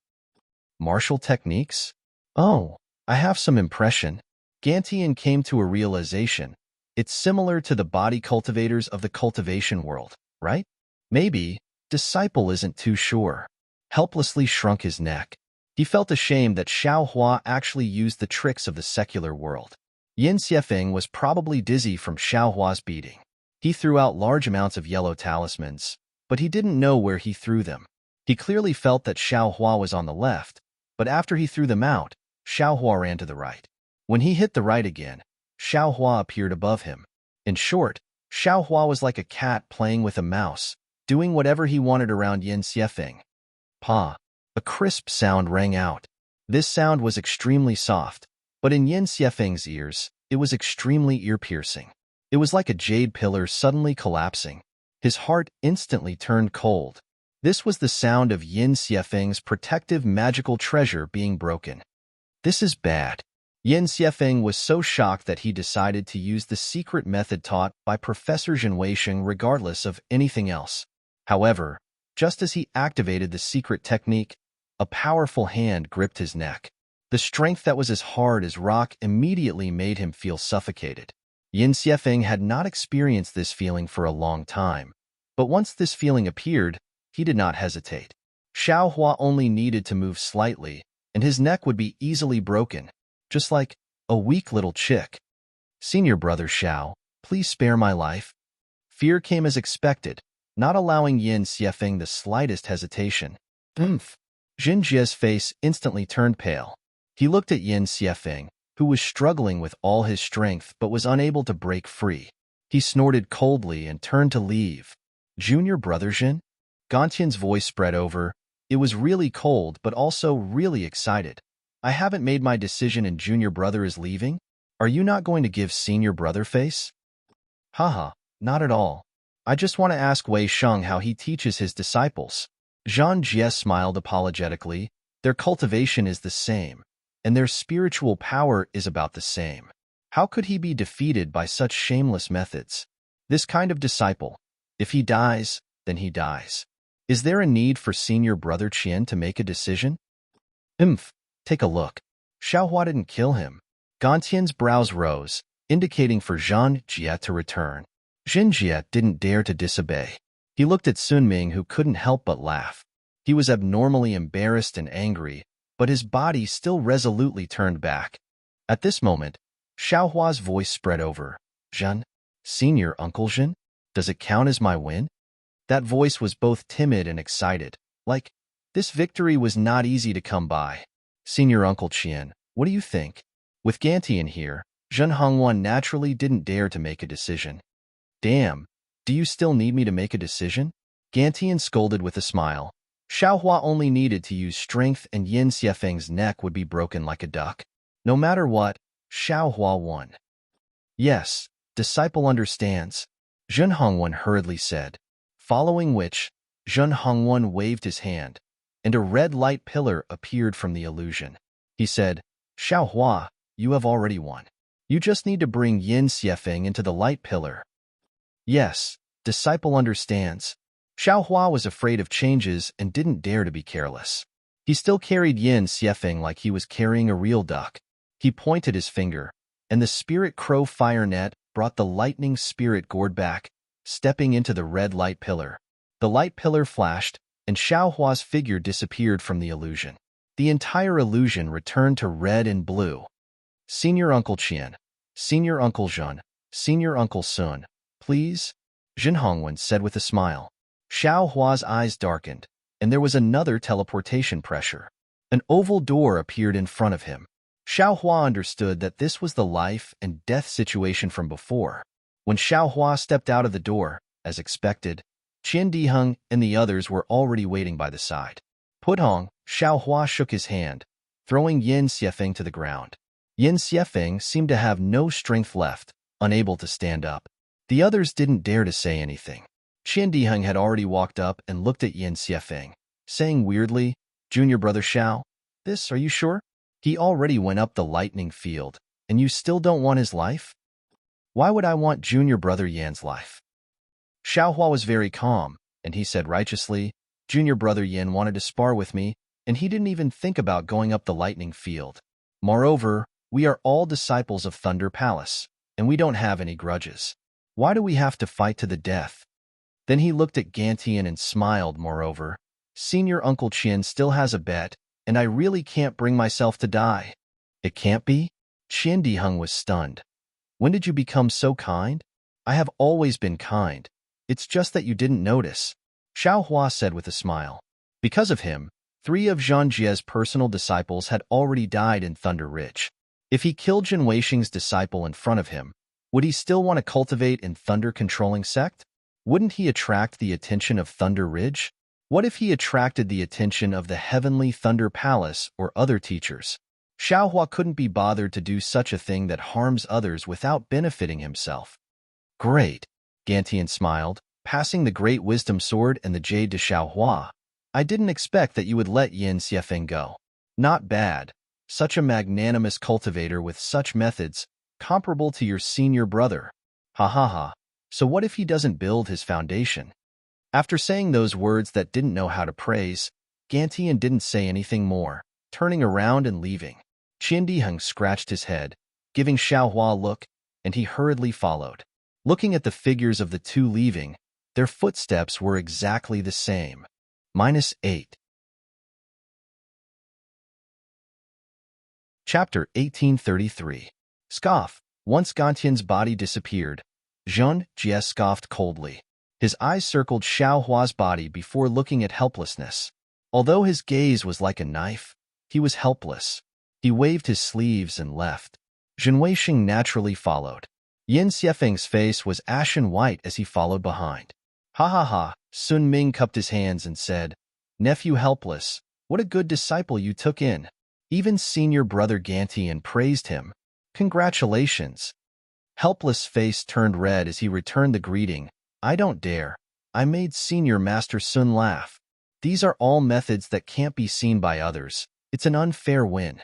Speaker 1: Martial techniques? Oh, I have some impression. Gantian came to a realization. It's similar to the body cultivators of the cultivation world, right? Maybe. Disciple isn't too sure. Helplessly shrunk his neck. He felt ashamed that Xiaohua actually used the tricks of the secular world. Yin Xiefeng was probably dizzy from Xiaohua's beating. He threw out large amounts of yellow talismans, but he didn't know where he threw them. He clearly felt that Xiaohua was on the left, but after he threw them out, Xiaohua ran to the right. When he hit the right again, Xiaohua appeared above him. In short, Xiaohua was like a cat playing with a mouse, doing whatever he wanted around Yin Xiefeng. Pa. A crisp sound rang out. This sound was extremely soft, but in Yin Xiefeng's ears, it was extremely ear-piercing. It was like a jade pillar suddenly collapsing. His heart instantly turned cold. This was the sound of Yin Xiefeng's protective magical treasure being broken. This is bad. Yin Xiefeng was so shocked that he decided to use the secret method taught by Professor Zhenweisheng regardless of anything else. However, just as he activated the secret technique, a powerful hand gripped his neck. The strength that was as hard as rock immediately made him feel suffocated. Yin Xiefeng had not experienced this feeling for a long time, but once this feeling appeared, he did not hesitate. Xiaohua only needed to move slightly, and his neck would be easily broken, just like a weak little chick. Senior brother Xiao, please spare my life. Fear came as expected, not allowing Yin Xiefeng the slightest hesitation. Jinjie's face instantly turned pale. He looked at Yin Xiefeng, who was struggling with all his strength but was unable to break free. He snorted coldly and turned to leave. Junior brother Jin? Gantian's voice spread over. It was really cold but also really excited. I haven't made my decision and junior brother is leaving? Are you not going to give senior brother face? Haha, not at all. I just want to ask Wei Sheng how he teaches his disciples. Zhang Jie smiled apologetically. Their cultivation is the same, and their spiritual power is about the same. How could he be defeated by such shameless methods? This kind of disciple, if he dies, then he dies. Is there a need for senior brother Qian to make a decision? Take a look. Xiaohua didn't kill him. Gantian's brows rose, indicating for Zhang Jie to return. Jinjie didn't dare to disobey. He looked at Sun Ming, who couldn't help but laugh. He was abnormally embarrassed and angry, but his body still resolutely turned back. At this moment, Xiaohua's voice spread over. Zhen? Senior Uncle Zhen? Does it count as my win? That voice was both timid and excited. Like, this victory was not easy to come by. Senior Uncle Qian, what do you think? With Gantian here, Zhen Hongwan naturally didn't dare to make a decision. Damn, do you still need me to make a decision? Gantian scolded with a smile. Xiaohua only needed to use strength and Yin Xiefeng's neck would be broken like a duck. No matter what, Xiao Hua won. Yes, disciple understands, Zhen Hongwen hurriedly said, following which, Zhen Hongwen waved his hand, and a red light pillar appeared from the illusion. He said, Xiao Hua, you have already won. You just need to bring Yin Xiefeng into the light pillar. Yes, disciple understands. Xiao Hua was afraid of changes and didn't dare to be careless. He still carried Yin Xiefeng like he was carrying a real duck. He pointed his finger, and the spirit crow fire net brought the lightning spirit gourd back, stepping into the red light pillar. The light pillar flashed, and Xiao Hua's figure disappeared from the illusion. The entire illusion returned to red and blue. Senior Uncle Qian, Senior Uncle Zhen, Senior Uncle Sun, please, Zhen Hongwen said with a smile. Xiao Hua's eyes darkened, and there was another teleportation pressure. An oval door appeared in front of him. Xiao Hua understood that this was the life and death situation from before. When Xiao Hua stepped out of the door, as expected, Qian Diheng and the others were already waiting by the side. Putong, Xiao Hua shook his hand, throwing Yin Xiefeng to the ground. Yin Xiefeng seemed to have no strength left, unable to stand up. The others didn't dare to say anything. Qian Diheng had already walked up and looked at Yin Xiefeng, saying weirdly, Junior Brother Xiao, are you sure? He already went up the lightning field, and you still don't want his life? Why would I want Junior Brother Yan's life? Xiao Hua was very calm, and he said righteously, Junior Brother Yan wanted to spar with me, and he didn't even think about going up the lightning field. Moreover, we are all disciples of Thunder Palace, and we don't have any grudges. Why do we have to fight to the death? Then he looked at Gantian and smiled. Moreover, Senior Uncle Qian still has a bet, and I really can't bring myself to die. It can't be? Qian Diheng was stunned. When did you become so kind? I have always been kind. It's just that you didn't notice, Xiao Hua said with a smile. Because of him, 3 of Zhang Jie's personal disciples had already died in Thunder Ridge. If he killed Jin Weixing's disciple in front of him, would he still want to cultivate in Thunder-controlling sect? Wouldn't he attract the attention of Thunder Ridge? What if he attracted the attention of the Heavenly Thunder Palace or other teachers? Xiao Hua couldn't be bothered to do such a thing that harms others without benefiting himself. Great, Gantian smiled, passing the Great Wisdom Sword and the Jade to Xiao Hua. I didn't expect that you would let Yin Xiefeng go. Not bad. Such a magnanimous cultivator with such methods, comparable to your senior brother. Ha ha ha. So what if he doesn't build his foundation? After saying those words that didn't know how to praise, Gantian didn't say anything more, turning around and leaving. Qian Diheng scratched his head, giving Xiao Hua a look, and he hurriedly followed. Looking at the figures of the two leaving, their footsteps were exactly the same. -8. Chapter 1833. Scoff. Once Gantian's body disappeared, Zhang Jie scoffed coldly. His eyes circled Xiao Hua's body before looking at helplessness. Although his gaze was like a knife, he was helpless. He waved his sleeves and left. Jin Weixing naturally followed. Yin Xiefeng's face was ashen white as he followed behind. Ha ha ha, Sun Ming cupped his hands and said, Nephew helpless, what a good disciple you took in. Even senior brother Gantian praised him. Congratulations. Helpless' face turned red as he returned the greeting. I don't dare. I made Senior Master Sun laugh. These are all methods that can't be seen by others. It's an unfair win.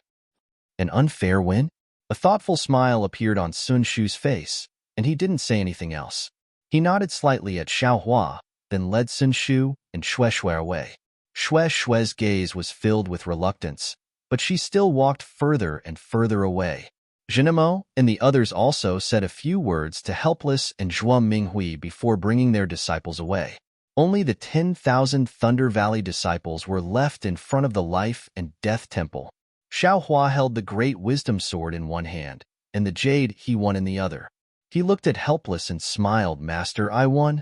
Speaker 1: An unfair win? A thoughtful smile appeared on Sun Shu's face, and he didn't say anything else. He nodded slightly at Xiao Hua, then led Sun Shu and Xue Xue away. Xue Xue's gaze was filled with reluctance, but she still walked further and further away. Zhenemo and the others also said a few words to Helpless and Zhuo Minghui before bringing their disciples away. Only the 10,000 Thunder Valley disciples were left in front of the Life and Death Temple. Xiao Hua held the Great Wisdom Sword in one hand, and the Jade he won in the other. He looked at Helpless and smiled. Master, I won?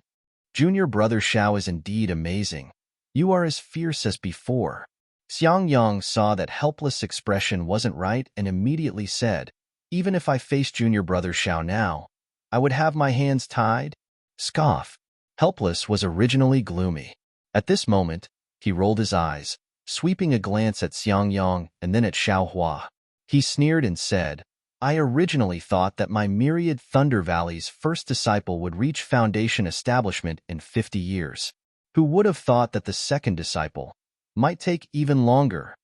Speaker 1: Junior brother Xiao is indeed amazing. You are as fierce as before. Xiang Yang saw that Helpless' expression wasn't right and immediately said, Even if I faced junior brother Xiao now, I would have my hands tied? Scoff. Helpless was originally gloomy. At this moment, he rolled his eyes, sweeping a glance at Xiang Yang and then at Xiao Hua. He sneered and said, I originally thought that my myriad Thunder Valley's first disciple would reach foundation establishment in 50 years. Who would have thought that the second disciple might take even longer?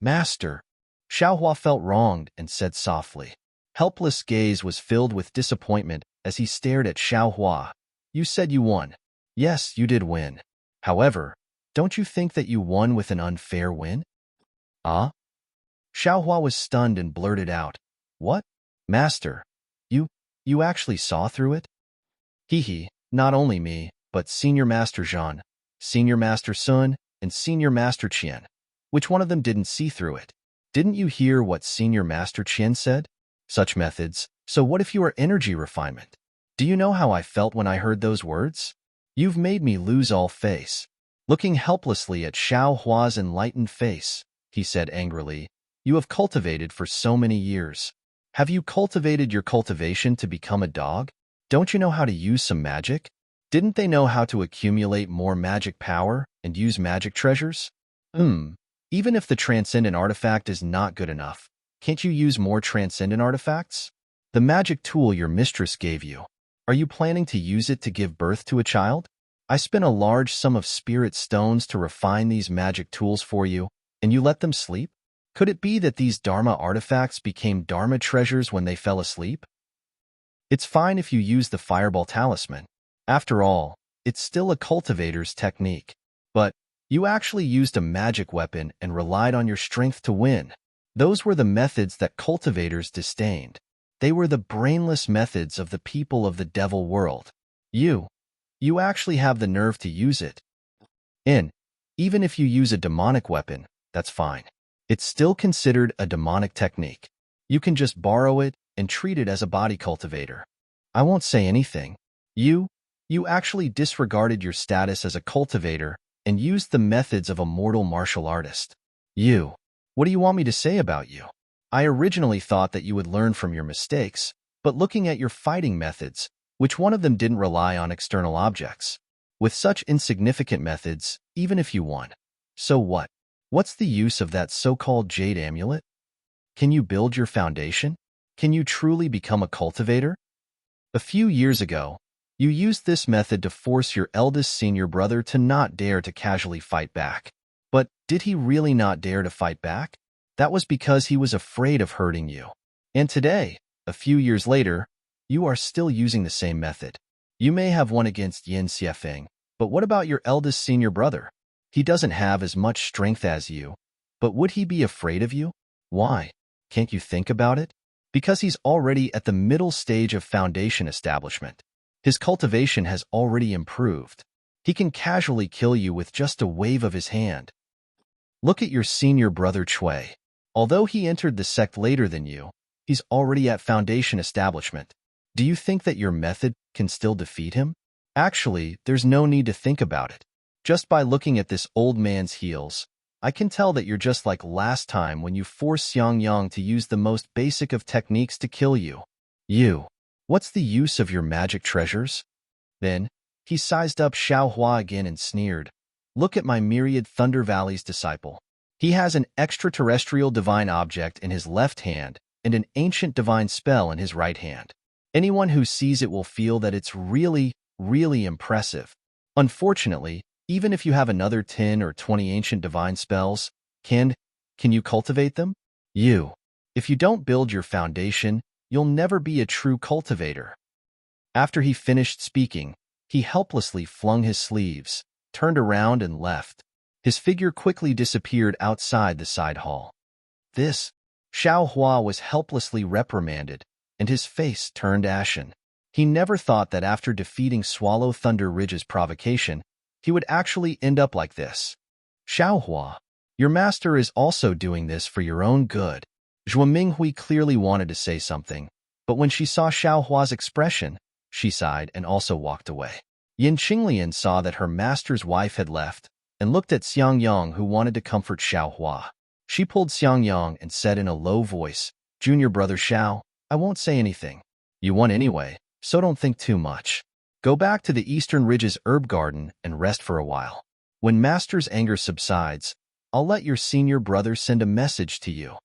Speaker 1: Master. Xiaohua felt wronged and said softly. Helpless gaze was filled with disappointment as he stared at Xiaohua. You said you won. Yes, you did win. However, don't you think that you won with an unfair win? Ah? Xiaohua was stunned and blurted out. What? Master, you actually saw through it? Hee, not only me, but Senior Master Zhan, Senior Master Sun, and Senior Master Qian. Which one of them didn't see through it? Didn't you hear what Senior Master Qian said? Such methods. So what if you are energy refinement? Do you know how I felt when I heard those words? You've made me lose all face. Looking helplessly at Xiaohua's enlightened face, he said angrily, You have cultivated for so many years. Have you cultivated your cultivation to become a dog? Don't you know how to use some magic? Didn't they know how to accumulate more magic power and use magic treasures? Even if the transcendent artifact is not good enough, can't you use more transcendent artifacts? The magic tool your mistress gave you. Are you planning to use it to give birth to a child? I spent a large sum of spirit stones to refine these magic tools for you, and you let them sleep? Could it be that these Dharma artifacts became Dharma treasures when they fell asleep? It's fine if you use the Fireball Talisman. After all, it's still a cultivator's technique. But you actually used a magic weapon and relied on your strength to win. Those were the methods that cultivators disdained. They were the brainless methods of the people of the devil world. You actually have the nerve to use it. Even if you use a demonic weapon, that's fine. It's still considered a demonic technique. You can just borrow it and treat it as a body cultivator. I won't say anything. You actually disregarded your status as a cultivator and used the methods of a mortal martial artist. What do you want me to say about you? I originally thought that you would learn from your mistakes, but looking at your fighting methods, which one of them didn't rely on external objects? With such insignificant methods, even if you won. So what? What's the use of that so-called jade amulet? Can you build your foundation? Can you truly become a cultivator? A few years ago, you used this method to force your eldest senior brother to not dare to casually fight back. But did he really not dare to fight back? That was because he was afraid of hurting you. And today, a few years later, you are still using the same method. You may have won against Yin Xiefeng, but what about your eldest senior brother? He doesn't have as much strength as you, but would he be afraid of you? Why? Can't you think about it? Because he's already at the middle stage of foundation establishment. His cultivation has already improved. He can casually kill you with just a wave of his hand. Look at your senior brother Cui. Although he entered the sect later than you, he's already at foundation establishment. Do you think that your method can still defeat him? Actually, there's no need to think about it. Just by looking at this old man's heels, I can tell that you're just like last time when you forced Xiangyang to use the most basic of techniques to kill you. What's the use of your magic treasures? Then, he sized up Xiaohua again and sneered. Look at my myriad Thunder Valley's disciple. He has an extraterrestrial divine object in his left hand and an ancient divine spell in his right hand. Anyone who sees it will feel that it's really, really impressive. Unfortunately, even if you have another 10 or 20 ancient divine spells, can you cultivate them? If you don't build your foundation, you'll never be a true cultivator. After he finished speaking, he helplessly flung his sleeves, turned around and left. His figure quickly disappeared outside the side hall. Xiaohua was helplessly reprimanded, and his face turned ashen. He never thought that after defeating Swallow Thunder Ridge's provocation, he would actually end up like this. Xiaohua, your master is also doing this for your own good. Zhuo Minghui clearly wanted to say something, but when she saw Xiaohua's expression, she sighed and also walked away. Yin Qinglian saw that her master's wife had left and looked at Xiangyang, who wanted to comfort Xiaohua. She pulled Xiangyang and said in a low voice, Junior brother Xiao, I won't say anything. You won anyway, so don't think too much. Go back to the Eastern Ridge's herb garden and rest for a while. When master's anger subsides, I'll let your senior brother send a message to you.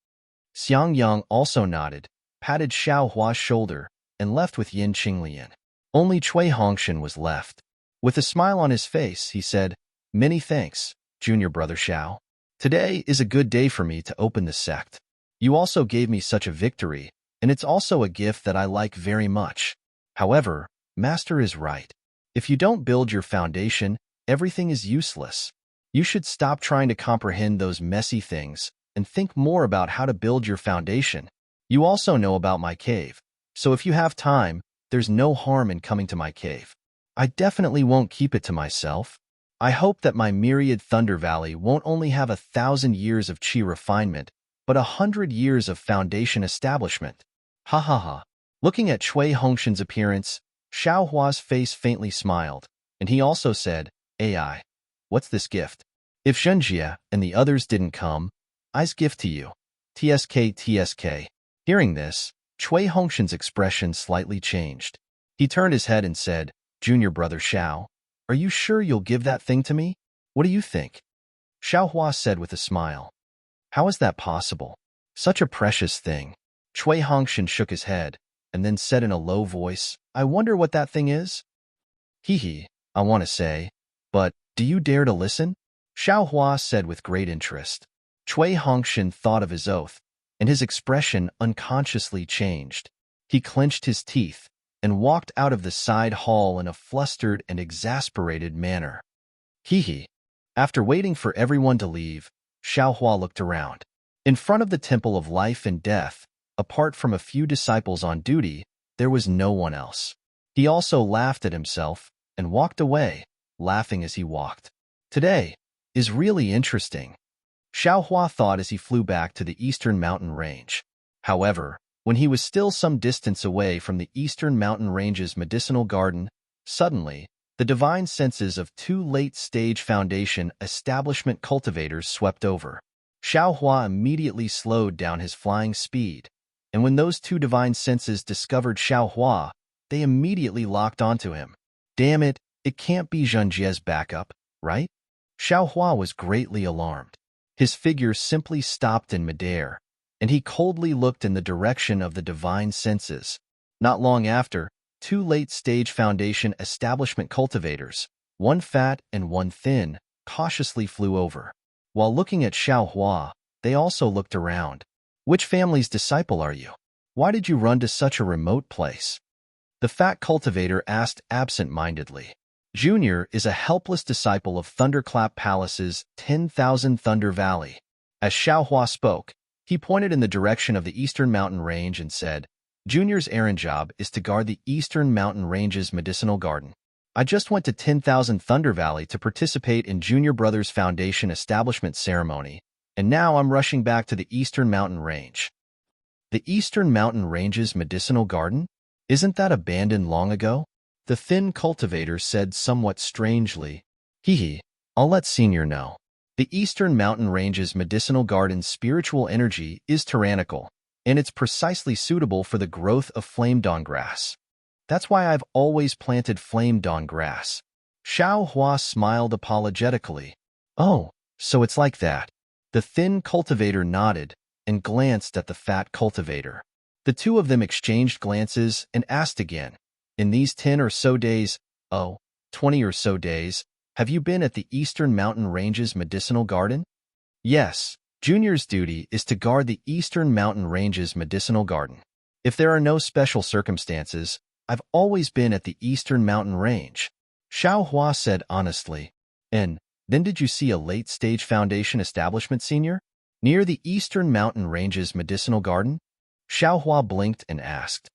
Speaker 1: Xiang Yang also nodded, patted Xiao Hua's shoulder, and left with Yin Qinglian. Only Cui Hongshan was left. With a smile on his face, he said, "Many thanks, junior brother Xiao. Today is a good day for me to open the sect. You also gave me such a victory, and it's also a gift that I like very much. However, Master is right. If you don't build your foundation, everything is useless. You should stop trying to comprehend those messy things and think more about how to build your foundation. You also know about my cave, so if you have time, there's no harm in coming to my cave. I definitely won't keep it to myself. I hope that my myriad Thunder Valley won't only have 1,000 years of chi refinement, but 100 years of foundation establishment." Ha ha ha. Looking at Cui Hongshan's appearance, Xiao Hua's face faintly smiled, and he also said, "AI, what's this gift? If Zhenjie and the others didn't come, I's gift to you. TSK TSK." Hearing this, Cui Hongshan's expression slightly changed. He turned his head and said, "Junior brother Xiao, are you sure you'll give that thing to me? What do you think?" Xiao Hua said with a smile, "How is that possible? Such a precious thing." Cui Hongshan shook his head, and then said in a low voice, "I wonder what that thing is?" "Hee, I want to say, but do you dare to listen?" Xiao Hua said with great interest. Cui Hongshan thought of his oath, and his expression unconsciously changed. He clenched his teeth and walked out of the side hall in a flustered and exasperated manner. Hee. After waiting for everyone to leave, Xiao Hua looked around. In front of the Temple of Life and Death, apart from a few disciples on duty, there was no one else. He also laughed at himself and walked away, laughing as he walked. "Today is really interesting," Xiao Hua thought as he flew back to the eastern mountain range. However, when he was still some distance away from the eastern mountain range's medicinal garden, suddenly, the divine senses of 2 late-stage foundation establishment cultivators swept over. Xiao Hua immediately slowed down his flying speed, and when those 2 divine senses discovered Xiao Hua, they immediately locked onto him. Damn it, it can't be Zhenjie's backup, right? Xiao Hua was greatly alarmed. His figure simply stopped in midair, and he coldly looked in the direction of the divine senses. Not long after, 2 late-stage foundation establishment cultivators, one fat and one thin, cautiously flew over. While looking at Xiao Hua, they also looked around. "Which family's disciple are you? Why did you run to such a remote place?" The fat cultivator asked absent-mindedly. Junior is a helpless disciple of Thunderclap Palace's 10,000 Thunder Valley. As Xiao Hua spoke, he pointed in the direction of the Eastern Mountain Range and said, "Junior's errand job is to guard the Eastern Mountain Range's medicinal garden. I just went to 10,000 Thunder Valley to participate in Junior Brothers Foundation establishment ceremony, and now I'm rushing back to the Eastern Mountain Range." The Eastern Mountain Range's medicinal garden? Isn't that abandoned long ago? The thin cultivator said somewhat strangely. "Hee, I'll let Senior know. The Eastern Mountain Range's medicinal garden's spiritual energy is tyrannical, and it's precisely suitable for the growth of flame dawn grass. That's why I've always planted flame dawn grass." Xiao Hua smiled apologetically. "Oh, so it's like that." The thin cultivator nodded and glanced at the fat cultivator. The 2 of them exchanged glances and asked again, "In these 10 or so days, 20 or so days, have you been at the Eastern Mountain Range's medicinal garden?" "Yes, Junior's duty is to guard the Eastern Mountain Range's medicinal garden. If there are no special circumstances, I've always been at the Eastern Mountain Range," Xiao Hua said honestly. "And then did you see a late-stage foundation establishment, Senior, near the Eastern Mountain Range's medicinal garden?" Xiao Hua blinked and asked.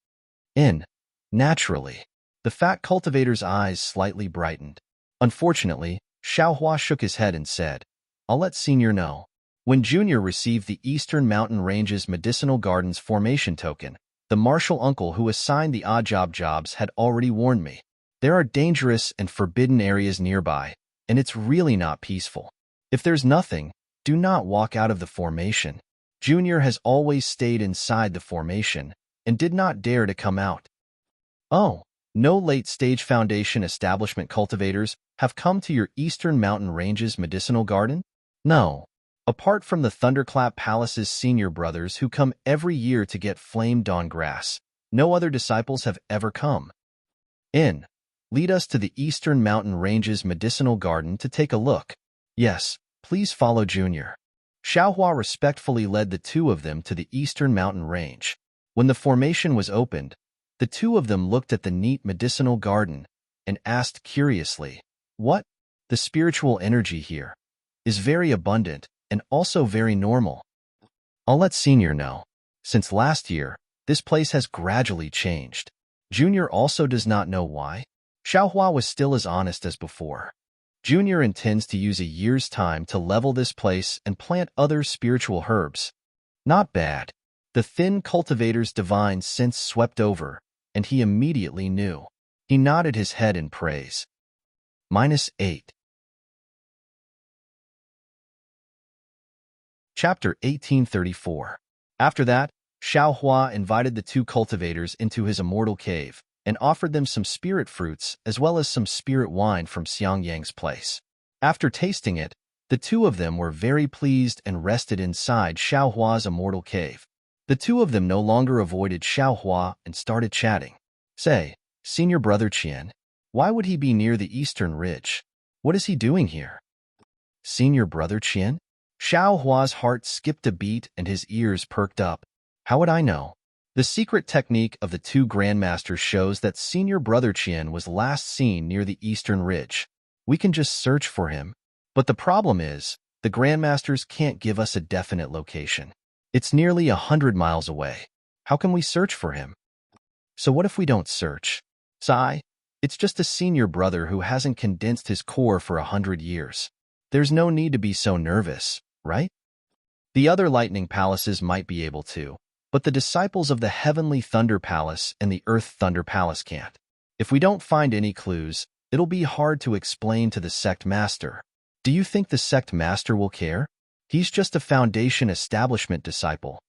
Speaker 1: Naturally. The fat cultivator's eyes slightly brightened. Unfortunately, Xiao Hua shook his head and said, "I'll let Senior know." When Junior received the Eastern Mountain Range's medicinal garden's formation token, the martial uncle who assigned the odd jobs had already warned me. There are dangerous and forbidden areas nearby, and it's really not peaceful. If there's nothing, do not walk out of the formation. Junior has always stayed inside the formation and did not dare to come out. "Oh, no late-stage foundation establishment cultivators have come to your Eastern Mountain Range's medicinal garden?" "No. Apart from the Thunderclap Palace's senior brothers who come every year to get flame dawn grass, no other disciples have ever come. Lead us to the Eastern Mountain Range's medicinal garden to take a look. Yes, please follow Junior. Xiaohua respectfully led the two of them to the Eastern Mountain Range. When the formation was opened, the two of them looked at the neat medicinal garden and asked curiously, "What? The spiritual energy here is very abundant and also very normal." I'll let Senior know. Since last year, this place has gradually changed. Junior also does not know why. Xiaohua was still as honest as before. Junior intends to use a year's time to level this place and plant other spiritual herbs. Not bad. The thin cultivator's divine sense swept over, and he immediately knew. He nodded his head in praise. -8. Chapter 1834. After that, Xiaohua invited the two cultivators into his immortal cave and offered them some spirit fruits as well as some spirit wine from Xiangyang's place. After tasting it, the two of them were very pleased and rested inside Xiaohua's immortal cave. The two of them no longer avoided Xiaohua and started chatting. Say, Senior Brother Qian, why would he be near the Eastern Ridge? What is he doing here? Senior Brother Qian? Xiaohua's heart skipped a beat and his ears perked up. How would I know? The secret technique of the two grandmasters shows that Senior Brother Qian was last seen near the Eastern Ridge. We can just search for him. But the problem is, the grandmasters can't give us a definite location. It's nearly 100 miles away. How can we search for him? So what if we don't search? Sigh, it's just a senior brother who hasn't condensed his core for 100 years. There's no need to be so nervous, right? The other lightning palaces might be able to, but the disciples of the Heavenly Thunder Palace and the Earth Thunder Palace can't. If we don't find any clues, it'll be hard to explain to the sect master. Do you think the sect master will care? He's just a foundation establishment disciple.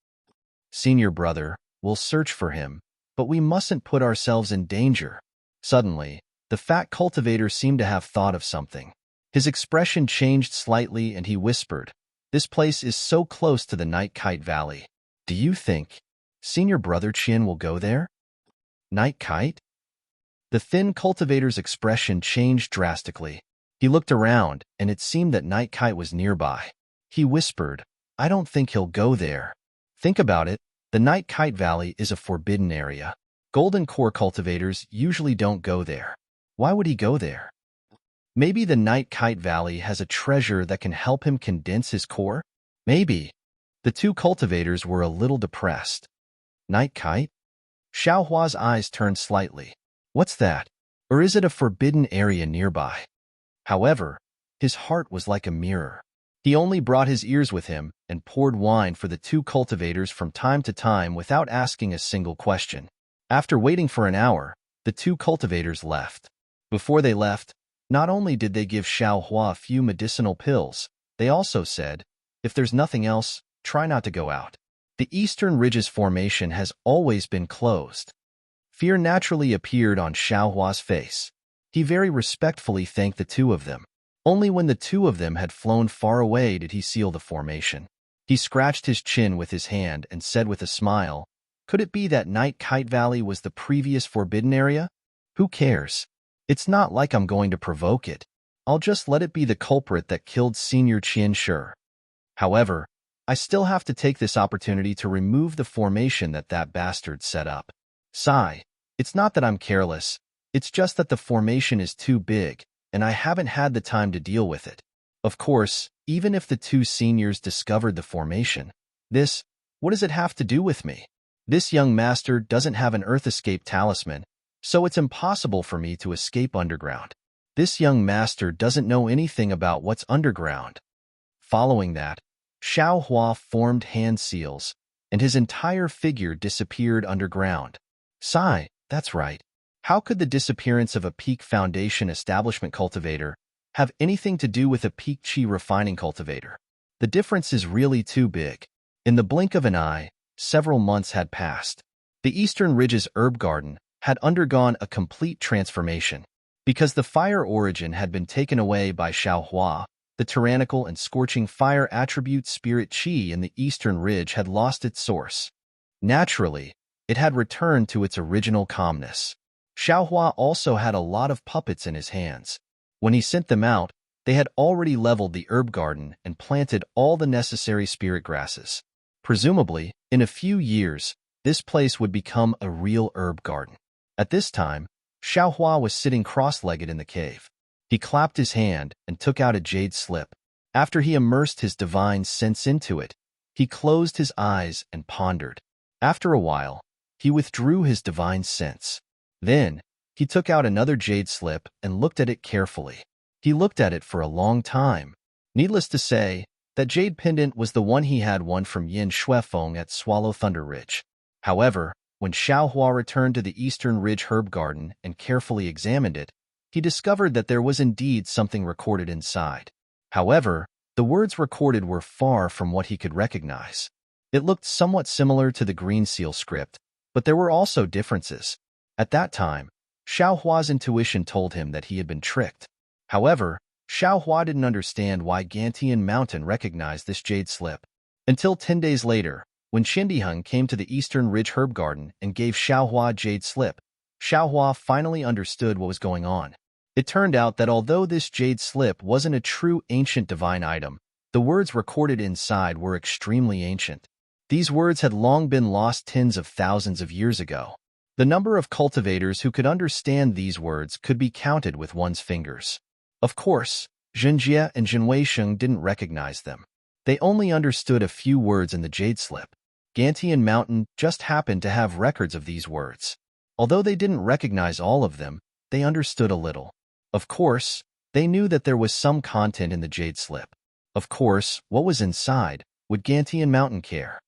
Speaker 1: Senior brother, we'll search for him, but we mustn't put ourselves in danger. Suddenly, the fat cultivator seemed to have thought of something. His expression changed slightly and he whispered, "This place is so close to the Night Kite Valley. Do you think Senior Brother Qian will go there?" Night Kite? The thin cultivator's expression changed drastically. He looked around, and it seemed that Night Kite was nearby. He whispered, "I don't think he'll go there. Think about it, the Night Kite Valley is a forbidden area. Golden core cultivators usually don't go there. Why would he go there? Maybe the Night Kite Valley has a treasure that can help him condense his core? Maybe." The two cultivators were a little depressed. Night Kite? Xiaohua's eyes turned slightly. What's that? Or is it a forbidden area nearby? However, his heart was like a mirror. He only brought his ears with him and poured wine for the two cultivators from time to time without asking a single question. After waiting for an hour, the two cultivators left. Before they left, not only did they give Xiaohua a few medicinal pills, they also said, "If there's nothing else, try not to go out." The Eastern Ridge's formation has always been closed. Fear naturally appeared on Xiaohua's face. He very respectfully thanked the two of them. Only when the two of them had flown far away did he seal the formation. He scratched his chin with his hand and said with a smile, "Could it be that Night Kite Valley was the previous forbidden area? Who cares? It's not like I'm going to provoke it. I'll just let it be the culprit that killed Senior Qian Shi. However, I still have to take this opportunity to remove the formation that bastard set up." Sigh, it's not that I'm careless, it's just that the formation is too big, and I haven't had the time to deal with it. Of course, even if the two seniors discovered the formation, what does it have to do with me? This young master doesn't have an Earth Escape talisman, so it's impossible for me to escape underground. This young master doesn't know anything about what's underground. Following that, Xiaohua formed hand seals, and his entire figure disappeared underground. Sigh, that's right. How could the disappearance of a peak foundation establishment cultivator have anything to do with a peak qi refining cultivator? The difference is really too big. In the blink of an eye, several months had passed. The Eastern Ridge's herb garden had undergone a complete transformation. Because the fire origin had been taken away by Xiaohua, The tyrannical and scorching fire attribute spirit qi in the eastern ridge had lost its source. Naturally, it had returned to its original calmness. Xiaohua also had a lot of puppets in his hands. When he sent them out, they had already leveled the herb garden and planted all the necessary spirit grasses. Presumably, in a few years, this place would become a real herb garden. At this time, Xiaohua was sitting cross-legged in the cave. He clapped his hand and took out a jade slip. After he immersed his divine sense into it, he closed his eyes and pondered. After a while, he withdrew his divine sense. Then, he took out another jade slip and looked at it carefully. He looked at it for a long time. Needless to say, that jade pendant was the one he had won from Yin Shuefeng at Swallow Thunder Ridge. However, when Xiaohua returned to the Eastern Ridge Herb Garden and carefully examined it, he discovered that there was indeed something recorded inside. However, the words recorded were far from what he could recognize. It looked somewhat similar to the Green Seal script, but there were also differences. At that time, Xiaohua's intuition told him that he had been tricked. However, Xiaohua didn't understand why Gantian Mountain recognized this jade slip. Until 10 days later, when Qindiheng came to the Eastern Ridge Herb Garden and gave Xiaohua jade slip, Xiaohua finally understood what was going on. It turned out that although this jade slip wasn't a true ancient divine item, the words recorded inside were extremely ancient. These words had long been lost tens of thousands of years ago. The number of cultivators who could understand these words could be counted with one's fingers. Of course, Zhenjie and Zhenweisheng didn't recognize them. They only understood a few words in the jade slip. Gantian Mountain just happened to have records of these words. Although they didn't recognize all of them, they understood a little. Of course, they knew that there was some content in the jade slip. Of course, what was inside, would Gantian Mountain care?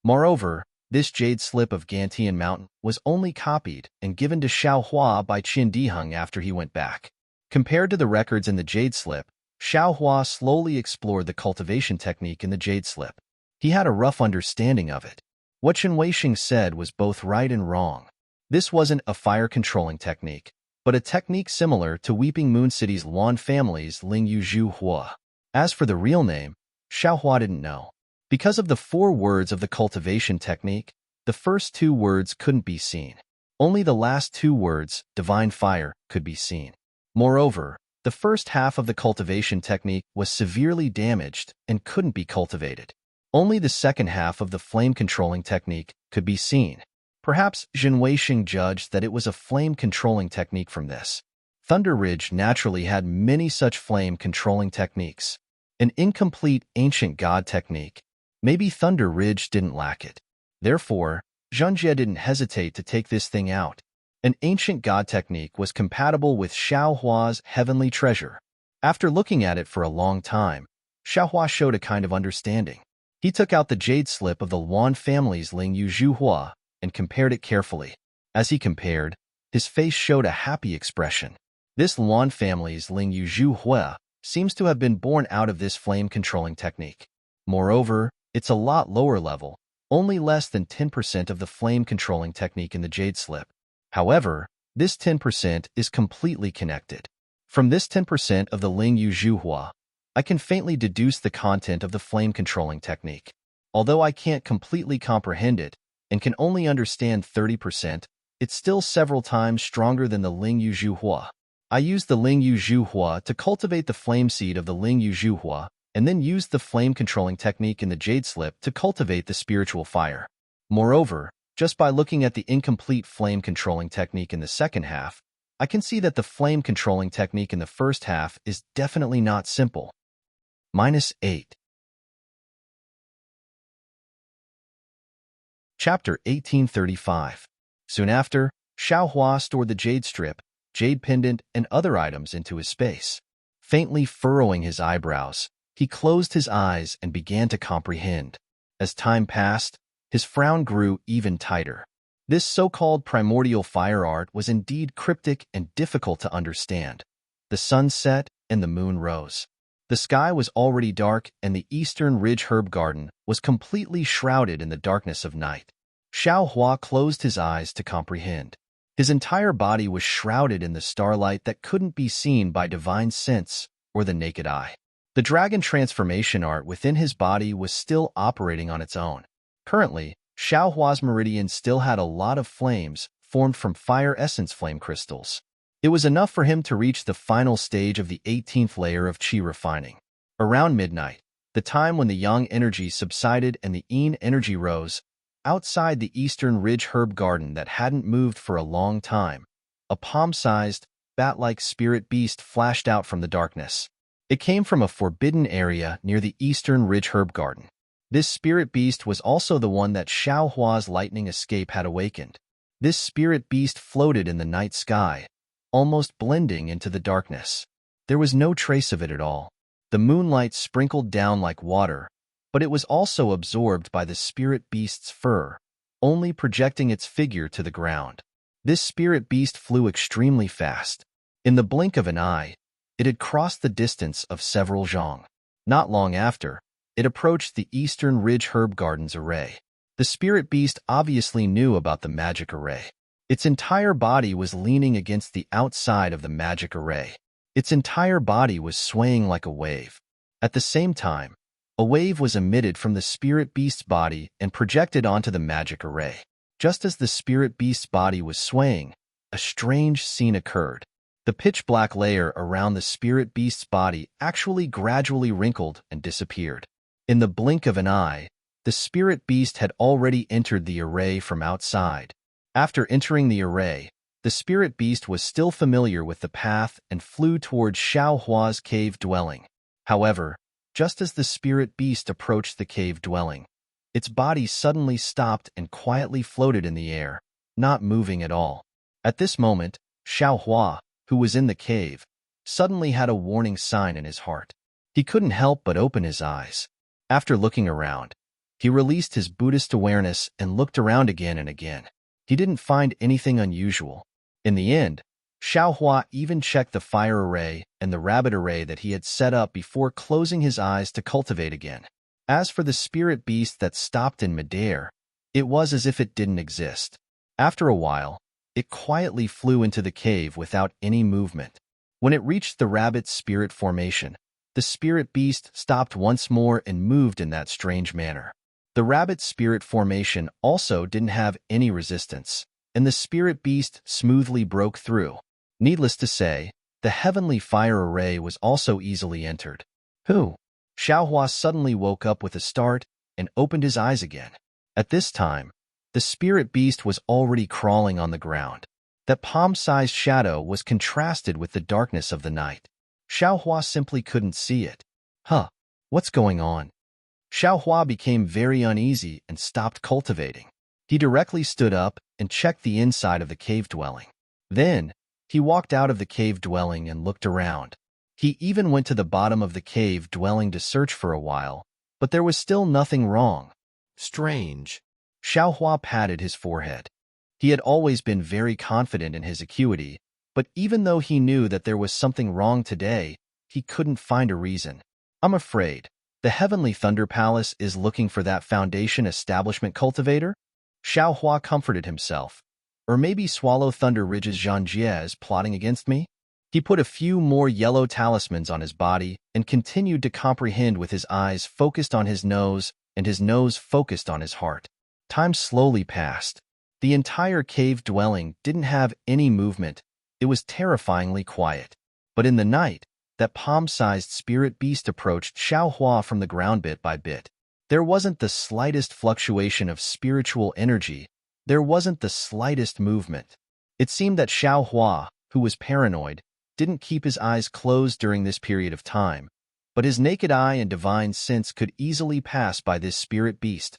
Speaker 1: Moreover, this jade slip of Gantian Mountain was only copied and given to Xiaohua by Qindiheng after he went back. Compared to the records in the jade slip, Xiaohua slowly explored the cultivation technique in the jade slip. He had a rough understanding of it. What Zhenweisheng said was both right and wrong. This wasn't a fire-controlling technique, but a technique similar to Weeping Moon City's Luan family's Ling Yu Zhu Hua. As for the real name, Xiaohua didn't know. Because of the 4 words of the cultivation technique, the first 2 words couldn't be seen. Only the last 2 words, divine fire, could be seen. Moreover, the first half of the cultivation technique was severely damaged and couldn't be cultivated. Only the second half of the flame-controlling technique could be seen. Perhaps Zhenweisheng judged that it was a flame-controlling technique from this. Thunder Ridge naturally had many such flame-controlling techniques. An incomplete ancient god technique. Maybe Thunder Ridge didn't lack it. Therefore, Zhenjie didn't hesitate to take this thing out. An ancient god technique was compatible with Xiaohua's heavenly treasure. After looking at it for a long time, Xiaohua showed a kind of understanding. He took out the jade slip of the Luan family's Ling Yu Zhu Hua and compared it carefully. As he compared, his face showed a happy expression. This Luan family's Ling Yu Zhu Hua seems to have been born out of this flame-controlling technique. Moreover, it's a lot lower level, only less than 10% of the flame-controlling technique in the jade slip. However, this 10% is completely connected. From this 10% of the Ling Yu Zhu Hua, I can faintly deduce the content of the flame-controlling technique. Although I can't completely comprehend it and can only understand 30%, it's still several times stronger than the Ling Yu Zhu Hua. I used the Ling Yu Zhu Hua to cultivate the flame seed of the Ling Yu Zhu Hua, and then used the flame-controlling technique in the jade slip to cultivate the spiritual fire. Moreover, just by looking at the incomplete flame-controlling technique in the second half, I can see that the flame-controlling technique in the first half is definitely not simple. -8. Chapter 1835. Soon after, Xiaohua stored the jade strip, jade pendant, and other items into his space. Faintly furrowing his eyebrows, he closed his eyes and began to comprehend. As time passed, his frown grew even tighter. This so-called primordial fire art was indeed cryptic and difficult to understand. The sun set and the moon rose. The sky was already dark and the Eastern Ridge Herb Garden was completely shrouded in the darkness of night. Xiaohua closed his eyes to comprehend. His entire body was shrouded in the starlight that couldn't be seen by divine sense or the naked eye. The The dragon transformation art within his body was still operating on its own. Currently, Xiaohua's meridian still had a lot of flames formed from fire essence flame crystals. It was enough for him to reach the final stage of the 18th layer of qi refining. Around midnight, the time when the yang energy subsided and the yin energy rose, outside the eastern ridge herb garden that hadn't moved for a long time, a palm-sized, bat-like spirit beast flashed out from the darkness. It came from a forbidden area near the eastern ridge herb garden. This spirit beast was also the one that Xiaohua's lightning escape had awakened. This spirit beast floated in the night sky, almost blending into the darkness. There was no trace of it at all. The moonlight sprinkled down like water, but it was also absorbed by the spirit beast's fur, only projecting its figure to the ground. This spirit beast flew extremely fast. In the blink of an eye, it had crossed the distance of several zhang. Not long after, it approached the eastern ridge herb garden's array. The spirit beast obviously knew about the magic array. Its entire body was leaning against the outside of the magic array. Its entire body was swaying like a wave. At the same time, a wave was emitted from the spirit beast's body and projected onto the magic array. Just as the spirit beast's body was swaying, a strange scene occurred. The pitch-black layer around the spirit beast's body actually gradually wrinkled and disappeared. In the blink of an eye, the spirit beast had already entered the array from outside. After entering the array, the spirit beast was still familiar with the path and flew towards Xiaohua's cave dwelling. However, just as the spirit beast approached the cave dwelling, its body suddenly stopped and quietly floated in the air, not moving at all. At this moment, Xiaohua, who was in the cave, suddenly had a warning sign in his heart. He couldn't help but open his eyes. After looking around, he released his Buddhist awareness and looked around again and again. He didn't find anything unusual. In the end, Xiaohua even checked the fire array and the rabbit array that he had set up before closing his eyes to cultivate again. As for the spirit beast that stopped in midair, it was as if it didn't exist. After a while, it quietly flew into the cave without any movement. When it reached the rabbit's spirit formation, the spirit beast stopped once more and moved in that strange manner. The rabbit's spirit formation also didn't have any resistance, and the spirit beast smoothly broke through. Needless to say, the heavenly fire array was also easily entered. Xiaohua suddenly woke up with a start and opened his eyes again. At this time, the spirit beast was already crawling on the ground. That palm-sized shadow was contrasted with the darkness of the night. Xiaohua simply couldn't see it. What's going on? Xiaohua became very uneasy and stopped cultivating. He directly stood up and checked the inside of the cave dwelling. Then, he walked out of the cave dwelling and looked around. He even went to the bottom of the cave dwelling to search for a while, but there was still nothing wrong. Strange. Xiaohua patted his forehead. He had always been very confident in his acuity, but even though he knew that there was something wrong today, he couldn't find a reason. I'm afraid the Heavenly Thunder Palace is looking for that foundation establishment cultivator? Xiaohua comforted himself. Or maybe Swallow Thunder Ridge's Zhangjie is plotting against me? He put a few more yellow talismans on his body and continued to comprehend with his eyes focused on his nose and his nose focused on his heart. Time slowly passed. The entire cave dwelling didn't have any movement. It was terrifyingly quiet. But in the night, that palm-sized spirit beast approached Xiaohua from the ground bit by bit. There wasn't the slightest fluctuation of spiritual energy. There wasn't the slightest movement. It seemed that Xiaohua, who was paranoid, didn't keep his eyes closed during this period of time, but his naked eye and divine sense could easily pass by this spirit beast.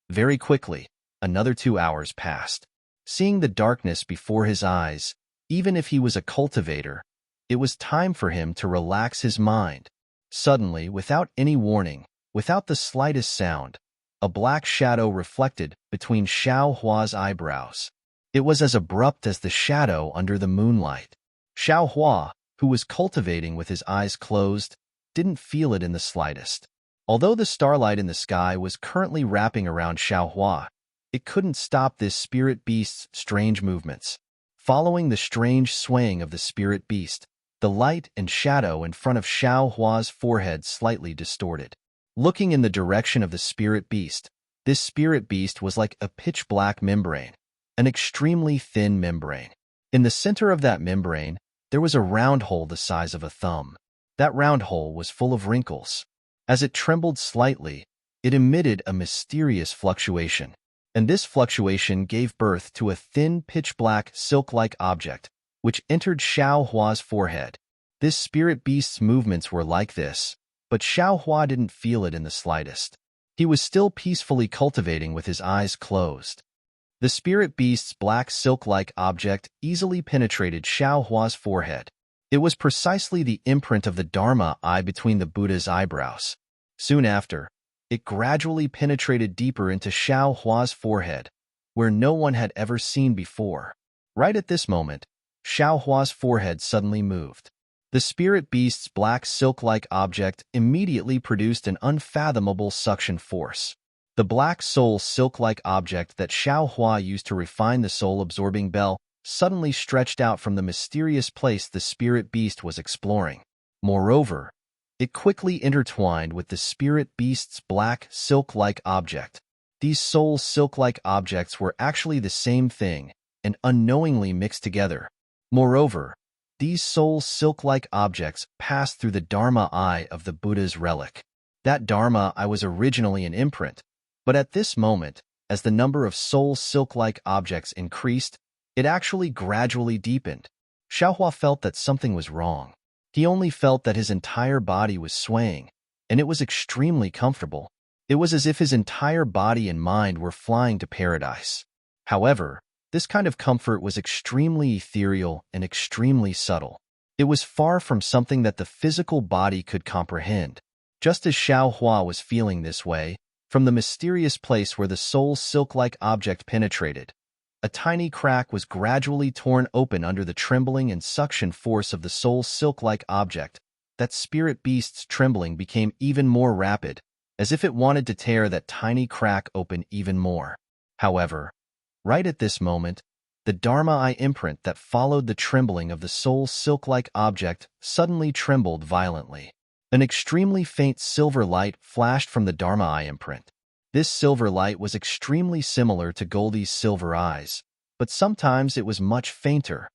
Speaker 1: Very quickly, another 2 hours passed. Seeing the darkness before his eyes, even if he was a cultivator, it was time for him to relax his mind. Suddenly, without any warning, without the slightest sound, a black shadow reflected between Xiaohua's eyebrows. It was as abrupt as the shadow under the moonlight. Xiaohua, who was cultivating with his eyes closed, didn't feel it in the slightest. Although the starlight in the sky was currently wrapping around Xiaohua, it couldn't stop this spirit beast's strange movements. Following the strange swaying of the spirit beast, The light and shadow in front of Xiao Hua's forehead slightly distorted. Looking in the direction of the spirit beast, this spirit beast was like a pitch-black membrane, an extremely thin membrane. In the center of that membrane, there was a round hole the size of a thumb. That round hole was full of wrinkles. As it trembled slightly, it emitted a mysterious fluctuation, and this fluctuation gave birth to a thin, pitch-black, silk-like object, which entered Xiao Hua's forehead. This spirit beast's movements were like this, but Xiao Hua didn't feel it in the slightest. He was still peacefully cultivating with his eyes closed. The spirit beast's black silk-like object easily penetrated Xiao Hua's forehead. It was precisely the imprint of the Dharma eye between the Buddha's eyebrows. Soon after, it gradually penetrated deeper into Xiao Hua's forehead, where no one had ever seen before. Right at this moment, Xiao Hua's forehead suddenly moved. The spirit beast's black silk-like object immediately produced an unfathomable suction force. The black soul silk-like object that Xiao Hua used to refine the soul-absorbing bell suddenly stretched out from the mysterious place the spirit beast was exploring. Moreover, it quickly intertwined with the spirit beast's black silk-like object. These soul silk-like objects were actually the same thing and unknowingly mixed together. Moreover, these soul silk-like objects passed through the Dharma eye of the Buddha's relic. That Dharma eye was originally an imprint, but at this moment, as the number of soul silk-like objects increased, it actually gradually deepened. Xiaohua felt that something was wrong. He only felt that his entire body was swaying, and it was extremely comfortable. It was as if his entire body and mind were flying to paradise. However, this kind of comfort was extremely ethereal and extremely subtle. It was far from something that the physical body could comprehend. Just as Xiao Hua was feeling this way, from the mysterious place where the soul silk-like object penetrated, a tiny crack was gradually torn open under the trembling and suction force of the soul silk-like object. That spirit beast's trembling became even more rapid, as if it wanted to tear that tiny crack open even more. However, right at this moment, the Dharma eye imprint that followed the trembling of the soul silk-like object suddenly trembled violently. An extremely faint silver light flashed from the Dharma eye imprint. This silver light was extremely similar to Goldie's silver eyes, but sometimes it was much fainter.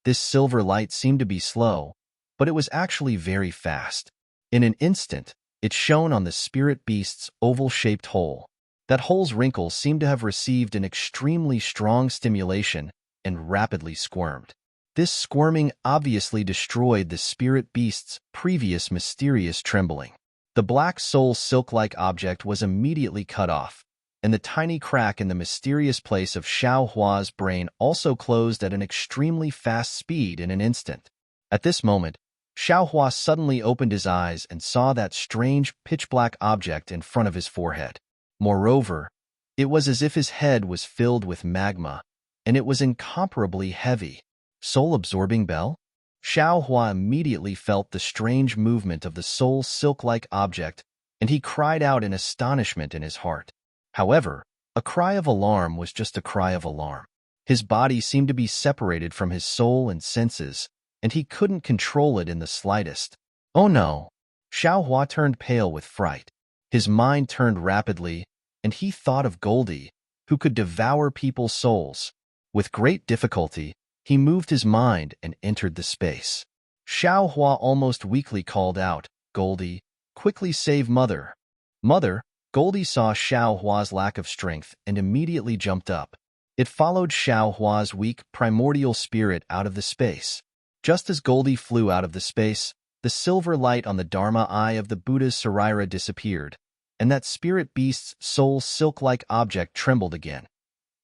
Speaker 1: This silver light seemed to be slow, but it was actually very fast. In an instant, it shone on the spirit beast's oval-shaped hole. That hole's wrinkles seemed to have received an extremely strong stimulation and rapidly squirmed. This squirming obviously destroyed the spirit beast's previous mysterious trembling. The black soul silk-like object was immediately cut off, and the tiny crack in the mysterious place of Xiao Hua's brain also closed at an extremely fast speed in an instant. At this moment, Xiao Hua suddenly opened his eyes and saw that strange pitch-black object in front of his forehead. Moreover, it was as if his head was filled with magma, and it was incomparably heavy. Soul-absorbing bell? Xiao Hua immediately felt the strange movement of the soul silk-like object, and he cried out in astonishment in his heart. However, a cry of alarm was just a cry of alarm. His body seemed to be separated from his soul and senses, and he couldn't control it in the slightest. Oh no! Xiao Hua turned pale with fright. His mind turned rapidly, and he thought of Goldie, who could devour people's souls. With great difficulty, he moved his mind and entered the space. Xiao Hua almost weakly called out, "Goldie, quickly save Mother." Mother, Goldie saw Xiao Hua's lack of strength and immediately jumped up. It followed Xiao Hua's weak, primordial spirit out of the space. Just as Goldie flew out of the space, the silver light on the Dharma eye of the Buddha's Sarira disappeared, and that spirit beast's soul silk-like object trembled again.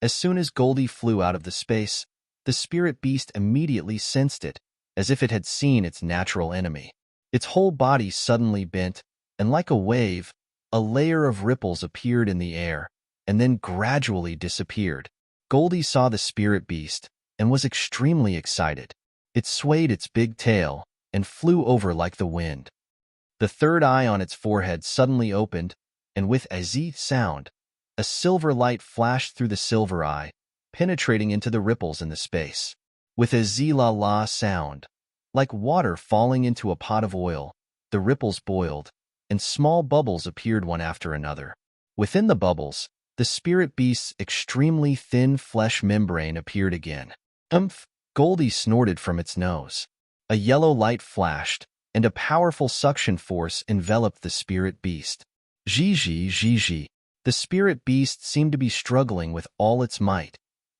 Speaker 1: As soon as Goldie flew out of the space, the spirit beast immediately sensed it, as if it had seen its natural enemy. Its whole body suddenly bent, and like a wave, a layer of ripples appeared in the air, and then gradually disappeared. Goldie saw the spirit beast, and was extremely excited. It swayed its big tail, and flew over like the wind. The third eye on its forehead suddenly opened, and with a zi sound, a silver light flashed through the silver eye, penetrating into the ripples in the space. With a zi-la-la sound, Like water falling into a pot of oil, the ripples boiled, and small bubbles appeared one after another. Within the bubbles, the spirit beast's extremely thin flesh membrane appeared again. Umph! Goldie snorted from its nose. A yellow light flashed, and a powerful suction force enveloped the spirit beast. Zhi. The spirit beast seemed to be struggling with all its might,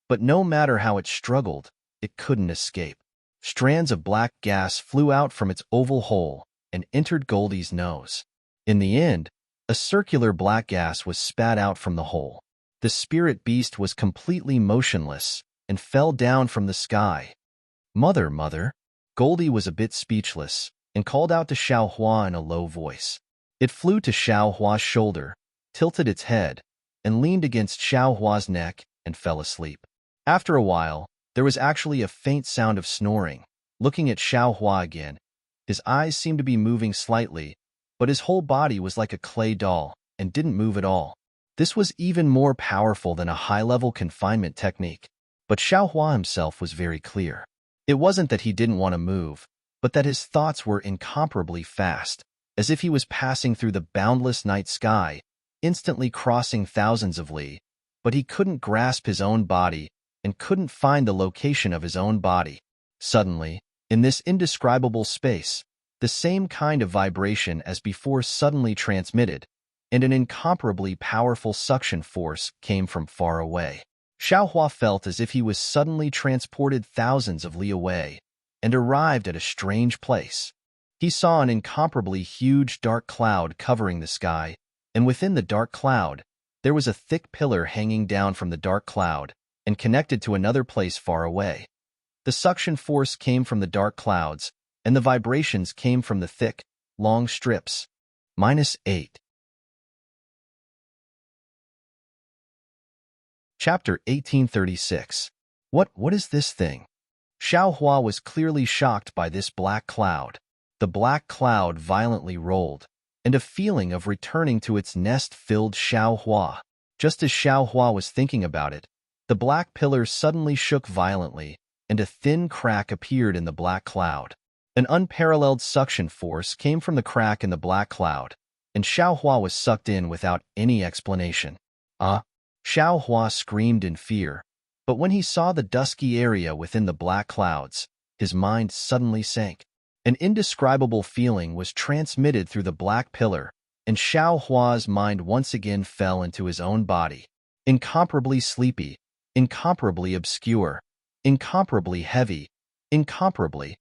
Speaker 1: but no matter how it struggled, it couldn't escape. Strands of black gas flew out from its oval hole and entered Goldie's nose. In the end, a circular black gas was spat out from the hole. The spirit beast was completely motionless and fell down from the sky. Mother. Goldie was a bit speechless and called out to Xiaohua in a low voice. It flew to Xiaohua's shoulder, tilted its head, and leaned against Xiaohua's neck and fell asleep. After a while, there was actually a faint sound of snoring. Looking at Xiaohua again, his eyes seemed to be moving slightly, but his whole body was like a clay doll and didn't move at all. This was even more powerful than a high-level confinement technique, but Xiaohua himself was very clear. It wasn't that he didn't want to move, but that his thoughts were incomparably fast, as if he was passing through the boundless night sky, instantly crossing thousands of li, but he couldn't grasp his own body and couldn't find the location of his own body. Suddenly, in this indescribable space, the same kind of vibration as before suddenly transmitted, and an incomparably powerful suction force came from far away. Xiaohua felt as if he was suddenly transported thousands of li away and arrived at a strange place. He saw an incomparably huge dark cloud covering the sky, and within the dark cloud, there was a thick pillar hanging down from the dark cloud and connected to another place far away. The suction force came from the dark clouds, and the vibrations came from the thick, long strips. -8. Chapter 1836. What is this thing? Xiaohua was clearly shocked by this black cloud. The black cloud violently rolled, and a feeling of returning to its nest filled Xiaohua. Just as Xiaohua was thinking about it, the black pillar suddenly shook violently, and a thin crack appeared in the black cloud. An unparalleled suction force came from the crack in the black cloud, and Xiaohua was sucked in without any explanation. Xiaohua screamed in fear, but when he saw the dusky area within the black clouds, his mind suddenly sank. An indescribable feeling was transmitted through the black pillar, and Xiaohua's mind once again fell into his own body. Incomparably sleepy, incomparably obscure, incomparably heavy, incomparably.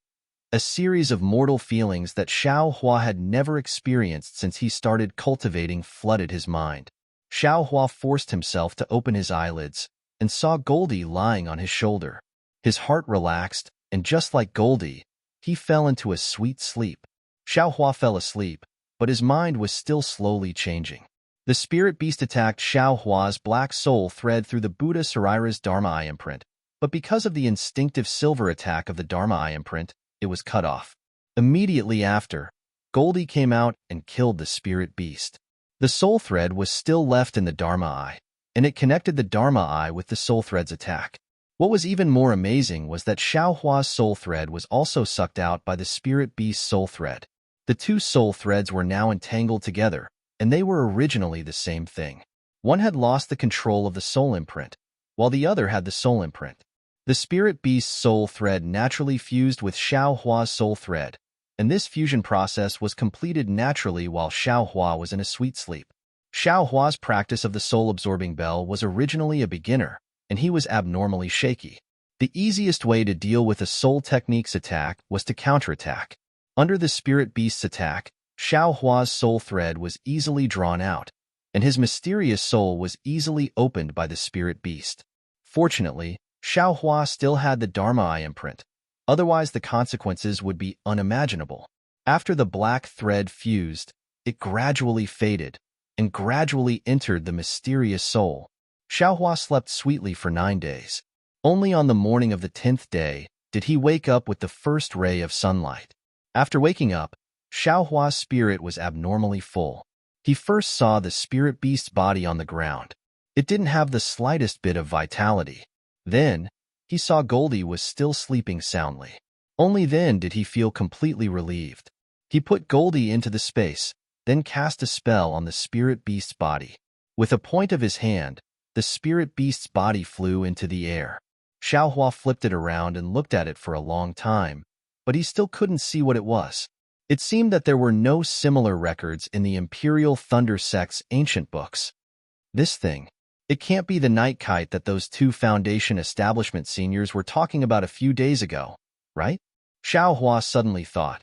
Speaker 1: A series of mortal feelings that Xiaohua had never experienced since he started cultivating flooded his mind. Xiaohua forced himself to open his eyelids and saw Goldie lying on his shoulder. His heart relaxed, and just like Goldie, he fell into a sweet sleep. Xiaohua fell asleep, but his mind was still slowly changing. The spirit beast attacked Xiaohua's black soul thread through the Buddha Sarira's Dharma eye imprint, but because of the instinctive silver attack of the Dharma eye imprint, it was cut off. Immediately after, Goldie came out and killed the spirit beast. The soul thread was still left in the Dharma eye, and it connected the Dharma eye with the soul thread's attack. What was even more amazing was that Xiaohua's soul thread was also sucked out by the spirit beast's soul thread. The two soul threads were now entangled together, and they were originally the same thing. One had lost the control of the soul imprint, while the other had the soul imprint. The spirit beast's soul thread naturally fused with Xiaohua's soul thread, and this fusion process was completed naturally while Xiaohua was in a sweet sleep. Xiaohua's practice of the soul-absorbing bell was originally a beginner, and he was abnormally shaky. The easiest way to deal with a soul technique's attack was to counterattack. Under the spirit beast's attack, Xiaohua's soul thread was easily drawn out, and his mysterious soul was easily opened by the spirit beast. Fortunately, Xiaohua still had the Dharma eye imprint, otherwise the consequences would be unimaginable. After the black thread fused, it gradually faded, and gradually entered the mysterious soul. Xiaohua slept sweetly for 9 days. Only on the morning of the 10th day did he wake up with the first ray of sunlight. After waking up, Xiaohua's spirit was abnormally full. He first saw the spirit beast's body on the ground. It didn't have the slightest bit of vitality. Then, he saw Goldie was still sleeping soundly. Only then did he feel completely relieved. He put Goldie into the space, then cast a spell on the spirit beast's body. With a point of his hand, the spirit beast's body flew into the air. Xiaohua flipped it around and looked at it for a long time, but he still couldn't see what it was. It seemed that there were no similar records in the Imperial Thunder Sect's ancient books. This thing. It can't be the night kite that those two Foundation establishment seniors were talking about a few days ago, right? Xiaohua suddenly thought.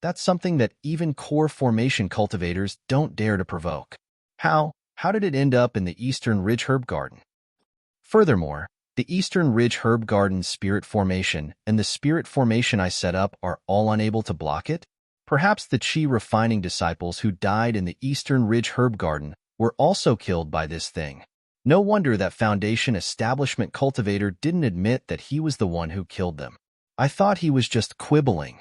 Speaker 1: That's something that even core formation cultivators don't dare to provoke. How did it end up in the Eastern Ridge Herb Garden? Furthermore, the Eastern Ridge Herb Garden's spirit formation and the spirit formation I set up are all unable to block it? Perhaps the Qi refining disciples who died in the Eastern Ridge Herb Garden were also killed by this thing. No wonder that Foundation establishment cultivator didn't admit that he was the one who killed them. I thought he was just quibbling.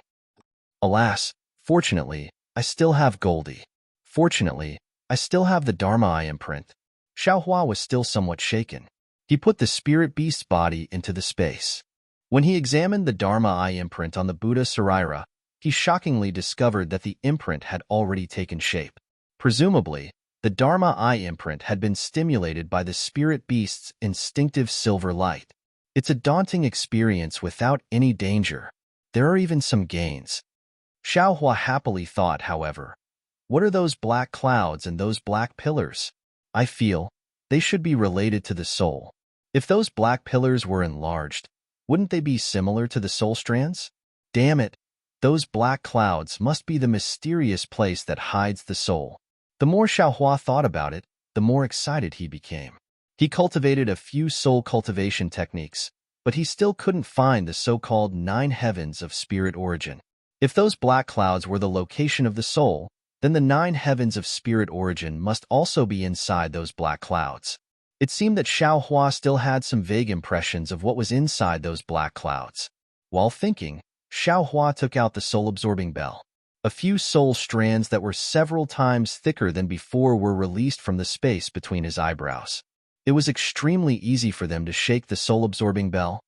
Speaker 1: Alas, fortunately, I still have Goldie. Fortunately, I still have the Dharma Eye imprint. Xiaohua was still somewhat shaken. He put the spirit beast's body into the space. When he examined the Dharma Eye imprint on the Buddha Sarira, he shockingly discovered that the imprint had already taken shape. Presumably, the Dharma Eye imprint had been stimulated by the spirit beast's instinctive silver light. It's a daunting experience without any danger. There are even some gains. Xiaohua happily thought, however, what are those black clouds and those black pillars? I feel they should be related to the soul. If those black pillars were enlarged, wouldn't they be similar to the soul strands? Damn it, those black clouds must be the mysterious place that hides the soul. The more Xiaohua thought about it, the more excited he became. He cultivated a few soul cultivation techniques, but he still couldn't find the so-called 9 heavens of spirit origin. If those black clouds were the location of the soul, then the 9 heavens of spirit origin must also be inside those black clouds. It seemed that Xiaohua still had some vague impressions of what was inside those black clouds. While thinking, Xiaohua took out the soul-absorbing bell. A few soul strands that were several times thicker than before were released from the space between his eyebrows. It was extremely easy for them to shake the soul-absorbing bell.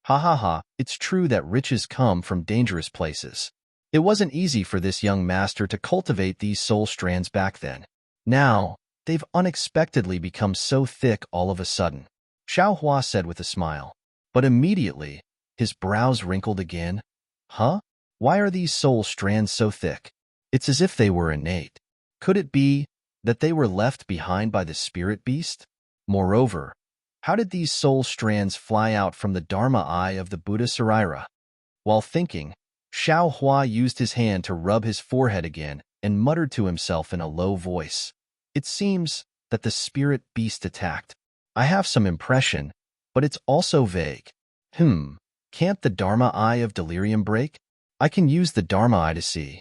Speaker 1: Ha ha ha, it's true that riches come from dangerous places. It wasn't easy for this young master to cultivate these soul strands back then. Now, they've unexpectedly become so thick all of a sudden, Xiaohua said with a smile. But immediately, his brows wrinkled again. Huh? Why are these soul strands so thick? It's as if they were innate. Could it be that they were left behind by the spirit beast? Moreover, how did these soul strands fly out from the Dharma Eye of the Buddha Sarira? While thinking, Xiaohua used his hand to rub his forehead again and muttered to himself in a low voice. It seems that the spirit beast attacked. I have some impression, but it's also vague. Can't the Dharma Eye of delirium break? I can use the Dharma Eye to see.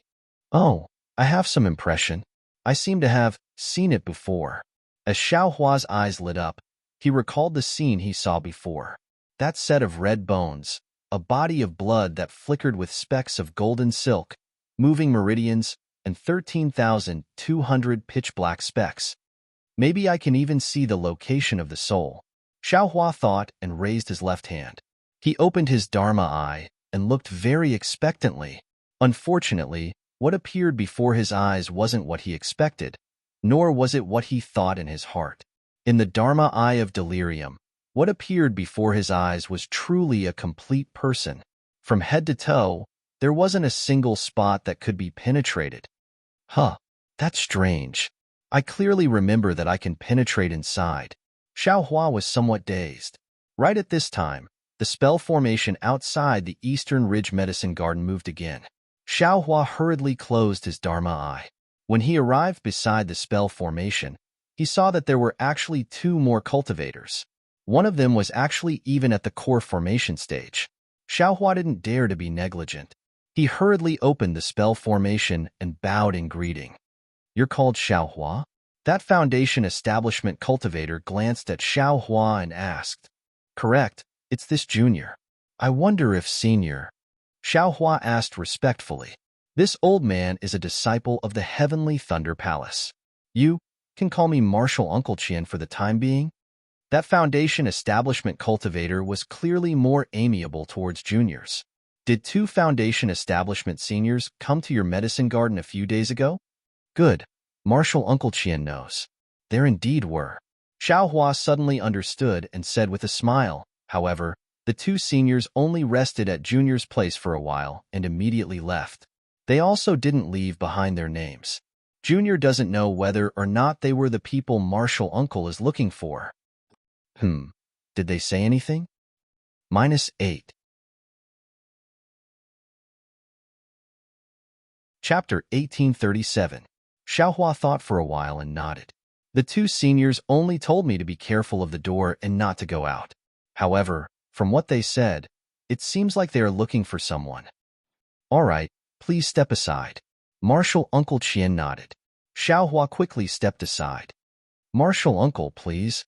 Speaker 1: Oh, I have some impression. I seem to have seen it before. As Xiaohua's eyes lit up, he recalled the scene he saw before. That set of red bones, a body of blood that flickered with specks of golden silk, moving meridians, and 13,200 pitch-black specks. Maybe I can even see the location of the soul. Xiaohua thought and raised his left hand. He opened his Dharma Eye and looked very expectantly. Unfortunately, what appeared before his eyes wasn't what he expected, nor was it what he thought in his heart. In the Dharma Eye of delirium, what appeared before his eyes was truly a complete person. From head to toe, there wasn't a single spot that could be penetrated. That's strange. I clearly remember that I can penetrate inside. Xiaohua was somewhat dazed. Right at this time, the spell formation outside the Eastern Ridge Medicine Garden moved again. Xiaohua hurriedly closed his Dharma Eye. When he arrived beside the spell formation, he saw that there were actually 2 more cultivators. One of them was actually even at the core formation stage. Xiaohua didn't dare to be negligent. He hurriedly opened the spell formation and bowed in greeting. You're called Xiaohua? That Foundation establishment cultivator glanced at Xiaohua and asked. Correct, it's this junior. I wonder if senior. Xiaohua asked respectfully. This old man is a disciple of the Heavenly Thunder Palace. You can call me Martial Uncle Qian for the time being. That Foundation establishment cultivator was clearly more amiable towards juniors. Did two Foundation Establishment seniors come to your medicine garden a few days ago? Good. Marshal Uncle Qian knows. There indeed were. Xiaohua suddenly understood and said with a smile. However, the two seniors only rested at Junior's place for a while and immediately left. They also didn't leave behind their names. Junior doesn't know whether or not they were the people Marshal Uncle is looking for. Did they say anything? -8. Chapter 1837. Xiaohua thought for a while and nodded. The two seniors only told me to be careful of the door and not to go out. However, from what they said, it seems like they are looking for someone. All right, please step aside. Marshal Uncle Qian nodded. Xiaohua quickly stepped aside. Marshal Uncle, please.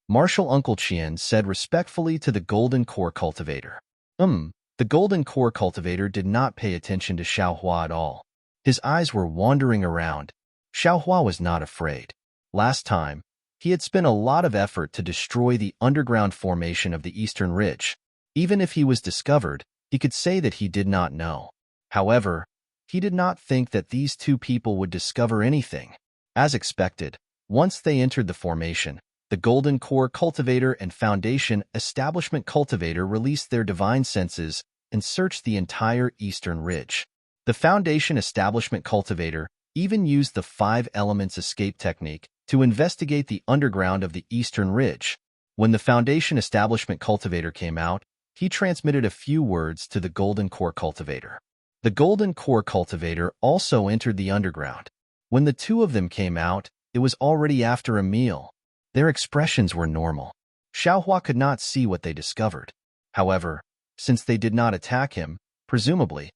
Speaker 1: Marshal Uncle Qian said respectfully to the Golden Core Cultivator. The Golden Core Cultivator did not pay attention to Xiaohua at all. His eyes were wandering around. Xiaohua was not afraid. Last time, he had spent a lot of effort to destroy the underground formation of the Eastern Ridge. Even if he was discovered, he could say that he did not know. However, he did not think that these two people would discover anything. As expected, once they entered the formation, the Golden Core Cultivator and Foundation Establishment Cultivator released their divine senses and searched the entire Eastern Ridge. The Foundation Establishment Cultivator even used the 5 elements escape technique to investigate the underground of the Eastern Ridge. When the Foundation Establishment Cultivator came out, he transmitted a few words to the Golden Core Cultivator. The Golden Core Cultivator also entered the underground. When the two of them came out, it was already after a meal. Their expressions were normal. Xiaohua could not see what they discovered. However, since they did not attack him, presumably,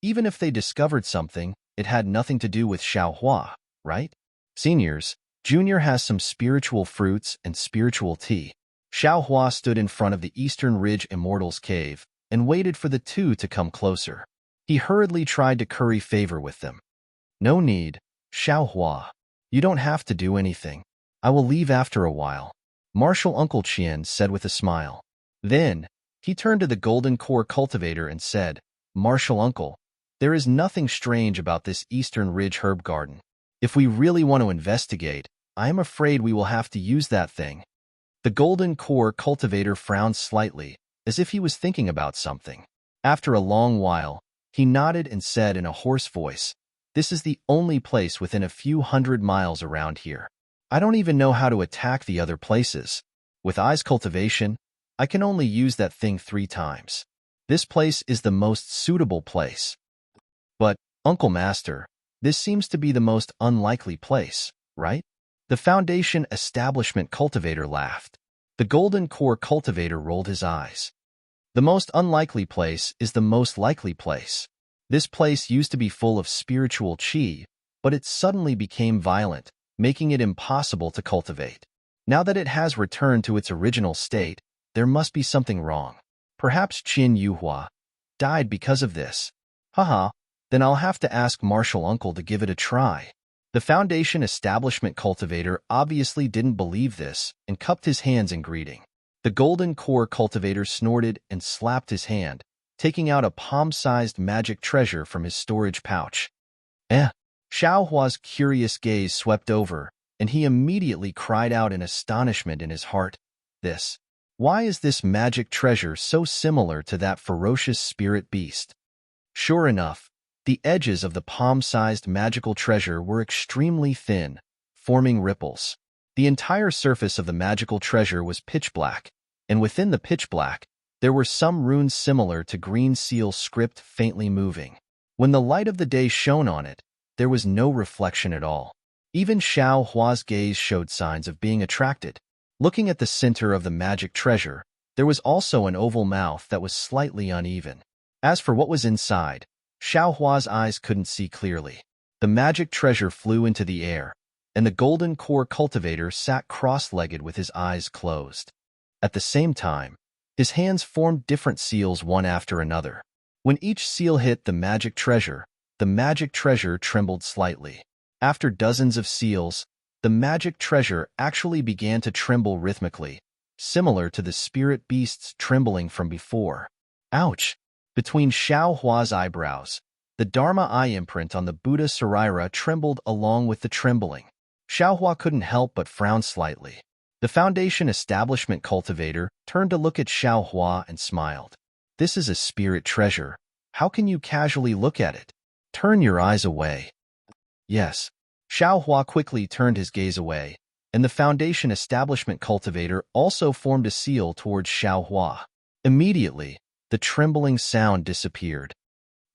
Speaker 1: even if they discovered something, it had nothing to do with Xiaohua, right? Seniors, Junior has some spiritual fruits and spiritual tea. Xiaohua stood in front of the Eastern Ridge Immortals Cave and waited for the two to come closer. He hurriedly tried to curry favor with them. No need, Xiaohua. You don't have to do anything. I will leave after a while, Marshal Uncle Qian said with a smile. Then, he turned to the Golden Core Cultivator and said, Marshal Uncle, there is nothing strange about this Eastern Ridge herb garden. If we really want to investigate, I am afraid we will have to use that thing. The Golden Core Cultivator frowned slightly, as if he was thinking about something. After a long while, he nodded and said in a hoarse voice, This is the only place within a few 100 miles around here. I don't even know how to attack the other places. With Ice Cultivation, I can only use that thing 3 times. This place is the most suitable place. But, Uncle Master, this seems to be the most unlikely place, right? The Foundation Establishment Cultivator laughed. The Golden Core Cultivator rolled his eyes. The most unlikely place is the most likely place. This place used to be full of spiritual qi, but it suddenly became violent, making it impossible to cultivate. Now that it has returned to its original state, there must be something wrong. Perhaps Qin Yuhua died because of this. Haha, then I'll have to ask Marshal Uncle to give it a try. The Foundation Establishment Cultivator obviously didn't believe this and cupped his hands in greeting. The Golden Core Cultivator snorted and slapped his hand, taking out a palm-sized magic treasure from his storage pouch. Xiaohua's curious gaze swept over, and he immediately cried out in astonishment in his heart. Why is this magic treasure so similar to that ferocious spirit beast? Sure enough, the edges of the palm-sized magical treasure were extremely thin, forming ripples. The entire surface of the magical treasure was pitch black, and within the pitch black, there were some runes similar to green seal script faintly moving. When the light of the day shone on it, there was no reflection at all. Even Xiaohua's gaze showed signs of being attracted. Looking at the center of the magic treasure, there was also an oval mouth that was slightly uneven. As for what was inside, Xiaohua's eyes couldn't see clearly. The magic treasure flew into the air, and the Golden Core Cultivator sat cross-legged with his eyes closed. At the same time, his hands formed different seals one after another. When each seal hit the magic treasure trembled slightly. After dozens of seals, the magic treasure actually began to tremble rhythmically, similar to the spirit beast's trembling from before. Ouch! Between Xiao Hua's eyebrows, the Dharma eye imprint on the Buddha Sarira trembled along with the trembling. Xiao Hua couldn't help but frown slightly. The Foundation Establishment cultivator turned to look at Xiao Hua and smiled. This is a spirit treasure. How can you casually look at it? Turn your eyes away. Yes. Xiao Hua quickly turned his gaze away, and the Foundation Establishment cultivator also formed a seal towards Xiao Hua. Immediately, the trembling sound disappeared.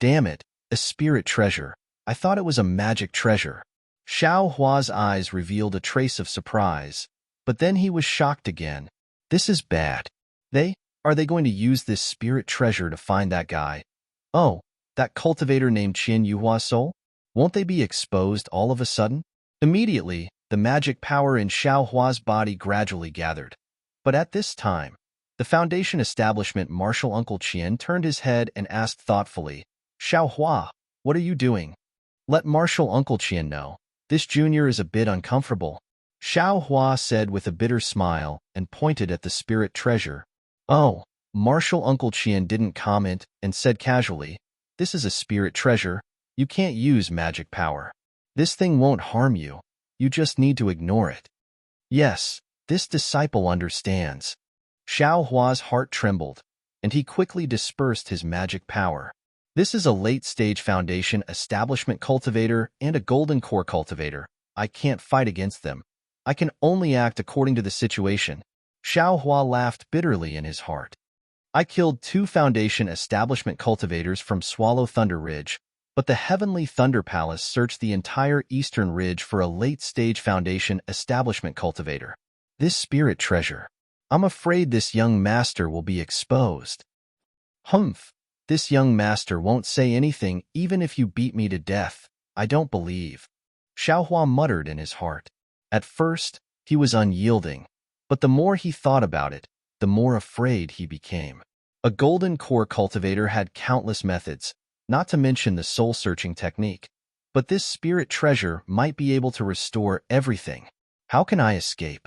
Speaker 1: Damn it, a spirit treasure. I thought it was a magic treasure. Xiao Hua's eyes revealed a trace of surprise, but then he was shocked again. This is bad. Are they going to use this spirit treasure to find that guy? Oh, that cultivator named Qian Yuhua's soul? Won't they be exposed all of a sudden? Immediately, the magic power in Xiao Hua's body gradually gathered. But at this time, the Foundation Establishment Marshal Uncle Qian turned his head and asked thoughtfully, Xiao Hua, what are you doing? Let Marshal Uncle Qian know. This junior is a bit uncomfortable. Xiao Hua said with a bitter smile and pointed at the spirit treasure. Oh, Marshal Uncle Qian didn't comment and said casually, this is a spirit treasure. You can't use magic power. This thing won't harm you. You just need to ignore it. Yes, this disciple understands. Xiao Hua's heart trembled, and he quickly dispersed his magic power. This is a late-stage Foundation Establishment cultivator and a golden core cultivator. I can't fight against them. I can only act according to the situation. Xiao Hua laughed bitterly in his heart. I killed 2 Foundation Establishment cultivators from Swallow Thunder Ridge, but the Heavenly Thunder Palace searched the entire Eastern Ridge for a late-stage Foundation Establishment cultivator. This spirit treasure. I'm afraid this young master will be exposed. Humph. This young master won't say anything even if you beat me to death. I don't believe. Xiao Hua muttered in his heart. At first, he was unyielding, but the more he thought about it, the more afraid he became. A golden core cultivator had countless methods, not to mention the soul-searching technique. But this spirit treasure might be able to restore everything. How can I escape?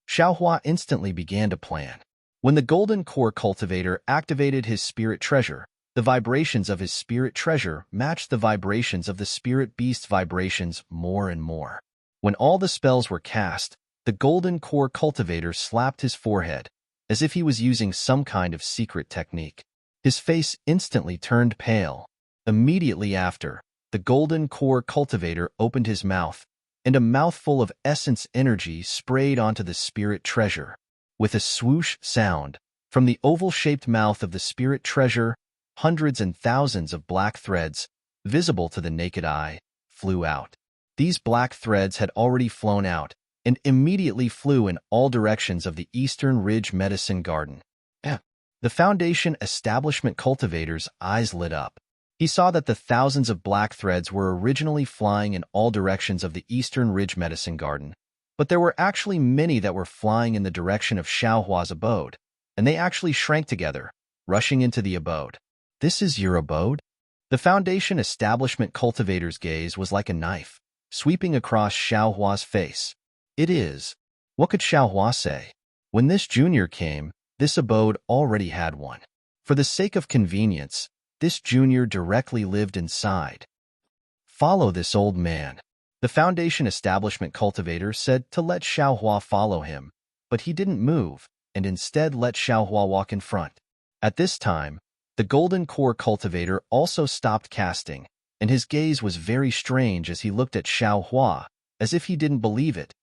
Speaker 1: Xiao Hua instantly began to plan. When the golden core cultivator activated his spirit treasure, the vibrations of his spirit treasure matched the vibrations of the spirit beast's vibrations more and more. When all the spells were cast, the golden core cultivator slapped his forehead, as if he was using some kind of secret technique. His face instantly turned pale. Immediately after, the golden core cultivator opened his mouth, and a mouthful of essence energy sprayed onto the spirit treasure. With a swoosh sound, from the oval-shaped mouth of the spirit treasure, hundreds and thousands of black threads, visible to the naked eye, flew out. These black threads had already flown out, and immediately flew in all directions of the Eastern Ridge Medicine Garden. The Foundation Establishment cultivator's eyes lit up. He saw that the thousands of black threads were originally flying in all directions of the Eastern Ridge Medicine Garden, but there were actually many that were flying in the direction of Xiao Hua's abode, and they actually shrank together, rushing into the abode. This is your abode? The Foundation Establishment cultivator's gaze was like a knife, sweeping across Xiao Hua's face. It is. What could Xiao Hua say? When this junior came, this abode already had one. For the sake of convenience, this junior directly lived inside. Follow this old man. The Foundation Establishment cultivator said to let Xiao Hua follow him, but he didn't move, and instead let Xiao Hua walk in front. At this time, the golden core cultivator also stopped casting, and his gaze was very strange as he looked at Xiao Hua, as if he didn't believe it.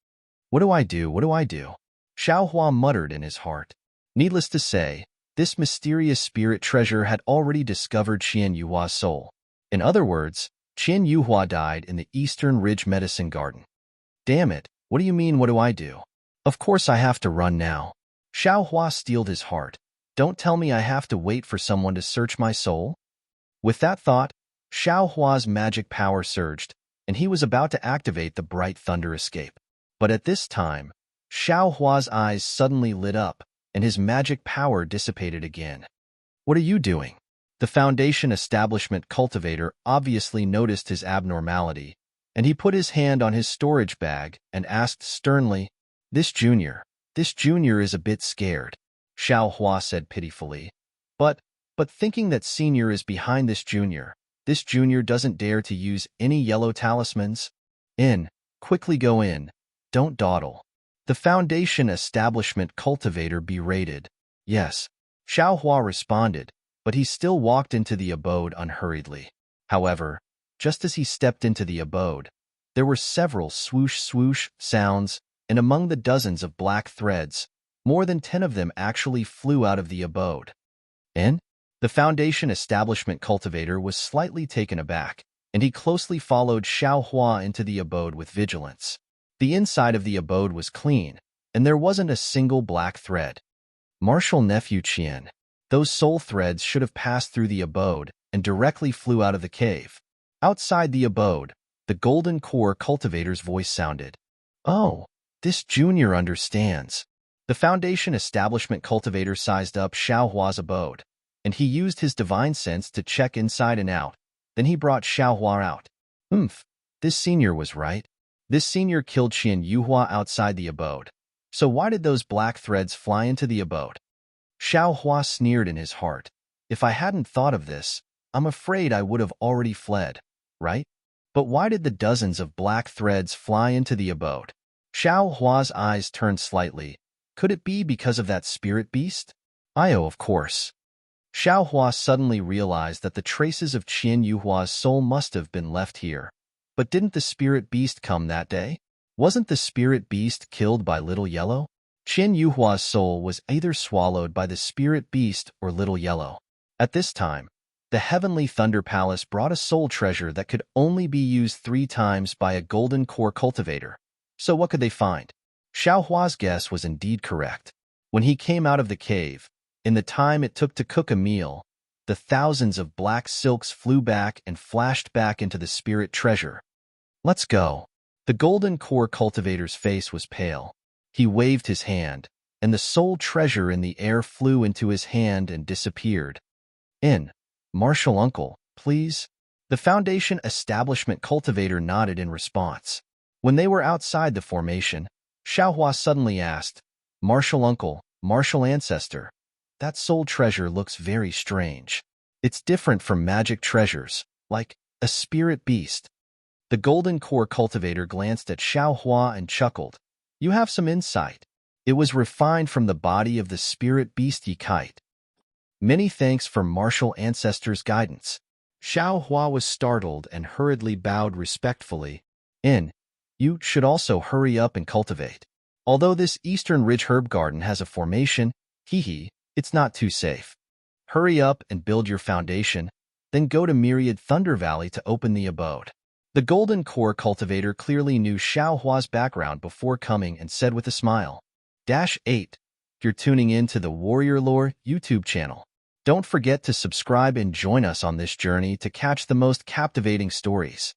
Speaker 1: What do I do? What do I do? Xiao Hua muttered in his heart. Needless to say, this mysterious spirit treasure had already discovered Qian Yuhua's soul. In other words, Qian Yuhua died in the Eastern Ridge Medicine Garden. Damn it, what do you mean what do I do? Of course I have to run now. Xiao Hua steeled his heart. Don't tell me I have to wait for someone to search my soul? With that thought, Xiao Hua's magic power surged, and he was about to activate the bright thunder escape. But at this time, Xiao Hua's eyes suddenly lit up, and his magic power dissipated again. What are you doing? The Foundation Establishment cultivator obviously noticed his abnormality, and he put his hand on his storage bag and asked sternly, This junior is a bit scared, Xiao Hua said pitifully. But But thinking that Senior is behind this Junior doesn't dare to use any yellow talismans. Quickly go in. Don't dawdle. The Foundation establishment cultivator berated. Yes, Xiaohua responded, but he still walked into the abode unhurriedly. However, just as he stepped into the abode, there were several swoosh-swoosh sounds, and among the dozens of black threads, more than 10 of them actually flew out of the abode. The Foundation establishment cultivator was slightly taken aback, and he closely followed Xiaohua into the abode with vigilance. The inside of the abode was clean, and there wasn't a single black thread. Martial nephew Qian, those soul threads should have passed through the abode and directly flew out of the cave. Outside the abode, the golden core cultivator's voice sounded. Oh, this Junior understands. The Foundation establishment cultivator sized up Xiaohua's abode, and he used his divine sense to check inside and out. Then he brought Xiaohua out. This Senior was right. This Senior killed Qian Yuhua outside the abode. So why did those black threads fly into the abode? Xiaohua sneered in his heart. If I hadn't thought of this, I'm afraid I would have already fled, right? But why did the dozens of black threads fly into the abode? Xiaohua's eyes turned slightly. Could it be because of that spirit beast? Of course. Xiaohua suddenly realized that the traces of Qian Yuhua's soul must have been left here. But didn't the spirit beast come that day? Wasn't the spirit beast killed by Little Yellow? Qian Yuhua's soul was either swallowed by the spirit beast or Little Yellow. At this time, the Heavenly Thunder Palace brought a soul treasure that could only be used 3 times by a golden core cultivator. So what could they find? Xiaohua's guess was indeed correct. When he came out of the cave, in the time it took to cook a meal, the thousands of black silks flew back and flashed back into the spirit treasure. Let's go. The golden core cultivator's face was pale. He waved his hand, and the soul treasure in the air flew into his hand and disappeared. Martial uncle, please. The Foundation establishment cultivator nodded in response. When they were outside the formation, Xiaohua suddenly asked, Martial uncle, martial ancestor, that soul treasure looks very strange. It's different from magic treasures, like a spirit beast. The golden core cultivator glanced at Xiaohua and chuckled. You have some insight. It was refined from the body of the spirit beastie kite. Many thanks for martial ancestors' guidance. Xiaohua was startled and hurriedly bowed respectfully. You should also hurry up and cultivate. Although this Eastern Ridge Herb Garden has a formation, it's not too safe. Hurry up and build your foundation, then go to Myriad Thunder Valley to open the abode. The golden core cultivator clearly knew Xiaohua's background before coming and said with a smile, -8. You're tuning in to the Warrior Lore YouTube channel. Don't forget to subscribe and join us on this journey to catch the most captivating stories.